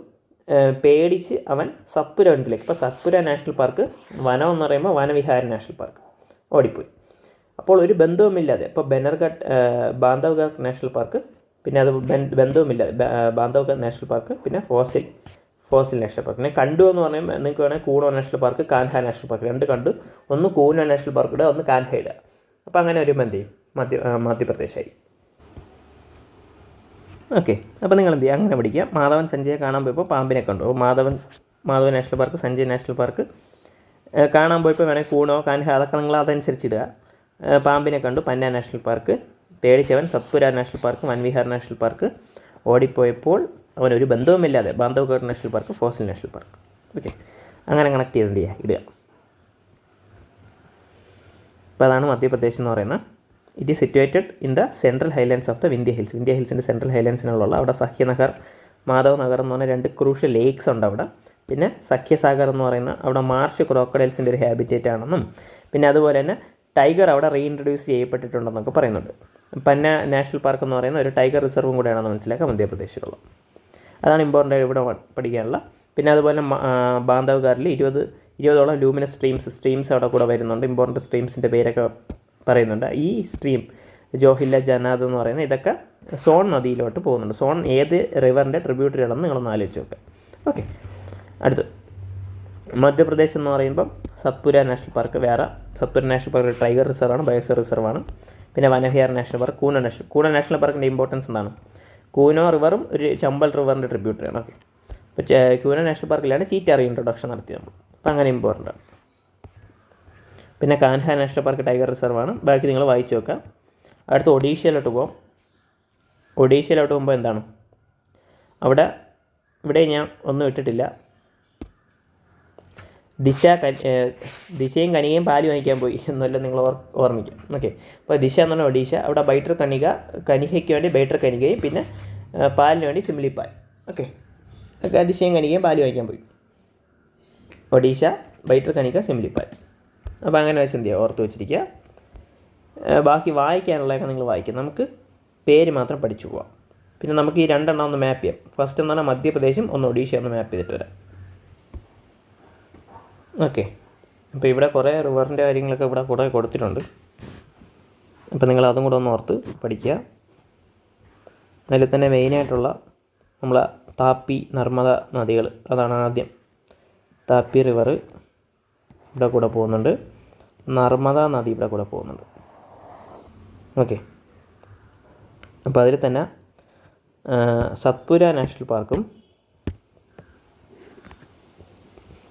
പേടിച്ച് അവൻ സത്പുര വനത്തിലേക്ക്, ഇപ്പോൾ സത്പുര നാഷണൽ പാർക്ക് വനം എന്ന് പറയുമ്പോൾ വനവിഹാര നാഷണൽ പാർക്ക് ഓടിപ്പോയി. അപ്പോൾ ഒരു ബന്ധവുമില്ലാതെ ഇപ്പോൾ ബനർഘട്ട് ബാന്ധവ്ഗഡ് നാഷണൽ പാർക്ക്, പിന്നെ അത് ബന്ധവുമില്ലാതെ ബാന്ധവ്ഗഡ് നാഷണൽ പാർക്ക്, പിന്നെ ഫോസിൽ നാഷണൽ പാർക്ക്. പിന്നെ കണ്ടു എന്ന് പറയുമ്പോൾ നിങ്ങൾക്ക് വേണമെങ്കിൽ Kuno national park, Kanha national park രണ്ട് കണ്ടു. ഒന്ന് കൂനോ നാഷണൽ പാർക്ക് ഇടുക, ഒന്ന് കാൻഹ ഇടുക. അപ്പോൾ അങ്ങനെ ഒരു എന്ത് ചെയ്യും മധ്യപ്രദേശായി. ഓക്കെ, അപ്പോൾ നിങ്ങൾ എന്ത് ചെയ്യുക അങ്ങനെ പഠിക്കുക. മാധവൻ സഞ്ജയെ കാണാൻ പോയപ്പോൾ പാമ്പിനെ കണ്ടു. Madhavan national park, Sanjay national park കാണാൻ പോയപ്പോൾ വേണമെങ്കിൽ കൂണോ കാൻഹ അതൊക്കെ നിങ്ങൾ അതനുസരിച്ച് ഇടുക. പാമ്പിനെ കണ്ടു പന്ന നാഷണൽ പാർക്ക്, പേടിച്ചവൻ Satpura national park, Van Vihar national park, ഓടിപ്പോയപ്പോൾ അവനൊരു ബന്ധവുമില്ലാതെ Bandhavgarh national park, fossil national park. Okay, അങ്ങനെ കണക്ട് ചെയ്ത് എന്ത് ചെയ്യുക ഇടുക. അപ്പോൾ അതാണ് മധ്യപ്രദേശ് എന്ന് പറയുന്നത്. It is situated in the central highlands of the Vindhya hills. Vindhya ഹിൽസിൻ്റെ സെൻട്രൽ ഹൈലാൻഡ്സിനുള്ള അവിടെ സഖ്യനഗർ, മാധവ് നഗർ എന്ന് പറഞ്ഞ രണ്ട് ക്രൂഷ്യൽ ലേക്സ് ഉണ്ട് അവിടെ. പിന്നെ സഖ്യസാഗർ എന്ന് പറയുന്ന അവിടെ മാർഷ് ക്രോക്കഡൈൽസിൻ്റെ ഒരു ഹാബിറ്റേറ്റ് ആണെന്നും, പിന്നെ അതുപോലെ തന്നെ ടൈഗർ അവിടെ റീഇൻട്രൊഡ്യൂസ് ചെയ്യപ്പെട്ടിട്ടുണ്ടെന്നൊക്കെ പറയുന്നുണ്ട്. പന്ന നാഷണൽ പാർക്ക് എന്ന് പറയുന്ന ഒരു ടൈഗർ റിസർവും കൂടെയാണെന്ന് മനസ്സിലാക്കുക മധ്യപ്രദേശിലുള്ള. അതാണ് ഇമ്പോർട്ടൻ്റ് ഇവിടെ പഠിക്കാനുള്ള. പിന്നെ അതുപോലെ ബാന്ധവ്ഗഡിൽ 20ഓളം ലൂമിനസ് സ്ട്രീംസ് അവിടെ കൂടെ വരുന്നുണ്ട്. ഇമ്പോർട്ടൻ്റ് സ്ട്രീംസിൻ്റെ പേരൊക്കെ പറയുന്നുണ്ട്. ഈ സ്ട്രീം ജോഹില്ല, ജനാദ് എന്ന് പറയുന്ന ഇതൊക്കെ സോൺ നദിയിലോട്ട് പോകുന്നുണ്ട്. സോൺ ഏത് റിവറിൻ്റെ ട്രിബ്യൂട്ടറികളെന്ന് നിങ്ങളൊന്ന് ആലോചിച്ച് നോക്കുക. ഓക്കെ, അടുത്ത് മധ്യപ്രദേശ് എന്ന് പറയുമ്പം സത്പുര നാഷണൽ പാർക്ക് വേറെ. സത്പുര നാഷണൽ പാർക്ക് ടൈഗർ റിസർവാണ്, ബയോസ്ഫിയർ റിസർവാണ്. പിന്നെ Vanvihar national park, Kuno national പാർക്കിൻ്റെ ഇമ്പോർട്ടൻസ് എന്താണ്? കൂനോ റിവറും ഒരു ചമ്പൽ റിവറിൻ്റെ ട്രിബ്യൂട്ടറിയാണ്. ഓക്കെ, അപ്പോൾ കൂനോ നാഷണൽ പാർക്കിലാണ് ചീറ്റ റീഇൻട്രൊഡക്ഷൻ നടത്തിയത് നമ്മൾ. അപ്പോൾ അങ്ങനെ ഇമ്പോർട്ടൻ്റ് ആണ്. പിന്നെ കാൻഹ നാഷണൽ പാർക്ക് ടൈഗർ റിസർവാണ്. ബാക്കി നിങ്ങൾ വായിച്ചു നോക്കാം. അടുത്ത് ഒഡീഷയിലോട്ട് പോകാം. ഒഡീഷയിലോട്ട് പോകുമ്പോൾ എന്താണ് ഇവിടെ ഞാൻ ഒന്നും ഇട്ടിട്ടില്ല. ദിശയും കനികയും പാല് വാങ്ങിക്കാൻ പോയി എന്നല്ല നിങ്ങൾ ഓർമ്മിക്കും. ഓക്കെ, അപ്പോൾ ദിശ എന്ന് പറഞ്ഞാൽ ഒഡീഷ. അവിടെ ബൈറ്റർ കനികയ്ക്ക് വേണ്ടി ബൈറ്റർ കനികയും പിന്നെ പാലിന് വേണ്ടി സിംലി പാൽ. ഓക്കെ, ദിശയും കനികയും പാല് വാങ്ങിക്കാൻ പോയി. ഒഡീഷ, ബൈറ്റർ കനിക, സിംലി പാൽ. അപ്പോൾ അങ്ങനെ വെച്ച് എന്ത് ചെയ്യുക ഓർത്ത് വെച്ചിരിക്കുക. ബാക്കി വായിക്കാനുള്ളതൊക്കെ നിങ്ങൾ വായിക്കുക. നമുക്ക് പേര് മാത്രം പഠിച്ചു പോവാം. പിന്നെ നമുക്ക് ഈ രണ്ടെണ്ണം ഒന്ന് മാപ്പ് ചെയ്യാം. ഫസ്റ്റ് എന്ന് പറഞ്ഞാൽ മധ്യപ്രദേശും ഒന്ന് ഒഡീഷ ഒന്ന് മാപ്പ് ചെയ്തിട്ട് വരാം. ഓക്കെ, അപ്പോൾ ഇവിടെ കുറേ റിവറിൻ്റെ കാര്യങ്ങളൊക്കെ ഇവിടെ കൂടെ കൊടുത്തിട്ടുണ്ട്. അപ്പോൾ നിങ്ങൾ അതും കൂടെ ഒന്ന് ഓർത്ത് പഠിക്കുക. അതിൽ തന്നെ മെയിനായിട്ടുള്ള നമ്മളെ താപ്പി, നർമ്മദ നദികൾ, അതാണ് ആദ്യം. താപ്പി റിവർ, ഇവിടെ കൂടെ പോകുന്നുണ്ട്, നർമ്മദ നദി ഇവിടെ കൂടെ പോകുന്നുണ്ട്. ഓക്കെ, അപ്പോൾ അതിൽ തന്നെ സത്പുര നാഷണൽ പാർക്കും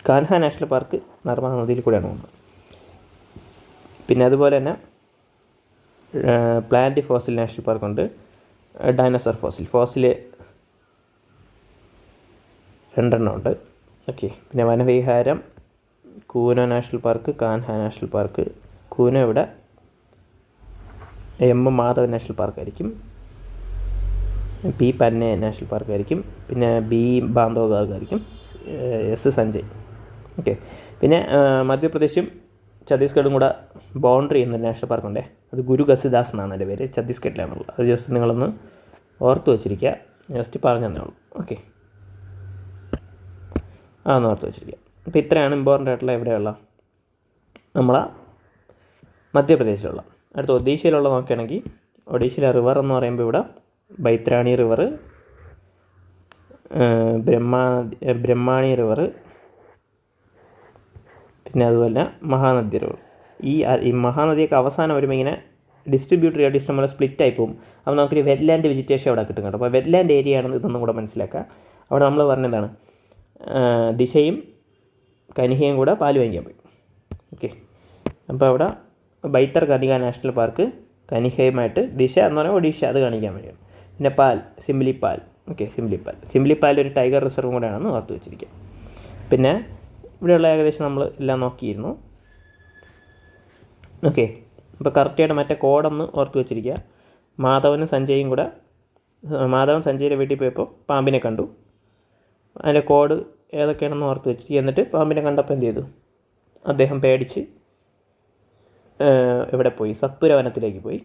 കാൻഹ നാഷണൽ പാർക്ക് നർമ്മദ നദിയിൽ കൂടെയാണ് പോകുന്നത്. പിന്നെ അതുപോലെ തന്നെ പ്ലാന്റ് ഫോസിൽ നാഷണൽ പാർക്കുണ്ട്, ഡൈനോസർ ഫോസിൽ 2 ഉണ്ട്. ഓക്കെ, പിന്നെ വനവിഹാരം Kuno national park, Kanha national park. Kuno ഇവിടെ എം മാധവൻ നാഷണൽ പാർക്കായിരിക്കും, പി പന്നെ നാഷണൽ പാർക്കായിരിക്കും, പിന്നെ ബി ബാന്ധവഗാഗ് ആയിരിക്കും, എസ് സഞ്ജയ്. ഓക്കെ, പിന്നെ മധ്യപ്രദേശും ഛത്തീസ്ഗഡും കൂടെ ബൗണ്ടറി ചെയ്യുന്ന നാഷണൽ പാർക്കുണ്ടേ, അത് ഗുരു ഘസിദാസ് എന്നാണ് എൻ്റെ പേര്, ഛത്തീസ്ഗഡിലാണുള്ളത്. അത് ജസ്റ്റ് നിങ്ങളൊന്ന് ഓർത്ത് വെച്ചിരിക്കുക, ജസ്റ്റ് പറഞ്ഞു തന്നേ ഉള്ളൂ. ഓക്കെ, അതൊന്ന് ഓർത്ത് വെച്ചിരിക്കുക. അപ്പോൾ ഇത്രയാണ് ഇമ്പോർട്ടൻ്റ് ആയിട്ടുള്ള എവിടെയുള്ള നമ്മളെ മധ്യപ്രദേശിലുള്ള. അടുത്ത ഒഡീഷയിലുള്ള നോക്കുകയാണെങ്കിൽ ഒഡീഷയിലെ റിവർ എന്ന് പറയുമ്പോൾ ഇവിടെ ബൈത്രാണി റിവർ, ബ്രഹ്മാണി റിവർ, പിന്നെ അതുപോലെ മഹാനദി റിവർ. ഈ മഹാനദിയൊക്കെ അവസാനം വരുമ്പോൾ ഇങ്ങനെ ഡിസ്ട്രിബ്യൂട്ടറി ആയിട്ട് ഇഷ്ടംപോലെ സ്പ്ലിറ്റായി പോകും. അപ്പോൾ നമുക്കൊരു വെറ്റ്ലാൻഡ് വെജിറ്റേഷൻ അവിടെ കിട്ടും കേട്ടോ. അപ്പോൾ വെറ്റ്ലാൻഡ് ഏരിയ ആണെന്ന് ഇതൊന്നും കൂടെ മനസ്സിലാക്കുക. അവിടെ നമ്മൾ പറഞ്ഞതാണ് ദിശയും കനിഹയും കൂടെ പാല് വാങ്ങിക്കാൻ പോയി. ഓക്കെ, അപ്പോൾ അവിടെ ബൈത്തർ കനിക നാഷണൽ പാർക്ക് കനിഹയുമായിട്ട് ദിശ എന്ന് പറഞ്ഞാൽ ഒഡീഷ, അത് കാണിക്കാൻ വേണ്ടിയാണ്. പിന്നെ സിംലിപാൽ. ഓക്കെ, സിംലിപാൽ ഒരു ടൈഗർ റിസർവും കൂടെയാണെന്ന് ഓർത്ത് വെച്ചിരിക്കുക. പിന്നെ ഇവിടെയുള്ള ഏകദേശം നമ്മൾ എല്ലാം നോക്കിയിരുന്നു. ഓക്കെ, അപ്പോൾ കറക്റ്റായിട്ട് മറ്റേ കോഡൊന്ന് ഓർത്ത് വെച്ചിരിക്കുക. മാധവൻ സഞ്ജയുടെ വീട്ടിൽ പോയപ്പോൾ പാമ്പിനെ കണ്ടു. അതിൻ്റെ കോഡ് ഏതൊക്കെയാണെന്ന് ഓർത്ത് വെച്ചിട്ട് എന്നിട്ട് പാമ്പിനെ കണ്ടപ്പോൾ എന്ത് ചെയ്തു? അദ്ദേഹം പേടിച്ച് എവിടെ പോയി? സത്പുര വനത്തിലേക്ക് പോയി.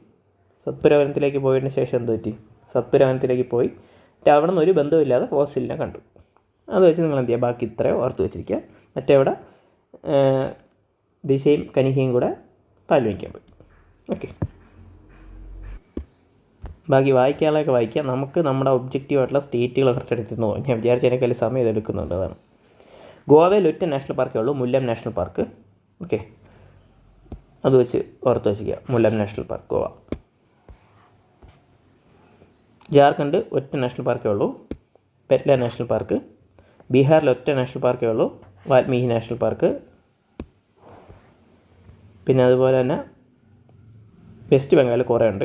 സത്പുര വനത്തിലേക്ക് പോയതിന് ശേഷം എന്ത് പറ്റി? സത്പുര വനത്തിലേക്ക് പോയി അവിടെ നിന്ന് ഒരു ബന്ധമില്ലാതെ ഫോസിലിനെ കണ്ടു. അത് വെച്ച് നിങ്ങൾ എന്ത് ചെയ്യുക? ബാക്കി ഇത്രയും ഓർത്ത് വെച്ചിരിക്കുക. മറ്റേ അവിടെ ദിശയും കനിഹയും കൂടെ പാൽ വയ്ക്കാൻ പോയി. ഓക്കെ, ബാക്കി വായിക്കാനുള്ളതൊക്കെ വായിക്കാം. നമുക്ക് നമ്മുടെ ഒബ്ജക്റ്റീവായിട്ടുള്ള സ്റ്റേറ്റുകൾ കറക്റ്റ് എടുത്തുനിന്ന് പോകാം. ഞാൻ വിചാരിച്ചതിനേക്കാൾ സമയം ഇതെടുക്കുന്നുണ്ട്, അതാണ്. ഗോവയിൽ ഒറ്റ നാഷണൽ പാർക്കേ ഉള്ളൂ, മുല്ലം നാഷണൽ പാർക്ക്. ഓക്കെ, അത് വെച്ച് ഓർത്ത് വെച്ചിരിക്കുക, മുല്ലം നാഷണൽ പാർക്ക് ഗോവ. ജാർഖണ്ഡ് ഒറ്റ നാഷണൽ പാർക്കേ ഉള്ളൂ, പെറ്റ്ല നാഷണൽ പാർക്ക്. ബീഹാറിൽ ഒറ്റ നാഷണൽ പാർക്കേ ഉള്ളൂ, വാൽമീകി നാഷണൽ പാർക്ക്. പിന്നെ അതുപോലെ തന്നെ വെസ്റ്റ് ബംഗാളിൽ കുറേ ഉണ്ട്,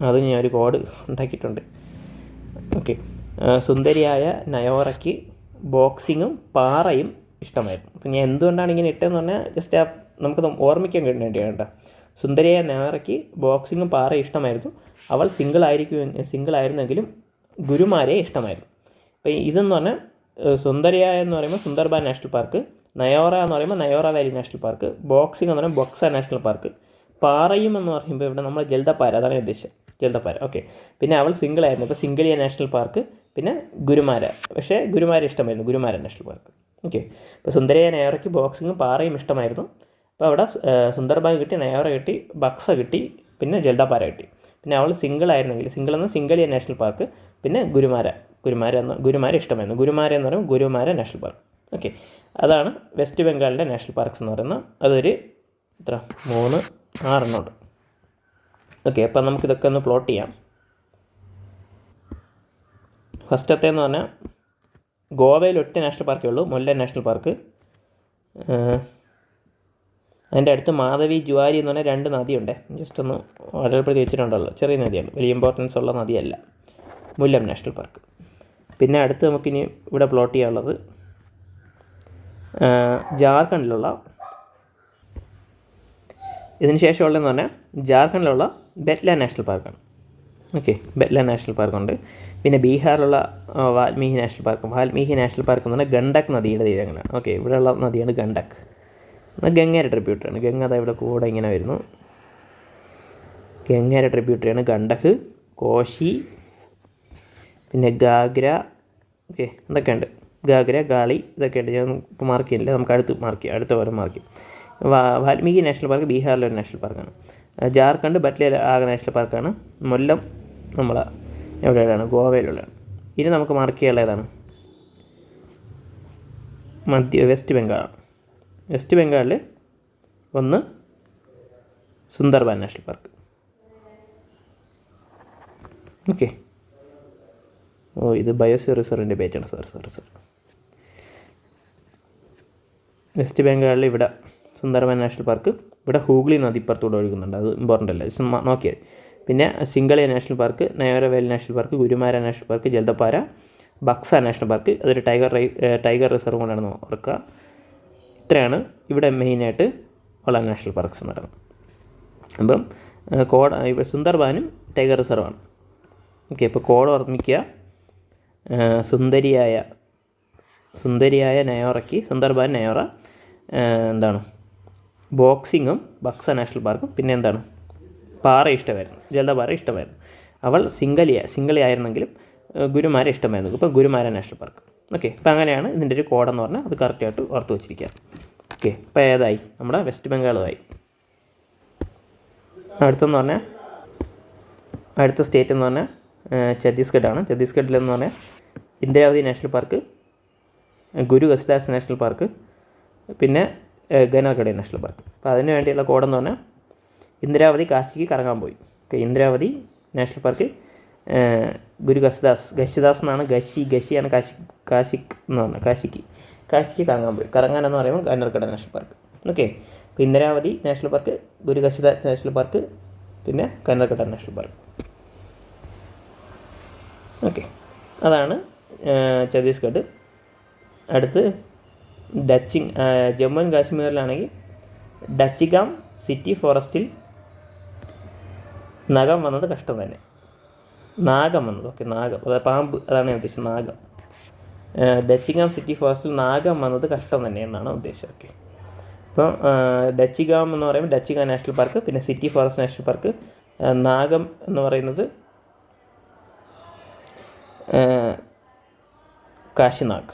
അത് ഞാൻ ഒരു കോഡ് ഉണ്ടാക്കിയിട്ടുണ്ട്. ഓക്കെ, സുന്ദരിയായ നയോറയ്ക്ക് ബോക്സിങ്ങും പാറയും ഇഷ്ടമായിരുന്നു. അപ്പം ഞാൻ എന്തുകൊണ്ടാണ് ഇങ്ങനെ ഇട്ടതെന്ന് പറഞ്ഞാൽ ജസ്റ്റ് നമുക്ക് ഓർമ്മിക്കാൻ വേണ്ടിയാണ് കേട്ടോ. സുന്ദരിയായ നയോറയ്ക്ക് ബോക്സിങ്ങും പാറയും ഇഷ്ടമായിരുന്നു. അവൾ സിംഗിളായിരുന്നെങ്കിലും ഗുരുമാരെ ഇഷ്ടമായിരുന്നു. അപ്പം ഇതെന്ന് പറഞ്ഞാൽ സുന്ദരിയായ എന്ന് പറയുമ്പോൾ സുന്ദർബാൻ നാഷണൽ പാർക്ക്, നയോറ എന്ന് പറയുമ്പോൾ നയോറ വാലി നാഷണൽ പാർക്ക്, ബോക്സിംഗ് എന്ന് പറയുമ്പോൾ ബൊക്സ നാഷണൽ പാർക്ക്, പാറയും എന്ന് പറയുമ്പോൾ ഇവിടെ നമ്മൾ ജൽദപ്പാര, അതാണ് ഉദ്ദേശിച്ചത്, ജൽദപ്പാര. ഓക്കെ, പിന്നെ അവൾ സിംഗിളായിരുന്നു, ഇപ്പോൾ സിംഗിളിയ നാഷണൽ പാർക്ക്, പിന്നെ ഗുരുമാര, പക്ഷേ ഗുരുമാര ഇഷ്ടമായിരുന്നു, ഗുരുമാര നാഷണൽ പാർക്ക്. ഓക്കെ, ഇപ്പോൾ സുന്ദരിയ നയോറയ്ക്ക് ബോക്സിങ്ങും പാറയും ഇഷ്ടമായിരുന്നു. അപ്പോൾ അവിടെ സുന്ദർബാൻ കിട്ടി, നയോറ കിട്ടി, ബക്സ കിട്ടി, പിന്നെ ജൽദപ്പാര കിട്ടി. പിന്നെ അവൾ സിംഗിളായിരുന്നെങ്കിൽ സിംഗിളെന്ന് സിംഗലിയ നാഷണൽ പാർക്ക്, പിന്നെ ഗുരുമാര ഇഷ്ടമായിരുന്നു. ഗുരുമാര എന്ന് പറയുമ്പോൾ ഗുരുമാര നാഷണൽ പാർക്ക്. ഓക്കെ, അതാണ് വെസ്റ്റ് ബംഗാളിൻ്റെ നാഷണൽ പാർക്സ് എന്ന് പറയുന്നത്. അതൊരു 6 ഉണ്ട്. ഓക്കെ, അപ്പം നമുക്കിതൊക്കെ ഒന്ന് പ്ലോട്ട് ചെയ്യാം. ഫസ്റ്റത്തേന്ന് പറഞ്ഞാൽ ഗോവയിൽ ഒറ്റ നാഷണൽ പാർക്കേ ഉള്ളൂ, മുല്ലൻ നാഷണൽ പാർക്ക്. അതിൻ്റെ അടുത്ത് മാധവി ജുവാരി എന്ന് പറഞ്ഞാൽ 2 നദിയുണ്ട്. ജസ്റ്റ് ഒന്ന് അടയാളപ്പെടുത്തി വെച്ചിട്ടുണ്ടല്ലോ, ചെറിയ നദിയാണ്, വലിയ ഇമ്പോർട്ടൻസ് ഉള്ള നദിയല്ല. മുല്ലം നാഷണൽ പാർക്ക്. പിന്നെ അടുത്ത് നമുക്കിനി ഇവിടെ പ്ലോട്ട് ചെയ്യാനുള്ളത് ജാർഖണ്ഡിലുള്ള, ഇതിന് ശേഷമുള്ളതെന്ന് പറഞ്ഞാൽ ജാർഖണ്ഡിലുള്ള ബെറ്റ്ല നാഷണൽ പാർക്കാണ്. ഓക്കെ, ബെറ്റ്ല നാഷണൽ പാർക്കുണ്ട്. പിന്നെ ബീഹാറിലുള്ള Valmiki national park. Valmiki national park എന്ന് പറഞ്ഞാൽ ഗണ്ഡക് നദിയുടെ തീരങ്ങളാണ്. ഓക്കെ, ഇവിടെയുള്ള നദിയാണ് ഗണ്ഡക്, ഗംഗയുടെ ട്രിബ്യൂട്ടറിയാണ്. ഗംഗ അതാ ഇവിടെ കൂടെ ഇങ്ങനെ വരുന്നു, ഗംഗയുടെ ട്രിബ്യൂട്ടറിയാണ് ഗണ്ഡക്, കോശി, പിന്നെ ഗാഗ്ര. ഓക്കെ, ഇതൊക്കെയുണ്ട്, ഗാഗ്ര, ഗാളി, ഇതൊക്കെയുണ്ട്. ഞാൻ ഇപ്പോൾ മാർക്ക് ചെയ്യുന്നില്ല, നമുക്ക് അടുത്ത പോലെ മാർക്ക് ചെയ്യും. വാൽമീകി നാഷണൽ പാർക്ക് ബീഹാറിലെ ഒരു നാഷണൽ പാർക്കാണ്. ജാർഖണ്ഡ് ബറ്റ്ല ആകെ നാഷണൽ പാർക്കാണ്. മുല്ലം നമ്മളെ എവിടെയാണ്? ഗോവയിലുള്ളതാണ്. ഇനി നമുക്ക് മാർക്ക് ചെയ്യാനുള്ള ഏതാണ്? വെസ്റ്റ് ബംഗാളാണ്. വെസ്റ്റ് ബംഗാളിൽ ഒന്ന് സുന്ദർബാൻ നാഷണൽ പാർക്ക്. ഓക്കെ, ഇത് ബയോസ്ഫിയർ റിസർവിൻ്റെ പേജാണ്. സോറി. വെസ്റ്റ് ബംഗാളിൽ ഇവിടെ സുന്ദർബൻ നാഷണൽ പാർക്ക്, ഇവിടെ ഹൂഗ്ലി നദി ഇപ്പുറത്തൂടെ ഒഴുകുന്നുണ്ട്, അത് ഇമ്പോർട്ടൻ്റ് അല്ല, നോക്കിയാൽ. പിന്നെ Singalila national park, Neora valley national park, Gorumara national park, Jaldapara, Buxa national park, അതൊരു ടൈഗർ റിസർവ് കൊണ്ടാണ് ഓർക്കുക. ഇത്രയാണ് ഇവിടെ മെയിനായിട്ട് ഉള്ള നാഷണൽ പാർക്ക്സ് എന്ന് പറയുന്നത്. അപ്പം സുന്ദർബാനും ടൈഗർ റിസർവാണ്. ഓക്കെ, ഇപ്പോൾ കോഡ് ഓർമ്മിക്കുക. സുന്ദരിയായ നയോറയ്ക്ക് സുന്ദർബാൻ നയോറ എന്താണ് ബോക്സിങ്ങും ബക്സ നാഷണൽ പാർക്കും, പിന്നെ എന്താണ് പാറ ഇഷ്ടമായിരുന്നു, ജലപാറ ഇഷ്ടമായിരുന്നു. അവൾ സിംഗളി ആയിരുന്നെങ്കിലും ഗുരുമാര ഇഷ്ടമായിരുന്നു. ഇപ്പോൾ ഗുരുമാര നാഷണൽ പാർക്ക്. ഓക്കെ, അപ്പോൾ അങ്ങനെയാണ് ഇതിൻ്റെ ഒരു കോഡെന്ന് പറഞ്ഞാൽ അത് കറക്റ്റായിട്ട് ഓർത്ത് വെച്ചിരിക്കുക. ഓക്കെ, ഇപ്പോൾ ഏതായി? നമ്മുടെ വെസ്റ്റ് ബംഗാളുമായി. അടുത്ത സ്റ്റേറ്റ് എന്ന് പറഞ്ഞാൽ ഛത്തീസ്ഗഡാണ്. ഛത്തീസ്ഗഡിലെന്ന് പറഞ്ഞാൽ Indiravathi national park, Guru Ghasidas national park, പിന്നെ ഗനർഗഡെ നാഷണൽ പാർക്ക്. അപ്പോൾ അതിന് വേണ്ടിയുള്ള കോഡെന്ന് പറഞ്ഞാൽ ഇന്ദിരാവതി കാശിക്ക് കറങ്ങാൻ പോയി. Okay, Indiravathi national park, Guru ഘസിദാസ് എന്നാണ്, ഗശിയാണ് കാശിക്ക് എന്ന് പറഞ്ഞാൽ, കാശിക്ക് കറങ്ങാൻ പോയി. കറങ്ങാനെന്ന് പറയുമ്പോൾ ഗനർഗഡെ നാഷണൽ പാർക്ക്. ഓക്കെ, അപ്പോൾ Indiravathi national park, Guru Ghasidas national park, പിന്നെ ഗനർഗഡെ നാഷണൽ പാർക്ക്. ഓക്കെ, അതാണ് ഛത്തീസ്ഗഡ്. അടുത്ത് ജമ്മു ആൻഡ് കാശ്മീരിലാണെങ്കിൽ ഡച്ചിഗാം സിറ്റി ഫോറസ്റ്റിൽ നാഗം വന്നത് കഷ്ടം തന്നെ. ഓക്കെ, അതായത് പാമ്പ്, അതാണ് ഞാൻ ഉദ്ദേശിച്ചത്, നാഗം. ഡച്ചിഗാം സിറ്റി ഫോറസ്റ്റിൽ നാഗം വന്നത് കഷ്ടം തന്നെ എന്നാണ് ഉദ്ദേശം. ഓക്കെ, അപ്പോൾ ഡച്ചിഗാം എന്ന് പറയുമ്പോൾ ഡച്ചിഗാം നാഷണൽ പാർക്ക്, പിന്നെ സിറ്റി ഫോറസ്റ്റ് നാഷണൽ പാർക്ക്. നാഗം എന്ന് പറയുന്നത് കാശിനാഗ്,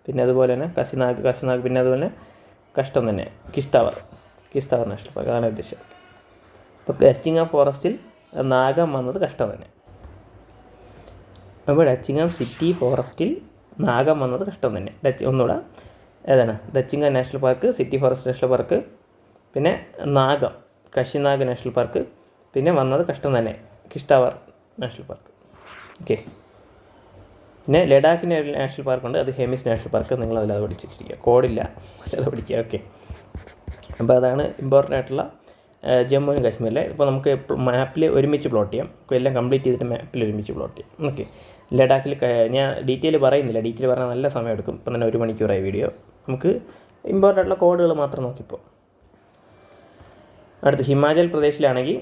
പിന്നെ അതുപോലെ തന്നെ കാശിനാഗ്, പിന്നെ അതുപോലെ കഷ്ടം തന്നെ കിഷ്താവർ നാഷണൽ പാർക്ക്, അതാണ് ഉദ്ദേശം. അപ്പോൾ ഡച്ചിഗാം ഫോറസ്റ്റിൽ നാഗം വന്നത് കഷ്ടം തന്നെ. അപ്പോൾ ഡച്ചിഗാം സിറ്റി ഫോറസ്റ്റിൽ നാഗം വന്നത് കഷ്ടം തന്നെ. ഒന്നുകൂടെ ഏതാണ്? Dachigam national park, city forest national park, പിന്നെ നാഗം കാശിനാഗ് നാഷണൽ പാർക്ക്, പിന്നെ വന്നത് കഷ്ടം തന്നെ കിഷ്താവർ നാഷണൽ പാർക്ക്. ഓക്കെ, പിന്നെ ലഡാക്കിന് നാഷണൽ പാർക്കുണ്ട്, അത് ഹെമിസ് നാഷണൽ പാർക്ക്. നിങ്ങളതിലത് പഠിച്ച് വെച്ചിരിക്കുക, കോഡില്ല, അല്ലാതെ പഠിക്കുക. ഓക്കെ, അപ്പോൾ അതാണ് ഇമ്പോർട്ടൻ്റ് ആയിട്ടുള്ള ജമ്മു ആൻഡ് കാശ്മീരിലെ. ഇപ്പോൾ നമുക്ക് മാപ്പിൽ ഒരുമിച്ച് പ്ലോട്ട് ചെയ്യാം, എല്ലാം കംപ്ലീറ്റ് ചെയ്തിട്ട് മാപ്പിൽ ഒരുമിച്ച് പ്ലോട്ട് ചെയ്യാം. ഓക്കെ, ലഡാക്കിൽ ഞാൻ ഡീറ്റെയിൽ പറയുന്നില്ല, ഡീറ്റെയിൽ പറയാൻ നല്ല സമയം എടുക്കും. ഇപ്പം തന്നെ 1 മണിക്കൂറായി വീഡിയോ. നമുക്ക് ഇമ്പോർട്ടൻ്റ് ആയിട്ടുള്ള കോഡുകൾ മാത്രം നോക്കിപ്പോൾ. അടുത്ത് ഹിമാചൽ പ്രദേശിലാണെങ്കിൽ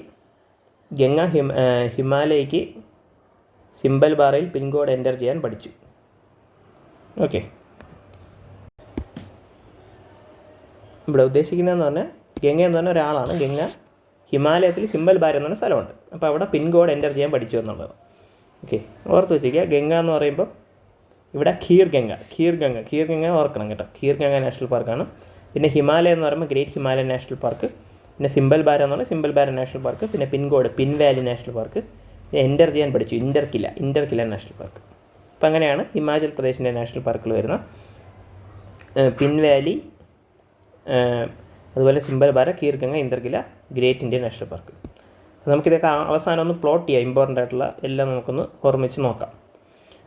ഹിമാലയയ്ക്ക് സിംബൽ ബാറയിൽ പിൻകോഡ് എൻ്റർ ചെയ്യാൻ പഠിച്ചു. ഓക്കെ, ഇവിടെ ഉദ്ദേശിക്കുന്നതെന്ന് പറഞ്ഞാൽ ഗംഗ എന്ന് പറഞ്ഞ ഒരാളാണ്. ഗംഗ ഹിമാലയത്തിൽ സിംബൽ ബാർ എന്ന് പറഞ്ഞ സ്ഥലമുണ്ട്. അപ്പോൾ അവിടെ പിൻകോഡ് എൻ്റർ ചെയ്യാൻ പഠിച്ചു എന്നുള്ളത്. ഓക്കെ, ഓർത്ത് വെച്ചിരിക്കുക. ഗംഗ എന്ന് പറയുമ്പോൾ ഇവിടെ ഖീർ ഗംഗ ഓർക്കണം കേട്ടോ. ഖീർ ഗംഗ നാഷണൽ പാർക്കാണ്. പിന്നെ ഹിമാലയ എന്ന് പറയുമ്പോൾ ഗ്രേറ്റ് ഹിമാലയൻ നാഷണൽ പാർക്ക്, പിന്നെ സിംബൽ ബാര എന്ന് പറഞ്ഞാൽ സിംബൽ ബാര നാഷണൽ പാർക്ക്, പിന്നെ പിൻകോഡ് പിൻ വാലി നാഷണൽ പാർക്ക്, എൻ്റർ ചെയ്യാൻ പഠിച്ചു ഇൻ്റർകില നാഷണൽ പാർക്ക്. അപ്പം അങ്ങനെയാണ് ഹിമാചൽ പ്രദേശിൻ്റെ നാഷണൽ പാർക്കുകൾ വരുന്ന പിൻ വാലി, അതുപോലെ Simbalbara, Khir Ganga, Inderkilla, great Indian national park. നമുക്കിതൊക്കെ അവസാനം ഒന്ന് പ്ലോട്ട് ചെയ്യാം. ഇമ്പോർട്ടൻ്റ് ആയിട്ടുള്ള എല്ലാം നമുക്കൊന്ന് ഓർമ്മിച്ച് നോക്കാം.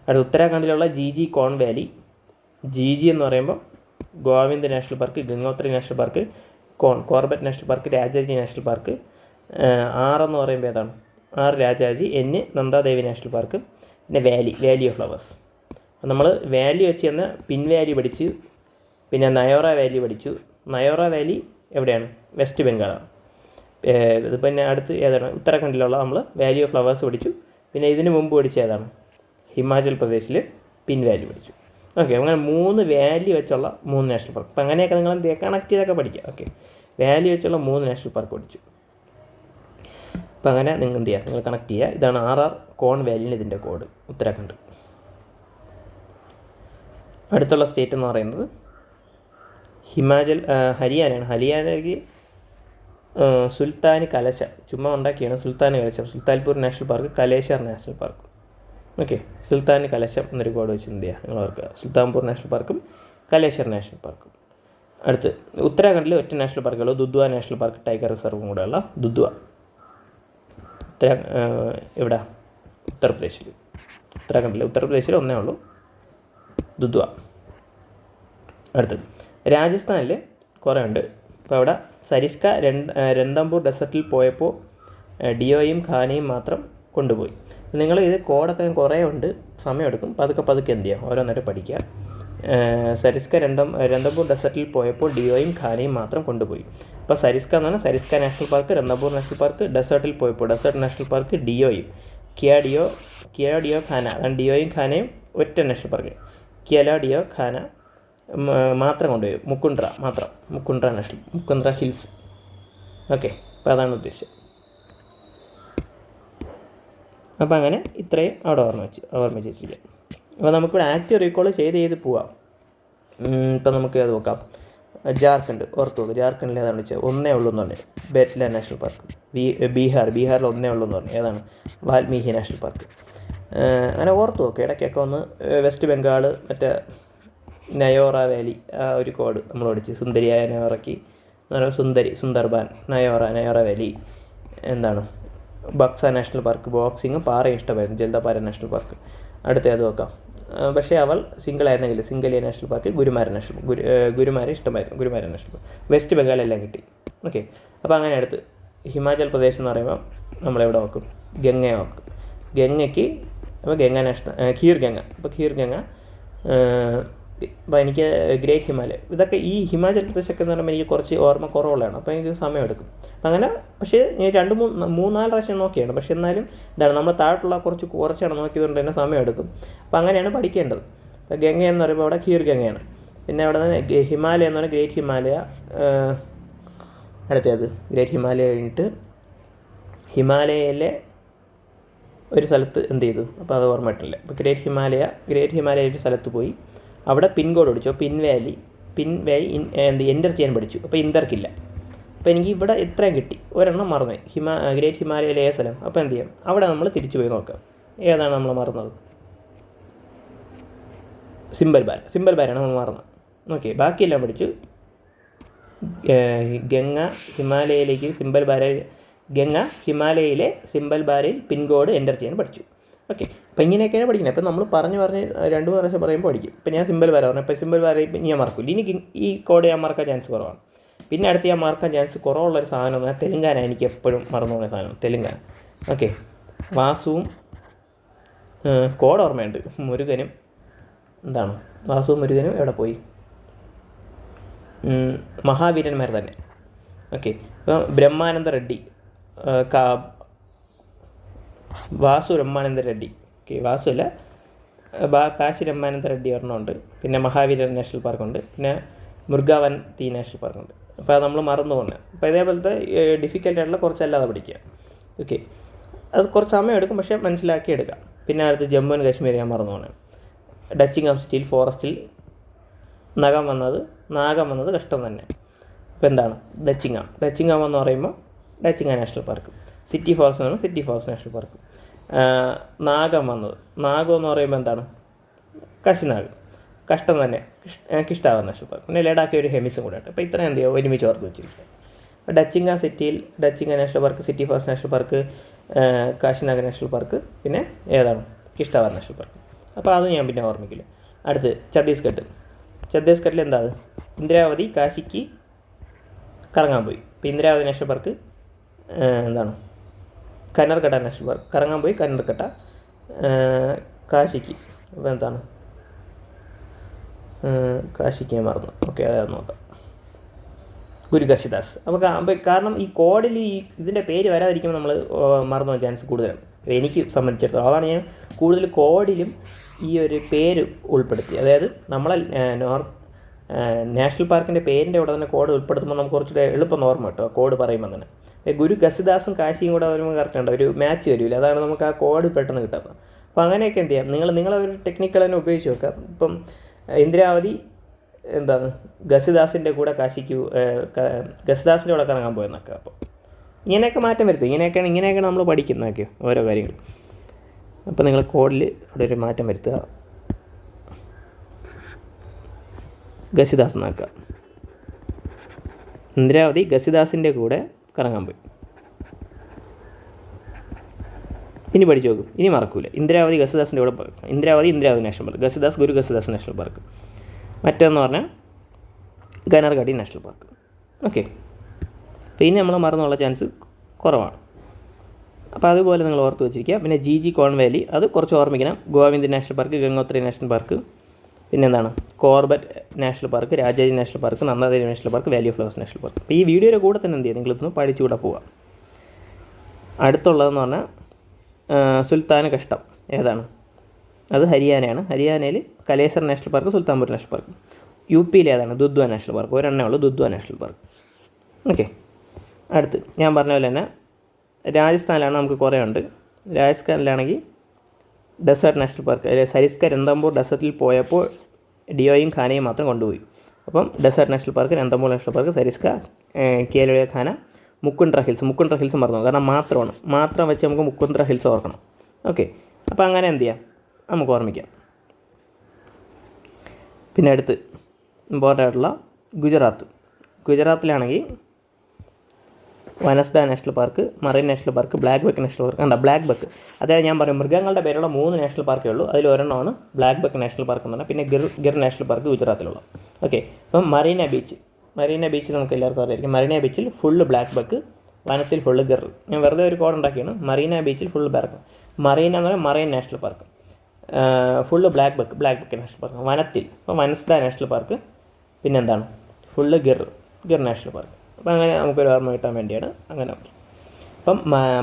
അടുത്ത ഉത്തരാഖണ്ഡിലുള്ള ജി കോൺ വാലി. ജി എന്ന് പറയുമ്പോൾ Govind national park, Gangotri national park, Corbett national park, Rajaji national park. എന്ന് പറയുമ്പോൾ ഏതാണ്? രാജാജി. Nandadevi national park. പിന്നെ വാലി ഓഫ് ഫ്ലവേഴ്സ്. നമ്മൾ വാലി വെച്ച് തന്നെ പിൻ വാലി പഠിച്ചു, പിന്നെ നയോറ വാലി പഠിച്ചു. നയോറ വാലി എവിടെയാണ്? വെസ്റ്റ് ബംഗാളാണ്. ഇത് പിന്നെ അടുത്ത് ഏതാണ്? ഉത്തരാഖണ്ഡിലുള്ള നമ്മൾ വാലി ഓഫ് ഫ്ലവേഴ്സ് പഠിച്ചു. പിന്നെ ഇതിന് മുമ്പ് പഠിച്ച ഏതാണ്? ഹിമാചൽ പ്രദേശിൽ പിൻ വാലി പഠിച്ചു. ഓക്കെ, അങ്ങനെ 3 വാലി വെച്ചുള്ള 3 നാഷണൽ പാർക്ക്. അപ്പം അങ്ങനെയൊക്കെ നിങ്ങൾ എന്ത് ചെയ്യുക? കണക്ട് ചെയ്തൊക്കെ പഠിക്കുക. ഓക്കെ, വാലി വെച്ചുള്ള 3 നാഷണൽ പാർക്ക് പഠിച്ചു. അപ്പം അങ്ങനെ നിങ്ങൾ എന്ത് ചെയ്യുക? നിങ്ങൾ കണക്ട് ചെയ്യുക. ഇതാണ് കോൺ വാലിന് ഇതിൻ്റെ കോഡ്, ഉത്തരാഖണ്ഡ്. അടുത്തുള്ള സ്റ്റേറ്റ് എന്ന് പറയുന്നത് ഹരിയാനയാണ്. ഹരിയാനയ്ക്ക് സുൽത്താൻ കലശ ചുമ്മാ ഉണ്ടാക്കിയാണ്. Sultanpur national park, Kaleshwar national park. Okay, സുൽത്താൻ കലശം എന്നൊരു കോഡ് വെച്ച് എന്ത് ചെയ്യുക? നിങ്ങൾ ഓർക്കുക. സുൽത്താൻപൂർ നാഷണൽ പാർക്കും കലേശ്വർ നാഷണൽ പാർക്കും. അടുത്ത് ഉത്തരാഖണ്ഡിൽ ഒറ്റ national പാർക്കുള്ളൂ, Dudhwa national park tiger റിസർവും കൂടെയുള്ള ദുദ്വ. ഇവിടെ ഉത്തർപ്രദേശിൽ ഒന്നേ ഉള്ളൂ, ദുദ്വ. അടുത്ത് രാജസ്ഥാനിൽ കുറേ ഉണ്ട്. അപ്പോൾ അവിടെ സരിസ്ക രന്തംബൂർ ഡെസർട്ടിൽ പോയപ്പോൾ ഡിയോയും ഖാനയും മാത്രം കൊണ്ടുപോയി. നിങ്ങൾ ഇത് കോഡൊക്കെ കുറേ ഉണ്ട്, സമയമെടുക്കും, പതുക്കെ എന്ത് ചെയ്യാം, ഓരോന്നായിട്ട് പഠിക്കുക. സരിസ്ക രന്തംബൂർ ഡെസർട്ടിൽ പോയപ്പോൾ ഡിയോയും ഖാനയും മാത്രം കൊണ്ടുപോയി. അപ്പോൾ സരിസ്ക എന്ന് പറഞ്ഞാൽ Sariska national park, Ranthambore national park, ഡെസേർട്ടിൽ പോയപ്പോൾ ഡെസേർട്ട് നാഷണൽ പാർക്ക്, ഡിയോയും കിയ ഖാന, അതാണ് ഡിയോയും ഖാനയും ഒറ്റ നാഷണൽ പാർക്ക്. കിയ ഖാന മാത്രം കൊണ്ടുപോയി, മുക്കുണ്ട്ര ഹിൽസ്. ഓക്കെ, അപ്പോൾ അതാണ് ഉദ്ദേശം. അപ്പോൾ അങ്ങനെ ഇത്രയും അവിടെ ഓർമ്മിച്ച് വെച്ചിരിക്കാം. അപ്പോൾ നമുക്കിവിടെ ആക്റ്റീവ് റീകോൾ ചെയ്ത് പോവാം. ഇപ്പോൾ നമുക്ക് അത് നോക്കാം. ജാർഖണ്ഡ് ഓർത്ത് നോക്കുക. ജാർഖണ്ഡിൽ ഏതാണ് വെച്ചാൽ ഒന്നേ ഉള്ളൂ എന്ന് പറഞ്ഞു, ബേറ്റ്ല നാഷണൽ പാർക്ക്. ബീഹാറിൽ ഒന്നേ ഉള്ളൂ എന്ന് പറഞ്ഞു, ഏതാണ്, വാൽമീകി നാഷണൽ പാർക്ക്. അങ്ങനെ ഓർത്ത് നോക്കുക. ഇടയ്ക്കൊക്കെ ഒന്ന് വെസ്റ്റ് ബംഗാൾ മറ്റേ നയോറ വാലി, ആ ഒരു കോഡ് നമ്മൾ പഠിച്ച്, സുന്ദരിയായ നയോറയ്ക്ക് സുന്ദർബാൻ, നയോറ വാലി. എന്താണ്, ബക്സ നാഷണൽ പാർക്ക്, ബോക്സിങ്, പാറയും ഇഷ്ടമായിരുന്നു, ജൽദാപാര നാഷണൽ പാർക്ക്. അടുത്ത അത് നോക്കാം. പക്ഷേ അവൾ സിംഗിളായിരുന്നെങ്കിൽ സിംഗലിയ നാഷണൽ പാർക്ക്, ഗുരുമാര ഇഷ്ടമായിരുന്നു, ഗുരുമാര നാഷണൽ പാർക്ക്. വെസ്റ്റ് ബംഗാളെല്ലാം കിട്ടി. ഓക്കെ, അപ്പോൾ അങ്ങനെ അടുത്ത് ഹിമാചൽ പ്രദേശ് എന്ന് പറയുമ്പോൾ നമ്മളെവിടെ നോക്കും, ഗംഗയെ നോക്കും. ഗംഗയ്ക്ക് അപ്പോൾ ഗംഗ നാഷണൽ, ഖീർ ഗംഗ. അപ്പോൾ എനിക്ക് ഗ്രേറ്റ് ഹിമാലയ, ഇതൊക്കെ ഈ ഹിമാചൽ പ്രദേശൊക്കെ എന്ന് പറയുമ്പോൾ എനിക്ക് കുറച്ച് ഓർമ്മ കുറവുള്ളതാണ്, അപ്പോൾ എനിക്ക് സമയമെടുക്കും. അപ്പം അങ്ങനെ പക്ഷേ ഞാൻ 2-3-4 പ്രാവശ്യം നോക്കിയാണ്. പക്ഷേ എന്നാലും ഇതാണ് നമ്മൾ താഴോട്ടുള്ള കുറച്ചാണ് നോക്കിയതുകൊണ്ട് തന്നെ സമയമെടുക്കും. അപ്പോൾ അങ്ങനെയാണ് പഠിക്കേണ്ടത്. അപ്പോൾ ഗംഗ എന്ന് പറയുമ്പോൾ അവിടെ ഖീർ ഗംഗയാണ്. പിന്നെ അവിടെ നിന്ന് ഹിമാലയ എന്ന് പറഞ്ഞാൽ ഗ്രേറ്റ് ഹിമാലയ. അടുത്തത് ഗ്രേറ്റ് ഹിമാലയ കഴിഞ്ഞിട്ട് ഹിമാലയയിലെ ഒരു സ്ഥലത്ത് എന്ത് ചെയ്തു, അപ്പോൾ അത് ഓർമ്മയിട്ടില്ല. അപ്പോൾ ഗ്രേറ്റ് ഹിമാലയ ഒരു സ്ഥലത്ത് പോയി, അവിടെ പിൻ കോഡ് പഠിച്ചു. പിൻ വാലി എൻ്റർ ചെയ്യാൻ പഠിച്ചു. അപ്പോൾ ഇന്ദർക്കില്ല. അപ്പോൾ എനിക്ക് ഇവിടെ ഇത്രയും കിട്ടി, ഒരെണ്ണം മറന്നു, ഗ്രേറ്റ് ഹിമാലയയിലെ സ്ഥലം. അപ്പോൾ എന്ത് ചെയ്യാം, അവിടെ നമ്മൾ തിരിച്ചു പോയി നോക്കാം ഏതാണ് നമ്മൾ മറന്നത്. സിംബൽ ബാരാണ് നമ്മൾ മറന്നത്. ഓക്കെ, ബാക്കിയെല്ലാം പഠിച്ചു. ഗംഗ ഹിമാലയയിലെ സിംബൽ ബാരയിൽ പിൻ കോഡ് എൻ്റർ ചെയ്യാൻ പഠിച്ചു. ഓക്കെ, അപ്പോൾ ഇങ്ങനെയൊക്കെയാണ് പഠിക്കുന്നത്. അപ്പോൾ നമ്മൾ പറഞ്ഞ് 2 പ്രാവശ്യം പറയുമ്പോൾ പഠിക്കും. ഇപ്പോൾ ഞാൻ സിംബൽ ബാര പറഞ്ഞു, അപ്പോൾ സിംബൽ ബാര ഞാൻ മറക്കില്ല. ഇനി ഈ കോഡ് ഞാൻ മറക്കാൻ ചാൻസ് കുറവാണ്. പിന്നെ അടുത്ത് ഞാൻ മറക്കാൻ ചാൻസ് കുറവുള്ളൊരു സാധനം എന്ന് പറഞ്ഞാൽ തെലുങ്കാന. എനിക്ക് എപ്പോഴും മറന്നു പോകുന്ന സാധനം തെലുങ്കാന. ഓക്കെ, വാസുവും കോഡ് ഓർമ്മയുണ്ട്, മുരുകനും. എന്താണ്, വാസുവും മുരുകനും എവിടെ പോയി, മഹാവീരന്മാർ തന്നെ. ഓക്കെ, ഇപ്പോൾ ബ്രഹ്മാനന്ദ റെഡ്ഡി, വാസു രമാനന്ദ റെഡ്ഡി. ഓക്കെ, വാസു അല്ല, കാശി രമാനന്ദ റെഡ്ഡി ഒരെണ്ണമുണ്ട്. പിന്നെ മഹാവീരൻ നാഷണൽ പാർക്കുണ്ട്. പിന്നെ മുർഗാവന്തി നാഷണൽ പാർക്കുണ്ട്. അപ്പോൾ അത് നമ്മൾ മറന്നു പോകുന്നത്. അപ്പോൾ ഇതേപോലത്തെ ഡിഫിക്കൽട്ടായിട്ടുള്ള കുറച്ചല്ലാതെ പഠിക്കുക. ഓക്കെ, അത് കുറച്ച് സമയം എടുക്കും, പക്ഷേ മനസ്സിലാക്കി എടുക്കാം. പിന്നെ അടുത്ത് ജമ്മു ആൻഡ് കാശ്മീർ ഞാൻ മറന്നു പോകുന്നത്. ഡച്ചിങ്ങാം സിറ്റിയിൽ ഫോറസ്റ്റിൽ നാഗം വന്നത് കഷ്ടം തന്നെ. അപ്പോൾ എന്താണ്, ഡച്ചിങ്ങാം എന്ന് പറയുമ്പോൾ ഡച്ചിങ്ങ നാഷണൽ പാർക്ക്. സിറ്റി ഫോൾസ് എന്ന് പറയുമ്പോൾ സിറ്റി ഫോൾസ് നാഷണൽ പാർക്ക്. നാഗം എന്ന് പറയുമ്പോൾ എന്താണ്, കശിനാഗ്, കഷ്ടം തന്നെ, കിഷ്ടാവ നാഷണൽ പാർക്ക്. പിന്നെ ലഡാക്ക് ഒരു ഹെമിസും കൂടെ ഉണ്ട്. അപ്പോൾ ഇത്രയും എന്ത് ചെയ്യുക, ഒരുമിച്ച് ഓർത്ത് വെച്ചിരിക്കുക. ഡച്ചിങ്ങ സിറ്റിയിൽ Dachigam national park, city falls national park, Kazinag national park, പിന്നെ ഏതാണ്, കിഷ്ടാവ നാഷണൽ പാർക്ക്. അപ്പോൾ അത് ഞാൻ പിന്നെ ഓർമ്മിക്കില്ല. അടുത്ത് ഛത്തീസ്ഗഡിൽ എന്താ, ഇന്ദ്രാവതി കാശിക്ക് കറങ്ങാൻ പോയി. ഇപ്പോൾ ഇന്ദ്രാവതി നാഷണൽ പാർക്ക് എന്താണ്, കന്നർഘട്ട നാഷണൽ പാർക്ക്, കറങ്ങാൻ പോയി കന്നർഘട്ട. കാശിക്ക് അപ്പോൾ എന്താണ്, കാശിക്ക് ഞാൻ മറന്നു. ഓക്കെ, അതായത് നോക്കാം, ഗുരു ഘസിദാസ്. അപ്പോൾ കാരണം ഈ കോഡിൽ ഇതിൻ്റെ പേര് വരാതിരിക്കുമ്പോൾ നമ്മൾ മറന്നു പോകാൻ ചാൻസ് കൂടുതലാണ്. എനിക്ക് സംബന്ധിച്ചിടത്തോളം അതാണ് ഞാൻ കൂടുതൽ കോഡിലും ഈ ഒരു പേര് ഉൾപ്പെടുത്തി. അതായത് നമ്മളെ നാഷണൽ പാർക്കിൻ്റെ പേരിൻ്റെ കൂടെ തന്നെ കോഡ് ഉൾപ്പെടുത്തുമ്പോൾ നമുക്ക് കുറച്ചുകൂടെ എളുപ്പം ഓർമ്മ കിട്ടും, കോഡ് പറയുമ്പോൾ തന്നെ. ഗുരു ഘസിദാസും കാശിയും കൂടെ വരുമ്പോൾ കറക്റ്റ് ഉണ്ട്, ഒരു മാച്ച് വരില്ല. അതാണ് നമുക്ക് ആ കോഡ് പെട്ടെന്ന് കിട്ടുന്നത്. അപ്പോൾ അങ്ങനെയൊക്കെ എന്ത് ചെയ്യാം, നിങ്ങളൊരു ടെക്നിക്കൽ തന്നെ ഉപയോഗിച്ച് നോക്കാം. ഇപ്പം ഇന്ദിരാവതി എന്താണ്, ഘസിദാസിൻ്റെ കൂടെ ഘസിദാസിൻ്റെ കൂടെ കറങ്ങാൻ പോയെന്നൊക്കെ. അപ്പോൾ ഇങ്ങനെയൊക്കെ മാറ്റം വരുത്തും. ഇങ്ങനെയൊക്കെയാണ് നമ്മൾ പഠിക്കുന്നതൊക്കെ ഓരോ കാര്യങ്ങൾ. അപ്പോൾ നിങ്ങൾ കോഡിൽ അവിടെ ഒരു മാറ്റം വരുത്തുക, ഘസിദാസ് എന്നാക്കുക. ഇന്ദ്രാവതി ഘസിദാസിൻ്റെ കൂടെ കറങ്ങാൻ പോയി. ഇനി പഠിച്ചു നോക്കും, ഇനി മറക്കൂല. ഇന്ദ്രാവതി ഘസിദാസിൻ്റെ കൂടെ ഇന്ദ്രാവതി നാഷണൽ പാർക്ക്, ഘസിദാസ് ഗുരു ഘസിദാസ് നാഷണൽ പാർക്ക്. മറ്റൊന്ന് പറഞ്ഞാൽ ഗനർഘട്ടി നാഷണൽ പാർക്ക്. ഓക്കെ, പിന്നെ നമ്മൾ മറന്നുള്ള ചാൻസ് കുറവാണ്. അപ്പോൾ അതുപോലെ നിങ്ങൾ ഓർത്ത് വെച്ചിരിക്കുക. പിന്നെ ജി കോൺവാലി, അത് കുറച്ച് ഓർമ്മിക്കണം. Govind national park, Gangotri national park, പിന്നെ എന്താണ് Corbett national park, Rajaji national park, Nandadevi national park, valley of flowers national park. അപ്പോൾ ഈ വീഡിയോയുടെ കൂടെ തന്നെ എന്ത് ചെയ്യുക, നിങ്ങളിതൊന്ന് പഠിച്ചുകൂടെ പോവാം. അടുത്തുള്ളതെന്ന് പറഞ്ഞാൽ സുൽത്താൻ കഷ്ടം ഏതാണ്? അത് ഹരിയാനയാണ്. ഹരിയാനയിൽ Kalesar national park, Sultanpur national park. U പിയിൽ ഏതാണ്? Dudhwa national park. ഒരെണ്ണേ ഉള്ളൂ, ദുദ്വ നാഷണൽ പാർക്ക്. ഓക്കെ, അടുത്ത് ഞാൻ പറഞ്ഞ പോലെ തന്നെ രാജസ്ഥാനിലാണ്, നമുക്ക് കുറേ ഉണ്ട്. രാജസ്ഥാനിലാണെങ്കിൽ ഡെസേർട്ട് നാഷണൽ പാർക്ക്, അതായത് സരിസ്ക രന്തംബൂർ ഡെസേർട്ടിൽ പോയപ്പോൾ ഡിയോയും ഖാനയും മാത്രം കൊണ്ടുപോയി. അപ്പം desert national park, Ranthambore national park, Sariska, Keola Ghana, Mukundra hills മറന്നു, കാരണം മാത്രം വെച്ച് നമുക്ക് മുക്കുണ്ട്ര ഹിൽസ് ഓർക്കണം. ഓക്കെ, അപ്പോൾ അങ്ങനെ എന്ത് ചെയ്യാം, നമുക്ക് ഓർമ്മിക്കാം. പിന്നെ അടുത്ത് ഇമ്പോർട്ടൻ്റ് ആയിട്ടുള്ള ഗുജറാത്തിലാണെങ്കിൽ Vansda national park, marine national park, black buck national park. Blackbuck, അതായത് ഞാൻ പറയും മൃഗങ്ങളുടെ പേരുള്ള 3 നാഷണൽ പാർക്കേ ഉള്ളൂ. അതിൽ ഒരെണ്ണമാണ് ബ്ലാക്ക് ബക്ക് നാഷണൽ പാർക്ക് എന്ന് പറഞ്ഞാൽ. പിന്നെ ഗിർ നാഷണൽ പാർക്ക് ഗുജറാത്തിലുള്ള. ഓക്കെ, അപ്പം മറീന ബീച്ച് നമുക്ക് എല്ലാവർക്കും അറിയായിരിക്കും. മറീന ബീച്ചിൽ ഫുള്ള് ബ്ലാക്ക് ബക്ക്, വനത്തിൽ ഫുള്ള് ഗിർ. ഞാൻ വെറുതെ ഒരു കോഡ് ഉണ്ടാക്കിയാണ്. മറീന ബീച്ചിൽ ഫുള്ള് ബ്ലാക്ക്, മറീന എന്ന് പറഞ്ഞാൽ marine national park, full black buck national park. വനത്തിൽ ഇപ്പോൾ വനസ്ഡ നാഷണൽ പാർക്ക്, പിന്നെ എന്താണ് ഫുള്ള് ഗിർ നാഷണൽ പാർക്ക്. അപ്പോൾ അങ്ങനെ നമുക്കൊരു ഓർമ്മ കിട്ടാൻ വേണ്ടിയാണ് അങ്ങനെ. അപ്പം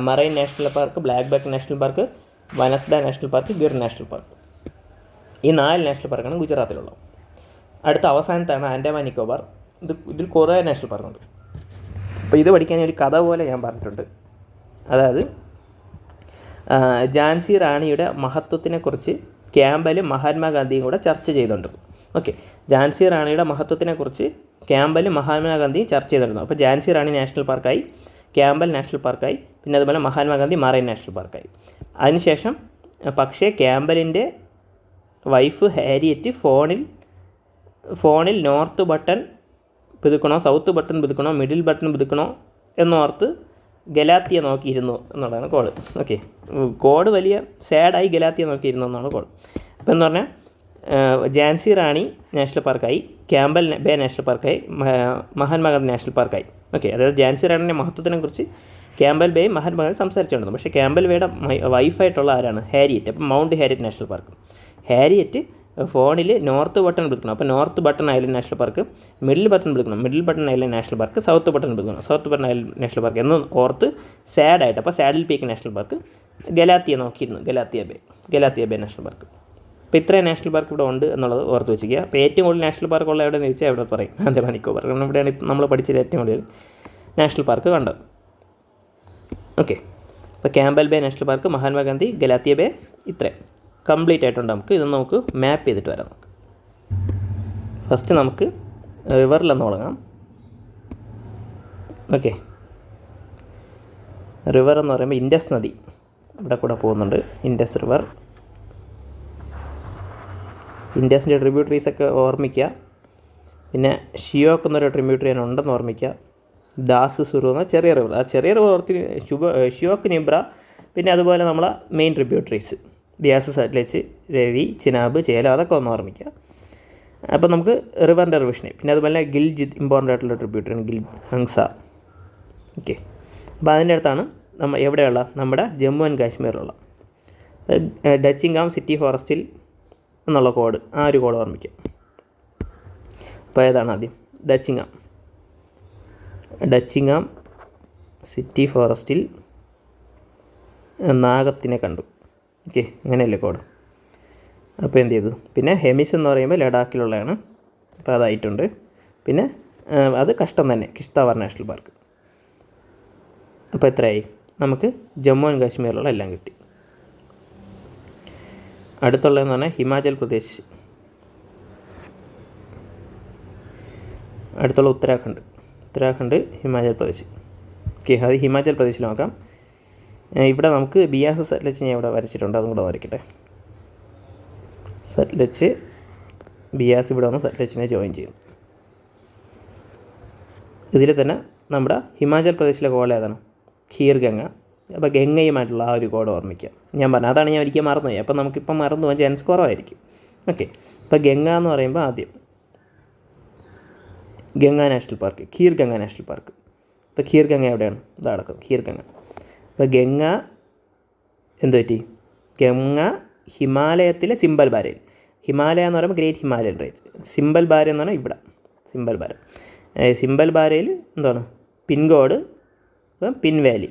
marine national park, black buck national park, Vansda national park, Gir national park. ഈ 4 നാഷണൽ പാർക്കാണ് ഗുജറാത്തിലുള്ളത്. അടുത്ത അവസാനത്താണ് ആൻഡമാൻ നിക്കോബാർ. ഇതിൽ കുറേ നാഷണൽ പാർക്കുണ്ട്. അപ്പോൾ ഇത് പഠിക്കാൻ ഒരു കഥ പോലെ ഞാൻ പറഞ്ഞിട്ടുണ്ട്. അതായത് ഝാൻസി റാണിയുടെ മഹത്വത്തിനെക്കുറിച്ച് ക്യാമ്പലും മഹാത്മാഗാന്ധിയും കൂടെ ചർച്ച ചെയ്തുകൊണ്ടിരുന്നു. ഓക്കെ, ഝാൻസി റാണിയുടെ മഹത്വത്തിനെക്കുറിച്ച് ക്യാമ്പലും മഹാത്മാഗാന്ധിയും ചർച്ച ചെയ്തിരുന്നു. അപ്പോൾ ഝാൻസി റാണി നാഷണൽ പാർക്കായി, ക്യാമ്പൽ നാഷണൽ പാർക്കായി, പിന്നെ അതുപോലെ മഹാത്മാഗാന്ധി മറൈൻ നാഷണൽ പാർക്കായി. അതിനുശേഷം പക്ഷേ ക്യാമ്പലിൻ്റെ വൈഫ് ഹാരിയറ്റ് ഫോണിൽ north button പിതുക്കണോ south button പിതുക്കണോ middle button പിതുക്കണോ എന്നോർത്ത് ഗലാത്തിയ നോക്കിയിരുന്നു എന്നുള്ളതാണ് കോഡ്. ഓക്കെ, കോഡ് വലിയ സാഡായി ഗലാത്തിയ നോക്കിയിരുന്നു എന്നാണ് കോഡ്. അപ്പോൾ എന്ന് പറഞ്ഞാൽ ഝാൻസി റാണി national പാർക്കായി, Campbell bay national പാർക്കായി, Mahatma Gandhi national പാർക്കായി. Okay, അതായത് ഝാൻസി റാണിൻ്റെ മഹത്വത്തിനെക്കുറിച്ച് ക്യാമ്പൽ ബേയും മഹാത്മാഗാന്ധി സംസാരിച്ചുകൊണ്ടിരുന്നു. പക്ഷേ ക്യാമ്പൽ ബേയുടെ വൈഫായിട്ടുള്ള ആരാണ്? ഹാരിയറ്റ്. അപ്പം mount Harriet national park. Harriet ഫോണിൽ നോർത്ത് ബട്ടൺ വിളിക്കണം. അപ്പോൾ north button island national park, middle button വിളിക്കണം, middle button island national park, south button വിളിക്കണം, south button island national park എന്ന് ഓർത്ത് സാഡായിട്ട്. അപ്പോൾ saddle peak national park, Galatia നോക്കിയിരുന്നു, ഗലാത്തിയ ബേ നാഷണൽ പാർക്ക്. അപ്പോൾ ഇത്രയും നാഷണൽ പാർക്ക് ഇവിടെ ഉണ്ട് എന്നുള്ളത് ഓർത്ത് വെച്ചിരിക്കുക. അപ്പോൾ ഏറ്റവും കൂടുതൽ നാഷണൽ പാർക്ക് ഉള്ള എവിടെ ചോദിച്ചാൽ എവിടെ പറയും? ആൻഡമാൻ നിക്കോബാർ. കാരണം ഇവിടെയാണ് നമ്മൾ പഠിച്ചത് ഏറ്റവും കൂടുതൽ നാഷണൽ പാർക്ക് കണ്ടത്. ഓക്കെ, അപ്പോൾ Campbell bay national park, Mahatma Gandhi, Galatia bay, ഇത്രയും കംപ്ലീറ്റ് ആയിട്ടുണ്ട്. ഇതൊന്ന് നമുക്ക് മാപ്പ് ചെയ്തിട്ട് വരാം. ഫസ്റ്റ് നമുക്ക് റിവറിലൊന്ന് തുടങ്ങാം. ഓക്കെ, റിവർ എന്ന് പറയുമ്പോൾ ഇൻഡസ് നദി ഇവിടെ കൂടെ പോകുന്നുണ്ട്. ഇൻഡസ് റിവർ, ഇൻഡസിൻ്റെ ട്രിബ്യൂട്ടറീസൊക്കെ ഓർമ്മിക്കുക. പിന്നെ ഷിയോക്ക് എന്നൊരു ട്രിബ്യൂട്ടറി ഉണ്ടെന്ന് ഓർമ്മിക്കുക. ദാസ് സുറു എന്ന ചെറിയ റിവർ, ആ ചെറിയ റിവർ ഷിയോക്ക്, നിബ്ര, പിന്നെ അതുപോലെ നമ്മളെ മെയിൻ ട്രിബ്യൂട്ടറീസ് ബ്യാസ്, സത്ലജ്, രവി, ചിനാബ്, ചേല, അതൊക്കെ ഒന്ന് ഓർമ്മിക്കുക. അപ്പോൾ നമുക്ക് റിവറിൻ്റെ റിവിഷനെ. പിന്നെ അതുപോലെ ഗിൽജിത്ത് ഇമ്പോർട്ടൻ്റ് ആയിട്ടുള്ള ട്രിബ്യൂട്ടറിയാണ്, ഹംസ. ഓക്കെ, അപ്പോൾ അതിൻ്റെ അടുത്താണ് എവിടെയുള്ള നമ്മുടെ ജമ്മു ആൻഡ് കാശ്മീരിലുള്ള ഡച്ചിങ്ങാം സിറ്റി ഫോറസ്റ്റിൽ എന്നുള്ള കോഡ്, ആ ഒരു കോഡ് ഓർമ്മിക്കുക. അപ്പോൾ ഏതാണ് ആദ്യം? ഡച്ചിങ്ങാം സിറ്റി ഫോറസ്റ്റിൽ നാഗത്തിനെ കണ്ടു. ഓക്കെ, അങ്ങനെയല്ലേ കോഡ്. അപ്പോൾ എന്ത് ചെയ്തു? പിന്നെ ഹെമിസ് എന്ന് പറയുമ്പോൾ ലഡാക്കിലുള്ളതാണ്. അപ്പോൾ അതായിട്ടുണ്ട്. പിന്നെ അത് കഷ്ടം തന്നെ, കിഷ്തവാർ നാഷണൽ പാർക്ക്. അപ്പോൾ എത്രയായി? നമുക്ക് ജമ്മു ആൻഡ് കാശ്മീരിലുള്ള എല്ലാം കിട്ടി. അടുത്തുള്ളതെന്ന് പറഞ്ഞാൽ ഹിമാചൽ പ്രദേശ്, അടുത്തുള്ള ഉത്തരാഖണ്ഡ്, ഹിമാചൽ പ്രദേശ്. ഓക്കെ, അത് ഹിമാചൽ പ്രദേശിൽ നോക്കാം. ഇവിടെ നമുക്ക് ബിയാസ് സത്ലജ് ഞാൻ ഇവിടെ വരച്ചിട്ടുണ്ട്, അതും കൂടെ വരയ്ക്കട്ടെ. സത്ലജ്, ബിയാസ് ഇവിടെ വന്ന് സത്ലജിനെ ജോയിൻ ചെയ്യും. ഇതിൽ തന്നെ നമ്മുടെ ഹിമാചൽ പ്രദേശിലെ കോഡ് ഏതാണ്? ഖീർ ഗംഗ. അപ്പോൾ ഗംഗയുമായിട്ടുള്ള ആ ഒരു കോഡ് ഓർമ്മിക്കാം. ഞാൻ പറഞ്ഞു അതാണ് ഞാൻ ഒരിക്കൽ മറന്നുപോയി. അപ്പോൾ നമുക്കിപ്പം മറന്നു പോകാൻ ചാൻസ് കുറവായിരിക്കും. ഓക്കെ, അപ്പോൾ ഗംഗ എന്ന് പറയുമ്പോൾ ആദ്യം Ganga national park, kheer Ganga national park. ഇപ്പോൾ ഖീർ ഗംഗ എവിടെയാണ്? ഇതടക്കം ഖീർ ഗംഗ. അപ്പോൾ ഗംഗ എന്ത് പറ്റി? ഗംഗ ഹിമാലയത്തിലെ സിംബൽ ബാരയിൽ. ഹിമാലയ എന്ന് പറയുമ്പോൾ great Himalayan range. Symbol Bara എന്ന് പറഞ്ഞാൽ ഇവിടെ സിംബൽ ബാര. സിംബൽ ബാരയിൽ എന്താണ് പിൻകോഡ് പിൻ വാലി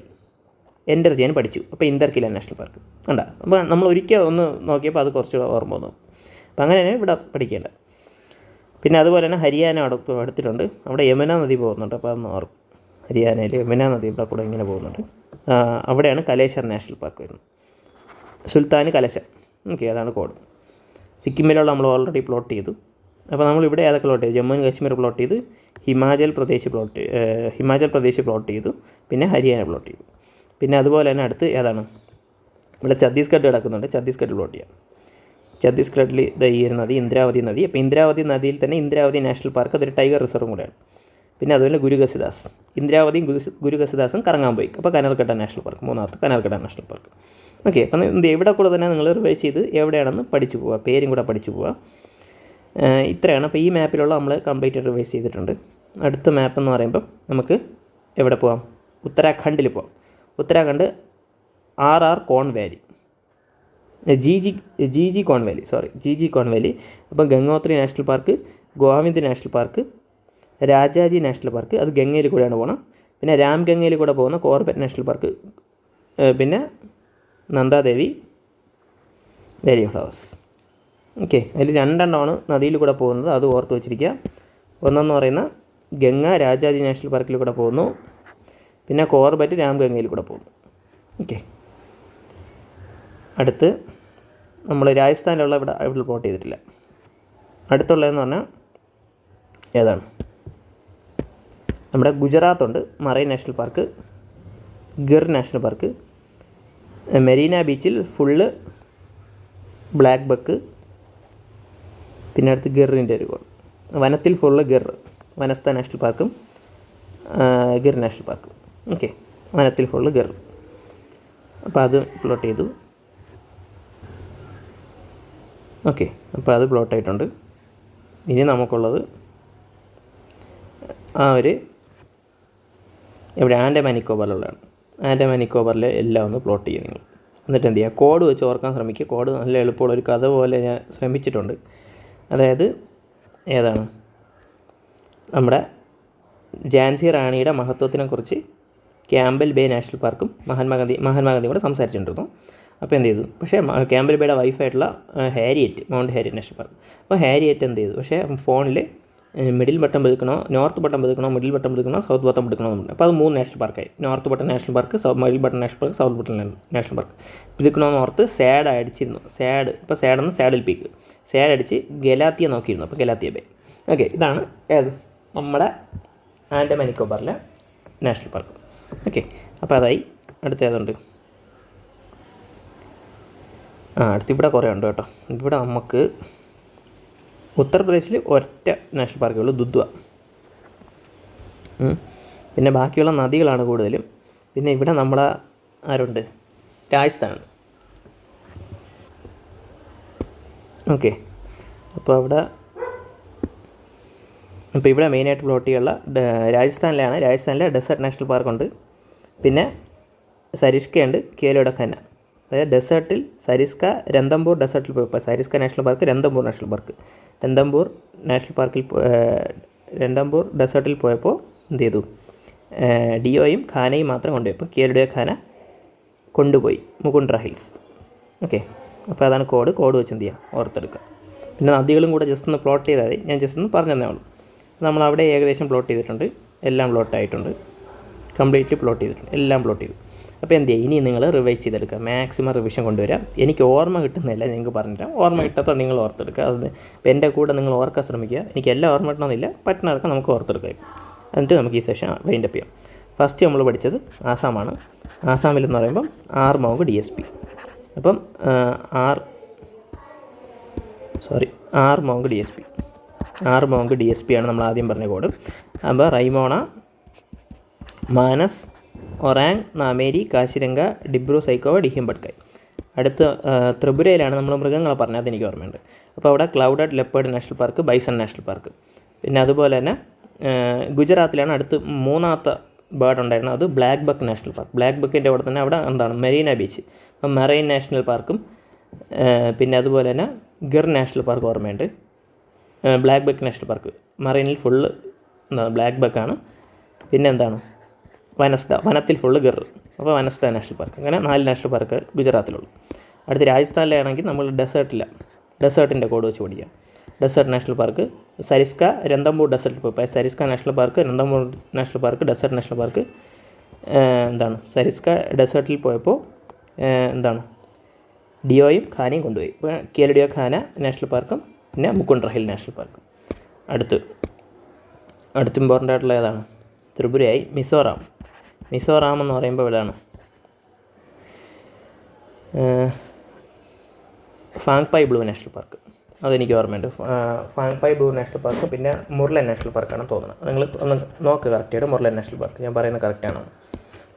എൻ്റർ ചെയ്യാൻ പഠിച്ചു. അപ്പോൾ ഇന്ദർകില നാഷണൽ പാർക്ക് കണ്ട. അപ്പോൾ നമ്മൾ ഒരിക്കൽ ഒന്ന് നോക്കിയപ്പോൾ അത് കുറച്ച് ഓർമ്മ വന്നു. അപ്പോൾ അങ്ങനെയാണ് ഇവിടെ പഠിക്കേണ്ടത്. പിന്നെ അതുപോലെ തന്നെ ഹരിയാന അടുത്തിട്ടുണ്ട്. അവിടെ യമുന നദി പോകുന്നുണ്ട്. അപ്പോൾ അതൊന്ന് ഓർക്കും. ഹരിയാനയിൽ യമുന നദി ഇവിടെ കൂടെ ഇങ്ങനെ പോകുന്നുണ്ട്. അവിടെയാണ് കലേശ്വർ നാഷണൽ പാർക്ക് വരുന്നത്. സുൽത്താൻ കലശർ. ഓക്കെ, അതാണ് കോഡ്. സിക്കിമിലുള്ള നമ്മൾ ഓൾറെഡി പ്ലോട്ട് ചെയ്തു. അപ്പോൾ നമ്മളിവിടെ ഏതൊക്കെ പ്ലോട്ട് ചെയ്തു? ജമ്മു ആൻഡ് കാശ്മീർ പ്ലോട്ട് ചെയ്തു, ഹിമാചൽ പ്രദേശ് പ്ലോട്ട് ചെയ്തു, പിന്നെ ഹരിയാന പ്ലോട്ട് ചെയ്തു. പിന്നെ അതുപോലെ തന്നെ അടുത്ത് ഏതാണ്? ഇവിടെ ഛത്തീസ്ഗഡ് കിടക്കുന്നുണ്ട്. ഛത്തീസ്ഗഡ് പ്ലോട്ട് ചെയ്യാം. ഛത്തീസ്ഗഡിൽ ഈ ഒരു നദി ഇന്ദ്രാവതി നദി. അപ്പോൾ ഇന്ദ്രാവതി നദിയിൽ തന്നെ ഇന്ദ്രാവതി നാഷണൽ പാർക്ക്, അതൊരു ടൈഗർ റിസർവും കൂടെയാണ്. പിന്നെ അതുപോലെ ഗുരുഘസിദാസ്, ഇന്ദ്രാവതിയും ഗുരുഘസിദാസും കറങ്ങാൻ പോയി. അപ്പോൾ കനർഘട്ട നാഷണൽ പാർക്ക്, മൂന്നാമത്തെ കനർഘട്ട നാഷണൽ പാർക്ക്. ഓക്കെ, അപ്പം ഇവിടെ കൂടെ തന്നെ നിങ്ങൾ റിവൈസ് ചെയ്ത് എവിടെയാണെന്ന് പഠിച്ചു പോവുക, പേരും കൂടെ പഠിച്ചു പോവുക. ഇത്രയാണ്. അപ്പോൾ ഈ മാപ്പിലുള്ള നമ്മൾ കംപ്ലീറ്റ് റിവൈസ് ചെയ്തിട്ടുണ്ട്. അടുത്ത മാപ്പ് എന്ന് പറയുമ്പം നമുക്ക് എവിടെ പോവാം? ഉത്തരാഖണ്ഡിൽ പോവാം. ഉത്തരാഖണ്ഡ് RR കോൺ വാലി, ജി കോൺ വാലി. അപ്പം Gangotri national park, Govind national park, Rajaji national park, അത് ഗംഗയിൽ കൂടെയാണ് പോകണം. പിന്നെ രാംഗംഗയിൽ കൂടെ പോകുന്ന കോർബറ്റ് നാഷണൽ പാർക്ക്, പിന്നെ Nandadevi Valley of flowers. Okay, അതിൽ രണ്ടെണ്ണമാണ് നദിയിൽ കൂടെ പോകുന്നത്, അത് ഓർത്ത് വെച്ചിരിക്കുക. ഒന്നെന്ന് പറയുന്ന ഗംഗ രാജാജി നാഷണൽ പാർക്കിൽ കൂടെ പോകുന്നു, പിന്നെ കോർബറ്റ് രാംഗംഗയിൽ കൂടെ പോകുന്നു. ഓക്കെ, അടുത്ത് നമ്മൾ രാജസ്ഥാനിലുള്ള ഇവിടെ പ്ലോട്ട് ചെയ്തിട്ടില്ല. അടുത്തുള്ളതെന്ന് പറഞ്ഞാൽ ഏതാണ്? നമ്മുടെ ഗുജറാത്തുണ്ട്, marine national park, Gir national park, Marina ബീച്ചിൽ ഫുള്ള് ബ്ലാക്ക് ബക്ക്. പിന്നെ അടുത്ത് ഗിറിൻ്റെ ഒരു കോഡ്, വനത്തിൽ ഫുള്ള് ഗിർ, വനസ്ഥ നാഷണൽ പാർക്കും ഗിർ നാഷണൽ പാർക്കും. ഓക്കെ, വനത്തിൽ ഫുള്ള് ഗിർ. അപ്പോൾ അത് പ്ലോട്ട് ചെയ്തു. ഓക്കെ, അപ്പോൾ അത് പ്ലോട്ട് ആയിട്ടുണ്ട്. ഇനി നമുക്കുള്ളത് ഇവിടെ ആൻഡമാൻ നിക്കോബാറിലുള്ളതാണ്. ആൻഡമാൻ നിക്കോബാറിൽ എല്ലാം ഒന്ന് പ്ലോട്ട് ചെയ്യുക നിങ്ങൾ. എന്നിട്ട് എന്ത് ചെയ്യുക? കോഡ് വെച്ച് ഓർക്കാൻ ശ്രമിക്കുക. കോഡ് നല്ല എളുപ്പമുള്ള ഒരു കഥ പോലെ ഞാൻ ശ്രമിച്ചിട്ടുണ്ട്. അതായത് ഏതാണ്? നമ്മുടെ ഝാൻസി റാണിയുടെ മഹത്വത്തിനെക്കുറിച്ച് ക്യാമ്പൽ ബേ നാഷണൽ പാർക്കും മഹാത്മാഗാന്ധി കൂടെ സംസാരിച്ചിട്ടുണ്ടായിരുന്നു. അപ്പോൾ എന്ത് ചെയ്തു? പക്ഷേ ക്യാമ്പൽ ബേയുടെ വൈഫായിട്ടുള്ള മൗണ്ട് ഹാരിയറ്റ് നാഷണൽ പാർക്ക്. അപ്പോൾ ഹാരിയറ്റ് എന്ത് ചെയ്തു? പക്ഷേ ഫോണിൽ മിഡിൽ ബട്ടൺ പതുക്കണോ, നോർത്ത് ബട്ടൺ പതുക്കണോ, മിഡിൽ ബട്ടൺ പതുക്കണോ, സൗത്ത് ബട്ടൺ പതുക്കണോ എന്നുണ്ട്. അപ്പോൾ അത് 3 നാഷണൽ പാർക്കായി. North button national park, middle button national park, south button national park. പതുക്കണമെന്ന് ഓർത്ത് സാഡ് അടിച്ചിരുന്നു. ഇപ്പോൾ സാഡെന്ന് സാഡിൽ പീക്ക്, സാഡ് അടിച്ച് ഗലാത്തിയ നോക്കിയിരുന്നു. അപ്പോൾ ഗലാത്തിയ ബേ. ഓക്കെ, ഇതാണ് ഏത് നമ്മുടെ ആൻഡമാൻ നിക്കോബാറിലെ നാഷണൽ പാർക്ക്. ഓക്കെ, അപ്പോൾ അതായി. അടുത്ത ഏതുണ്ട്? അടുത്തിവിടെ കുറേ ഉണ്ട് കേട്ടോ. ഇവിടെ നമുക്ക് ഉത്തർപ്രദേശിൽ ഒറ്റ നാഷണൽ പാർക്കേ ഉള്ളൂ, ദുദ്വ. പിന്നെ ബാക്കിയുള്ള നദികളാണ് കൂടുതലും. പിന്നെ ഇവിടെ നമ്മളെ ആരുണ്ട്? രാജസ്ഥാനാണ്. ഓക്കെ, അപ്പോൾ ഇവിടെ മെയിനായിട്ട് പ്ലോട്ട് ചെയ്യാനുള്ള രാജസ്ഥാനിലെ ഡെസേർട്ട് നാഷണൽ പാർക്കുണ്ട്. പിന്നെ സരിസ്കയുണ്ട്, കേലോയുടെ ഖന്ന. അതായത് ഡെസേർട്ടിൽ സരിസ്ക, രന്തംബൂർ ഡെസേർട്ടിൽ പോയപ്പോൾ Sariska national park, Ranthambore national park. Ranthambore ഡെസേർട്ടിൽ പോയപ്പോൾ എന്ത് ചെയ്തു? ഡിയോയും ഖാനയും മാത്രം കൊണ്ടുപോയി. അപ്പോൾ കേലുടെ ഖാന കൊണ്ടുപോയി മുകുണ്ട്ര ഹിൽസ്. ഓക്കെ, അപ്പോൾ അതാണ് കോഡ് വെച്ച് എന്ത് ചെയ്യുക? ഓർത്തെടുക്കുക. പിന്നെ നദികളും കൂടെ ജസ്റ്റ് ഒന്ന് പ്ലോട്ട് ചെയ്താൽ മതി. ഞാൻ ജസ്റ്റ് ഒന്ന് പറഞ്ഞു തന്നേ ഉള്ളൂ. നമ്മളവിടെ ഏകദേശം പ്ലോട്ട് ചെയ്തിട്ടുണ്ട്. എല്ലാം പ്ലോട്ടായിട്ടുണ്ട്. കംപ്ലീറ്റ്ലി പ്ലോട്ട് ചെയ്തിട്ടുണ്ട്. എല്ലാം പ്ലോട്ട് ചെയ്തു. അപ്പോൾ എന്ത് ചെയ്യുക? ഇനി നിങ്ങൾ റിവൈസ് ചെയ്തെടുക്കുക. മാക്സിമം റിവിഷൻ കൊണ്ടുവരിക. എനിക്ക് ഓർമ്മ കിട്ടുന്നില്ല, നിങ്ങൾക്ക് പറഞ്ഞുതരാം. ഓർമ്മ കിട്ടാത്ത നിങ്ങൾ ഓർത്തെടുക്കുക. അത് ഇപ്പോൾ എൻ്റെ കൂടെ നിങ്ങൾ ഓർക്കാൻ ശ്രമിക്കുക. എനിക്ക് എല്ലാം ഓർമ്മ കിട്ടണമെന്നില്ല, പറ്റുന്നവർക്ക് നമുക്ക് ഓർത്തെടുക്കാം. എന്നിട്ട് നമുക്ക് ഈ സെഷൻ വൈൻഡപ്പ് ചെയ്യാം. ഫസ്റ്റ് നമ്മൾ പഠിച്ചത് ആസാമാണ്. ആസാമിലെന്ന് പറയുമ്പം ആർമോങ് DSP. അപ്പം ആർമോങ് DSP ആണ് നമ്മൾ ആദ്യം പറഞ്ഞ കോഡ്. അപ്പോൾ റൈമോണ മാനസ്, ഒറാങ്, നാമേരി, കാശിരംഗ, ഡിബ്രു സൈക്കോവ, ഡിഹിംബഡ്കായ്. അടുത്ത ത്രിപുരയിലാണ് നമ്മൾ മൃഗങ്ങളെ പറഞ്ഞത്, അതെനിക്ക് ഓർമ്മയുണ്ട്. അപ്പോൾ അവിടെ clouded leopard national park, bison national park. പിന്നെ അതുപോലെ തന്നെ ഗുജറാത്തിലാണ് അടുത്ത് മൂന്നാമത്തെ ബേർഡ് ഉണ്ടായിരുന്നത്, അത് black buck national park. Black ബക്കിൻ്റെ അവിടെ തന്നെ അവിടെ എന്താണ് മെറീന ബീച്ച്, അപ്പം മെറൈൻ നാഷണൽ പാർക്കും പിന്നെ അതുപോലെ തന്നെ ഗിർ നാഷണൽ പാർക്ക് ഓർമ്മയുണ്ട്. ബ്ലാക്ക് ബക്ക് നാഷണൽ പാർക്ക് മറൈനിൽ ഫുള്ള് എന്താണ് ബ്ലാക്ക് ബക്കാണ്. പിന്നെ എന്താണ് വനസ്ത, വനത്തിൽ ഫുള്ള് ഗിർ, അപ്പോൾ വനസ്ത നാഷണൽ പാർക്ക്. അങ്ങനെ 4 നാഷണൽ പാർക്ക് ഗുജറാത്തിലുള്ളൂ. അടുത്ത് രാജസ്ഥാനിലാണെങ്കിൽ നമ്മൾ ഡെസേർട്ടിൻ്റെ കോഡ് വെച്ച് പഠിക്കാം. Desert national park Sariska, Ranthambore desert പോയി Sariska national park, Ranthambore national park, desert national park. എന്താണ് സരിസ്ക ഡെസേർട്ടിൽ പോയപ്പോൾ എന്താണ് ഡിയോയും ഖാനയും കൊണ്ടുപോയി. ഇപ്പോൾ കേലഡിയോ ഖാന നാഷണൽ പാർക്കും പിന്നെ മുക്കുണ്ട്ര ഹിൽ നാഷണൽ പാർക്കും. അടുത്ത് ഇമ്പോർട്ടൻ്റ് ആയിട്ടുള്ള ഏതാണ്? ത്രിപുരയായി. മിസോറാം എന്ന് പറയുമ്പോൾ എവിടെയാണ്? ഫാങ്പായ് ബ്ലൂ നാഷണൽ പാർക്ക്, അതെനിക്ക് ഓർമ്മയുണ്ട്. ഫാങ്പായ് ബ്ലൂ നാഷണൽ പാർക്ക് പിന്നെ മുർലൻ നാഷണൽ പാർക്കാണ് തോന്നുന്നത്. നിങ്ങൾ ഒന്ന് നോക്ക് കറക്റ്റായിട്ട്, മുർലൻ നാഷണൽ പാർക്ക് ഞാൻ പറയുന്നത് കറക്റ്റാണോ.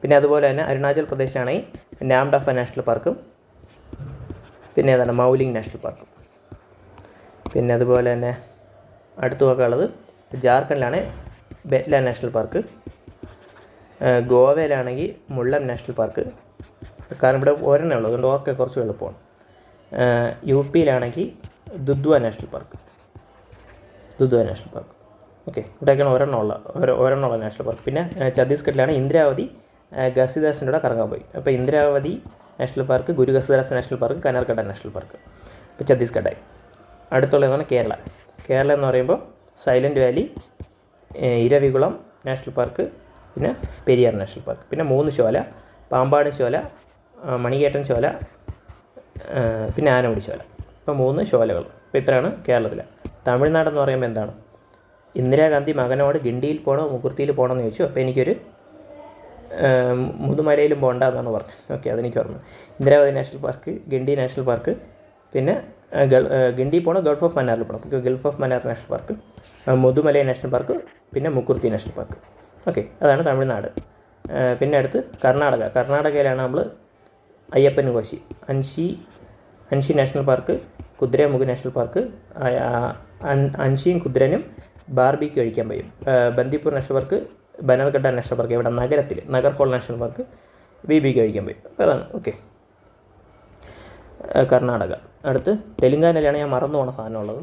പിന്നെ അതുപോലെ തന്നെ അരുണാചൽ പ്രദേശാണെങ്കിൽ നാംഡഫ നാഷണൽ പാർക്കും പിന്നെ ഏതാണ് മൗലിംഗ് നാഷണൽ പാർക്കും. പിന്നെ അതുപോലെ തന്നെ അടുത്ത് നോക്കാനുള്ളത് ജാർഖണ്ഡിലാണ് ബെറ്റ്ല നാഷണൽ പാർക്ക്. ഗോവയിലാണെങ്കിൽ മുള്ളം നാഷണൽ പാർക്ക്, കാരണം ഇവിടെ ഒരെണ്ണേ ഉള്ളൂ, അതുകൊണ്ട് ഓർക്കെ കുറച്ച് എളുപ്പമാണ്. യു പിയിലാണെങ്കിൽ ദുദ്വ നാഷണൽ പാർക്ക്. ഓക്കെ, ഇവിടെയൊക്കെയാണ് ഒരെണ്ണമുള്ള നാഷണൽ പാർക്ക്. പിന്നെ ഛത്തീസ്ഗഡിലാണ് ഇന്ദ്രാവതി ഘസിദാസിൻ്റെ കൂടെ കറങ്ങാൻ പോയി. അപ്പോൾ Indravati national park, Guru Ghasidas national park, Kanargada national park. ഇപ്പോൾ ഛത്തീസ്ഗഡായി. അടുത്തുള്ളതാണ് കേരള എന്ന് പറയുമ്പോൾ silent valley, Eravikulam national park, പിന്നെ പെരിയാർ നാഷണൽ പാർക്ക്. പിന്നെ 3 ശോല, പാമ്പാട് ശോല, മണികേട്ടൻ ശോല, പിന്നെ ആനമുടി ശോല. ഇപ്പോൾ 3 ശോലകൾ. ഇപ്പോൾ ഇത്രയാണ് കേരളത്തിൽ. തമിഴ്നാടെന്ന് പറയുമ്പോൾ എന്താണ്? ഇന്ദിരാഗാന്ധി മകനോട് ഗിണ്ടിയിൽ പോകണോ മുക്കുർത്തിയിൽ പോകണമെന്ന് ചോദിച്ചു. അപ്പോൾ എനിക്കൊരു മുതുമലയിലും പോകണ്ട എന്നാണ് പറഞ്ഞത്. ഓക്കെ, അതെനിക്ക് ഓർമ്മ. Indravati national park, Guindy national park, പിന്നെ ഗിണ്ടി പോകണം, ഗൾഫ് ഓഫ് മന്നാറിൽ പോകണം. അപ്പോൾ Gulf of Mannar national park, Mudumalai national park, പിന്നെ മുക്കുർത്തി നാഷണൽ പാർക്ക്. ഓക്കെ, അതാണ് തമിഴ്നാട്. പിന്നെ അടുത്ത് കർണാടകയിലാണ് നമ്മൾ Ayyappan Koshy, Anshi national park, Kudremukh national park. അൻഷിയും കുതിരനും ബാർബിക്ക് കഴിക്കാൻ പോയും. Bandipur national park, Bannerghatta national park, ഇവിടെ നഗർഹോൾ നാഷണൽ പാർക്ക് BBQ കഴിക്കാൻ പോയി. അപ്പോൾ അതാണ്. ഓക്കെ, കർണാടക. അടുത്ത് തെലുങ്കാനയിലാണ് ഞാൻ മറന്നു പോണ സാധനം ഉള്ളത്,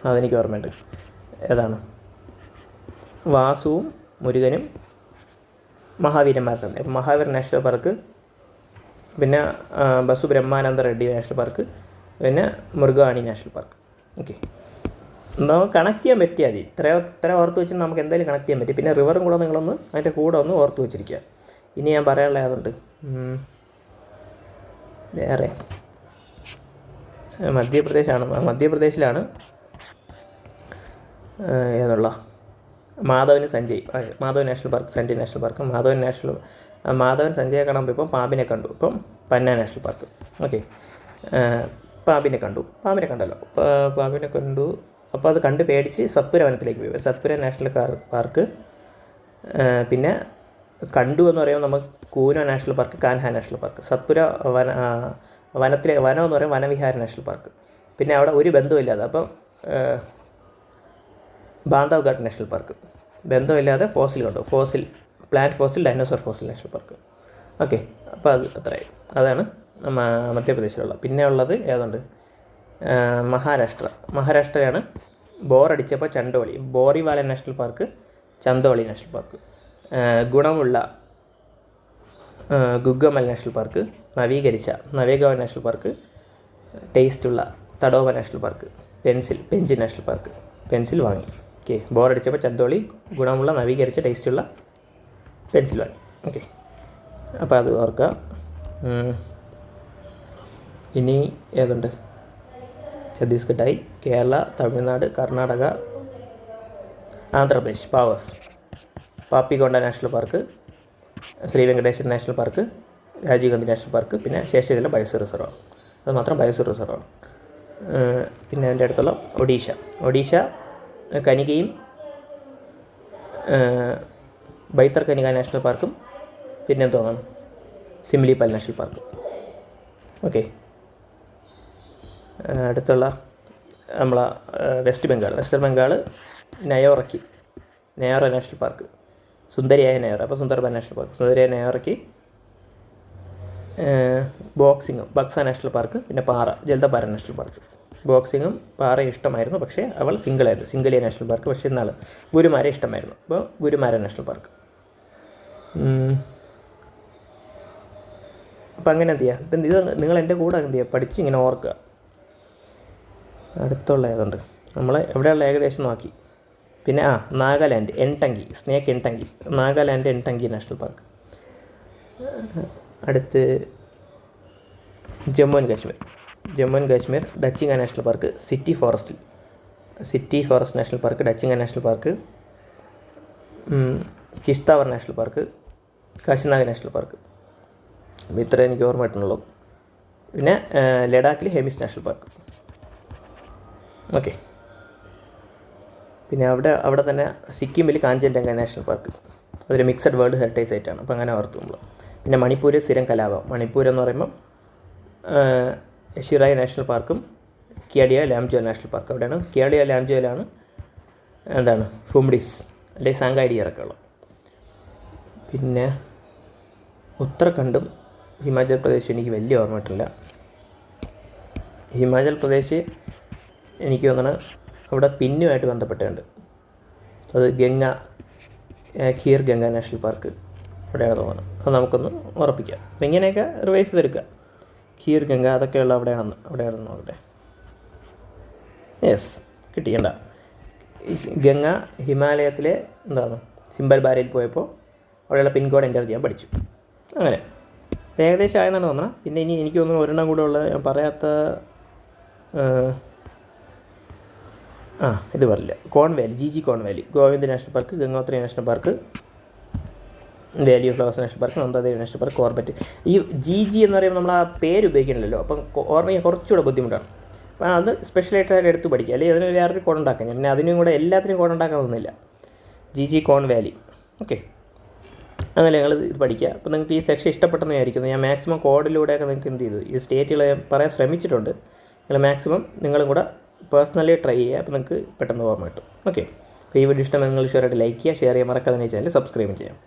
അതെനിക്ക് ഓർമ്മയുണ്ട്. ഏതാണ്? വാസുവും മുരുകനും മഹാവീരന്മാർ തന്നെ. അപ്പോൾ മഹാവീർ നാഷണൽ പാർക്ക്, പിന്നെ ബസു ബ്രഹ്മാനന്ദ റെഡ്ഡി നാഷണൽ പാർക്ക്, പിന്നെ മൃഗാണി നാഷണൽ പാർക്ക്. ഓക്കെ, നമുക്ക് കണക്ട് ചെയ്യാൻ പറ്റിയാൽ മതി. ഇത്ര ഓർത്ത് വെച്ച് നമുക്ക് എന്തായാലും കണക്ട് ചെയ്യാൻ പറ്റും. പിന്നെ റിവറും കൂടെ നിങ്ങളൊന്ന് അതിൻ്റെ കൂടെ ഒന്ന് ഓർത്ത് വെച്ചിരിക്കുക. ഇനി ഞാൻ പറയാനുള്ള ഏതുണ്ട്? വേറെ മധ്യപ്രദേശിലാണ് ഏതുള്ള Madhavan national park, Sanjay national park. Madhavan സഞ്ജയെ കാണാൻ പോയപ്പോൾ പാമ്പിനെ കണ്ടു. ഇപ്പം പന്ന നാഷണൽ പാർക്ക്. ഓക്കെ, പാമ്പിനെ കണ്ടല്ലോ. പാമ്പിനെ കണ്ടു. അപ്പോൾ അത് കണ്ട് പേടിച്ച് സത്പുര വനത്തിലേക്ക് പോയി. Satpura national park. പിന്നെ കണ്ടു എന്ന് പറയുമ്പോൾ നമുക്ക് Kuno national park, Kanha national park. Satpura വനം എന്ന് പറയുമ്പോൾ വനവിഹാര നാഷണൽ പാർക്ക്. പിന്നെ അവിടെ ഒരു ബന്ധമില്ലാതെ അപ്പം ബാന്ധവ്ഘട്ട് നാഷണൽ പാർക്ക്, ബന്ധമില്ലാതെ ഫോസിൽ കണ്ടു. Plant fossil, dinosaur fossil national park. Okay, അപ്പോൾ അത് അത്രയായി. അതാണ് മധ്യപ്രദേശിലുള്ള. പിന്നെ ഉള്ളത് ഏതുണ്ട്? മഹാരാഷ്ട്രയാണ് ബോറടിച്ചപ്പോൾ Chandoli, Borivali national park, Chandoli national park. ഗുണമുള്ള ഗുഗമൽ നാഷണൽ പാർക്ക്, നവീകരിച്ച നവേഗാവ് നാഷണൽ പാർക്ക്, ടേസ്റ്റുള്ള Tadoba national park, Pench national park. Pencil വാങ്ങി. ഓക്കെ, ബോറടിച്ചപ്പോൾ ചന്തോളി, ഗുണമുള്ള നവീകരിച്ച ടേസ്റ്റുള്ള പെൻസിൽ വാങ്ങി. ഓക്കെ, അപ്പോൾ അത് ഓർക്കുക. ഇനി ഏതുണ്ട്? ഛത്തീസ്ഗഡായി, Kerala, Tamil Nadu, Karnataka, Andhra Pradesh. പാപ്പിക്കൊണ്ട national park, Shri Venkateswara national park, Rajiv Gandhi national park, പിന്നെ ശേഷജല ബയോസ്ഫിയർ റിസർവാണ്. അത് മാത്രം ബയോസ്ഫിയർ റിസർവാണ്. പിന്നെ അതിൻ്റെ അടുത്തുള്ള ഒഡീഷ കനികയും ബൈത്തർക്കനിക നാഷണൽ പാർക്കും പിന്നെ തോന്നാണ് സിംലിപാൽ നാഷണൽ പാർക്ക്. ഓക്കെ, അടുത്തുള്ള നമ്മളെ വെസ്റ്റ് ബംഗാൾ നയോറ നാഷണൽ പാർക്ക്, സുന്ദരിയായ നയോറ, അപ്പോൾ സുന്ദർബൻ നാഷണൽ പാർക്ക്, സുന്ദരിയായ നയോറയ്ക്ക് ബോക്സിങ്ങും ബക്സ നാഷണൽ പാർക്ക്, പിന്നെ ജൽദാപാര നാഷണൽ പാർക്ക്. ബോക്സിങ്ങും പാറയും ഇഷ്ടമായിരുന്നു, പക്ഷേ അവൾ സിംഗിളായിരുന്നു, സിംഗലിയ നാഷണൽ പാർക്ക്. പക്ഷേ ഇന്നാൾ ഗുരുമാരെ ഇഷ്ടമായിരുന്നു, അപ്പോൾ ഗുരുമാര നാഷണൽ പാർക്ക്. അപ്പം അങ്ങനെ എന്ത് ചെയ്യുക, ഇപ്പം ഇത് നിങ്ങൾ എൻ്റെ കൂടെ എന്ത് ചെയ്യുക, പഠിച്ച് ഇങ്ങനെ ഓർക്കുക. അടുത്തുള്ള ഏതുണ്ട്, നമ്മൾ എവിടെയുള്ള ഏകദേശം നോക്കി. പിന്നെ നാഗാലാൻഡ് നാഗാലാൻഡ് എൻടങ്കി നാഷണൽ പാർക്ക്. അടുത്ത് Jammu and Kashmir Dachigam national park, city forest national park, Dachigam national park, Kishtwar national park, Kazinag national park. ഇത്ര എനിക്ക് ഓർമ്മ കിട്ടുന്നുള്ളൂ. പിന്നെ ലഡാക്കിൽ ഹെമിസ് നാഷണൽ പാർക്ക്. ഓക്കെ, പിന്നെ അവിടെ തന്നെ സിക്കിമിൽ കാഞ്ചൻജംഗ നാഷണൽ പാർക്ക്, അതൊരു മിക്സഡ് വേൾഡ് ഹെറിറ്റേജ് സൈറ്റാണ്, അപ്പോൾ അങ്ങനെ ഓർത്തു നമ്മൾ. പിന്നെ മണിപ്പൂർ സ്ഥിരം കലാപം, മണിപ്പൂർ എന്ന് പറയുമ്പം ഷിറായ് നാഷണൽ പാർക്കും കിയാഡിയ ലാംജോൽ നാഷണൽ പാർക്ക്. അവിടെയാണ് കിയാഡിയ ലാംജോയിലാണ് ഫുംഡിസ് അല്ലെങ്കിൽ സാങ്കായി ഇറക്കുള്ളത്. പിന്നെ ഉത്തരാഖണ്ഡും ഹിമാചൽ പ്രദേശും എനിക്ക് വലിയ ഓർമ്മയിട്ടില്ല. ഹിമാചൽ പ്രദേശ് എനിക്ക് തോന്നുന്നത് അവിടെ പിന്നുമായിട്ട് ബന്ധപ്പെട്ടുണ്ട്, അത് ഖീർ ഗംഗ നാഷണൽ പാർക്ക് അവിടെയാണ് തോന്നുന്നത്. അത് നമുക്കൊന്ന് ഉറപ്പിക്കാം. അപ്പം ഇങ്ങനെയൊക്കെ റിവൈസ് ചെയ്തെടുക്കുക. ഖീർ ഗംഗ അതൊക്കെയുള്ള അവിടെയാണെന്ന് നോക്കട്ടെ. യെസ്, കിട്ടിയണ്ട. ഗംഗ ഹിമാലയത്തിലെ സിംബൽ ബാരയിൽ പോയപ്പോൾ അവിടെയുള്ള പിൻകോഡ് എൻ്റർ ചെയ്യാൻ പഠിച്ചു. അങ്ങനെ ഏകദേശം ആയെന്നാണ് തോന്നുന്നത്. പിന്നെ ഇനി എനിക്ക് തോന്നുന്നു ഒരെണ്ണം കൂടെ ഉള്ളത് ഞാൻ പറയാത്ത, ഇത് പറയില്ല, corn valley, Govind national park, Gangotri national park, valley of flowers national park, Nandadevi national park, Corbett. ഈ എന്ന് പറയുമ്പോൾ നമ്മൾ ആ പേര് ഉപയോഗിക്കണമല്ലോ, അപ്പം ഓർമ്മ കുറച്ചുകൂടെ ബുദ്ധിമുട്ടാണ്. അപ്പോൾ അത് സ്പെഷ്യലായിട്ട് എടുത്ത് പഠിക്കുക, അല്ലെങ്കിൽ അതിന് വേറൊരു കോഡ് ഉണ്ടാക്കാം. ഞാൻ അതിനും കൂടെ എല്ലാത്തിനും കോഡ് ഉണ്ടാക്കാൻ തോന്നുന്നില്ല. കോൺ വാലി. ഓക്കെ, അങ്ങനെ നിങ്ങൾ ഇത് പഠിക്കുക. അപ്പോൾ നിങ്ങൾക്ക് ഈ സെക്ഷൻ ഇഷ്ടപ്പെട്ടെന്ന് വിചാരിക്കുന്നു. ഞാൻ മാക്സിമം കോഡിലൂടെയൊക്കെ നിങ്ങൾക്ക് എന്ത് ചെയ്തു, ഈ സ്റ്റേറ്റുകൾ പറയാൻ ശ്രമിച്ചിട്ടുണ്ട്. നിങ്ങൾ മാക്സിമം നിങ്ങളും കൂടെ പേഴ്സണലി ട്രൈ ചെയ്യുക, അപ്പോൾ നിങ്ങൾക്ക് പെട്ടെന്ന് ഓർമ്മ കിട്ടും. ഓക്കെ, അപ്പോൾ ഈ വീഡിയോ ഇഷ്ടമായി നിങ്ങൾ ഷുവറായിട്ട് ലൈക്ക് ചെയ്യുക, ഷെയർ ചെയ്യുക, മറക്കാതെ ചാനൽ സബ്സ്ക്രൈബ് ചെയ്യാം.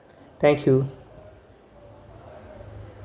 Thank you.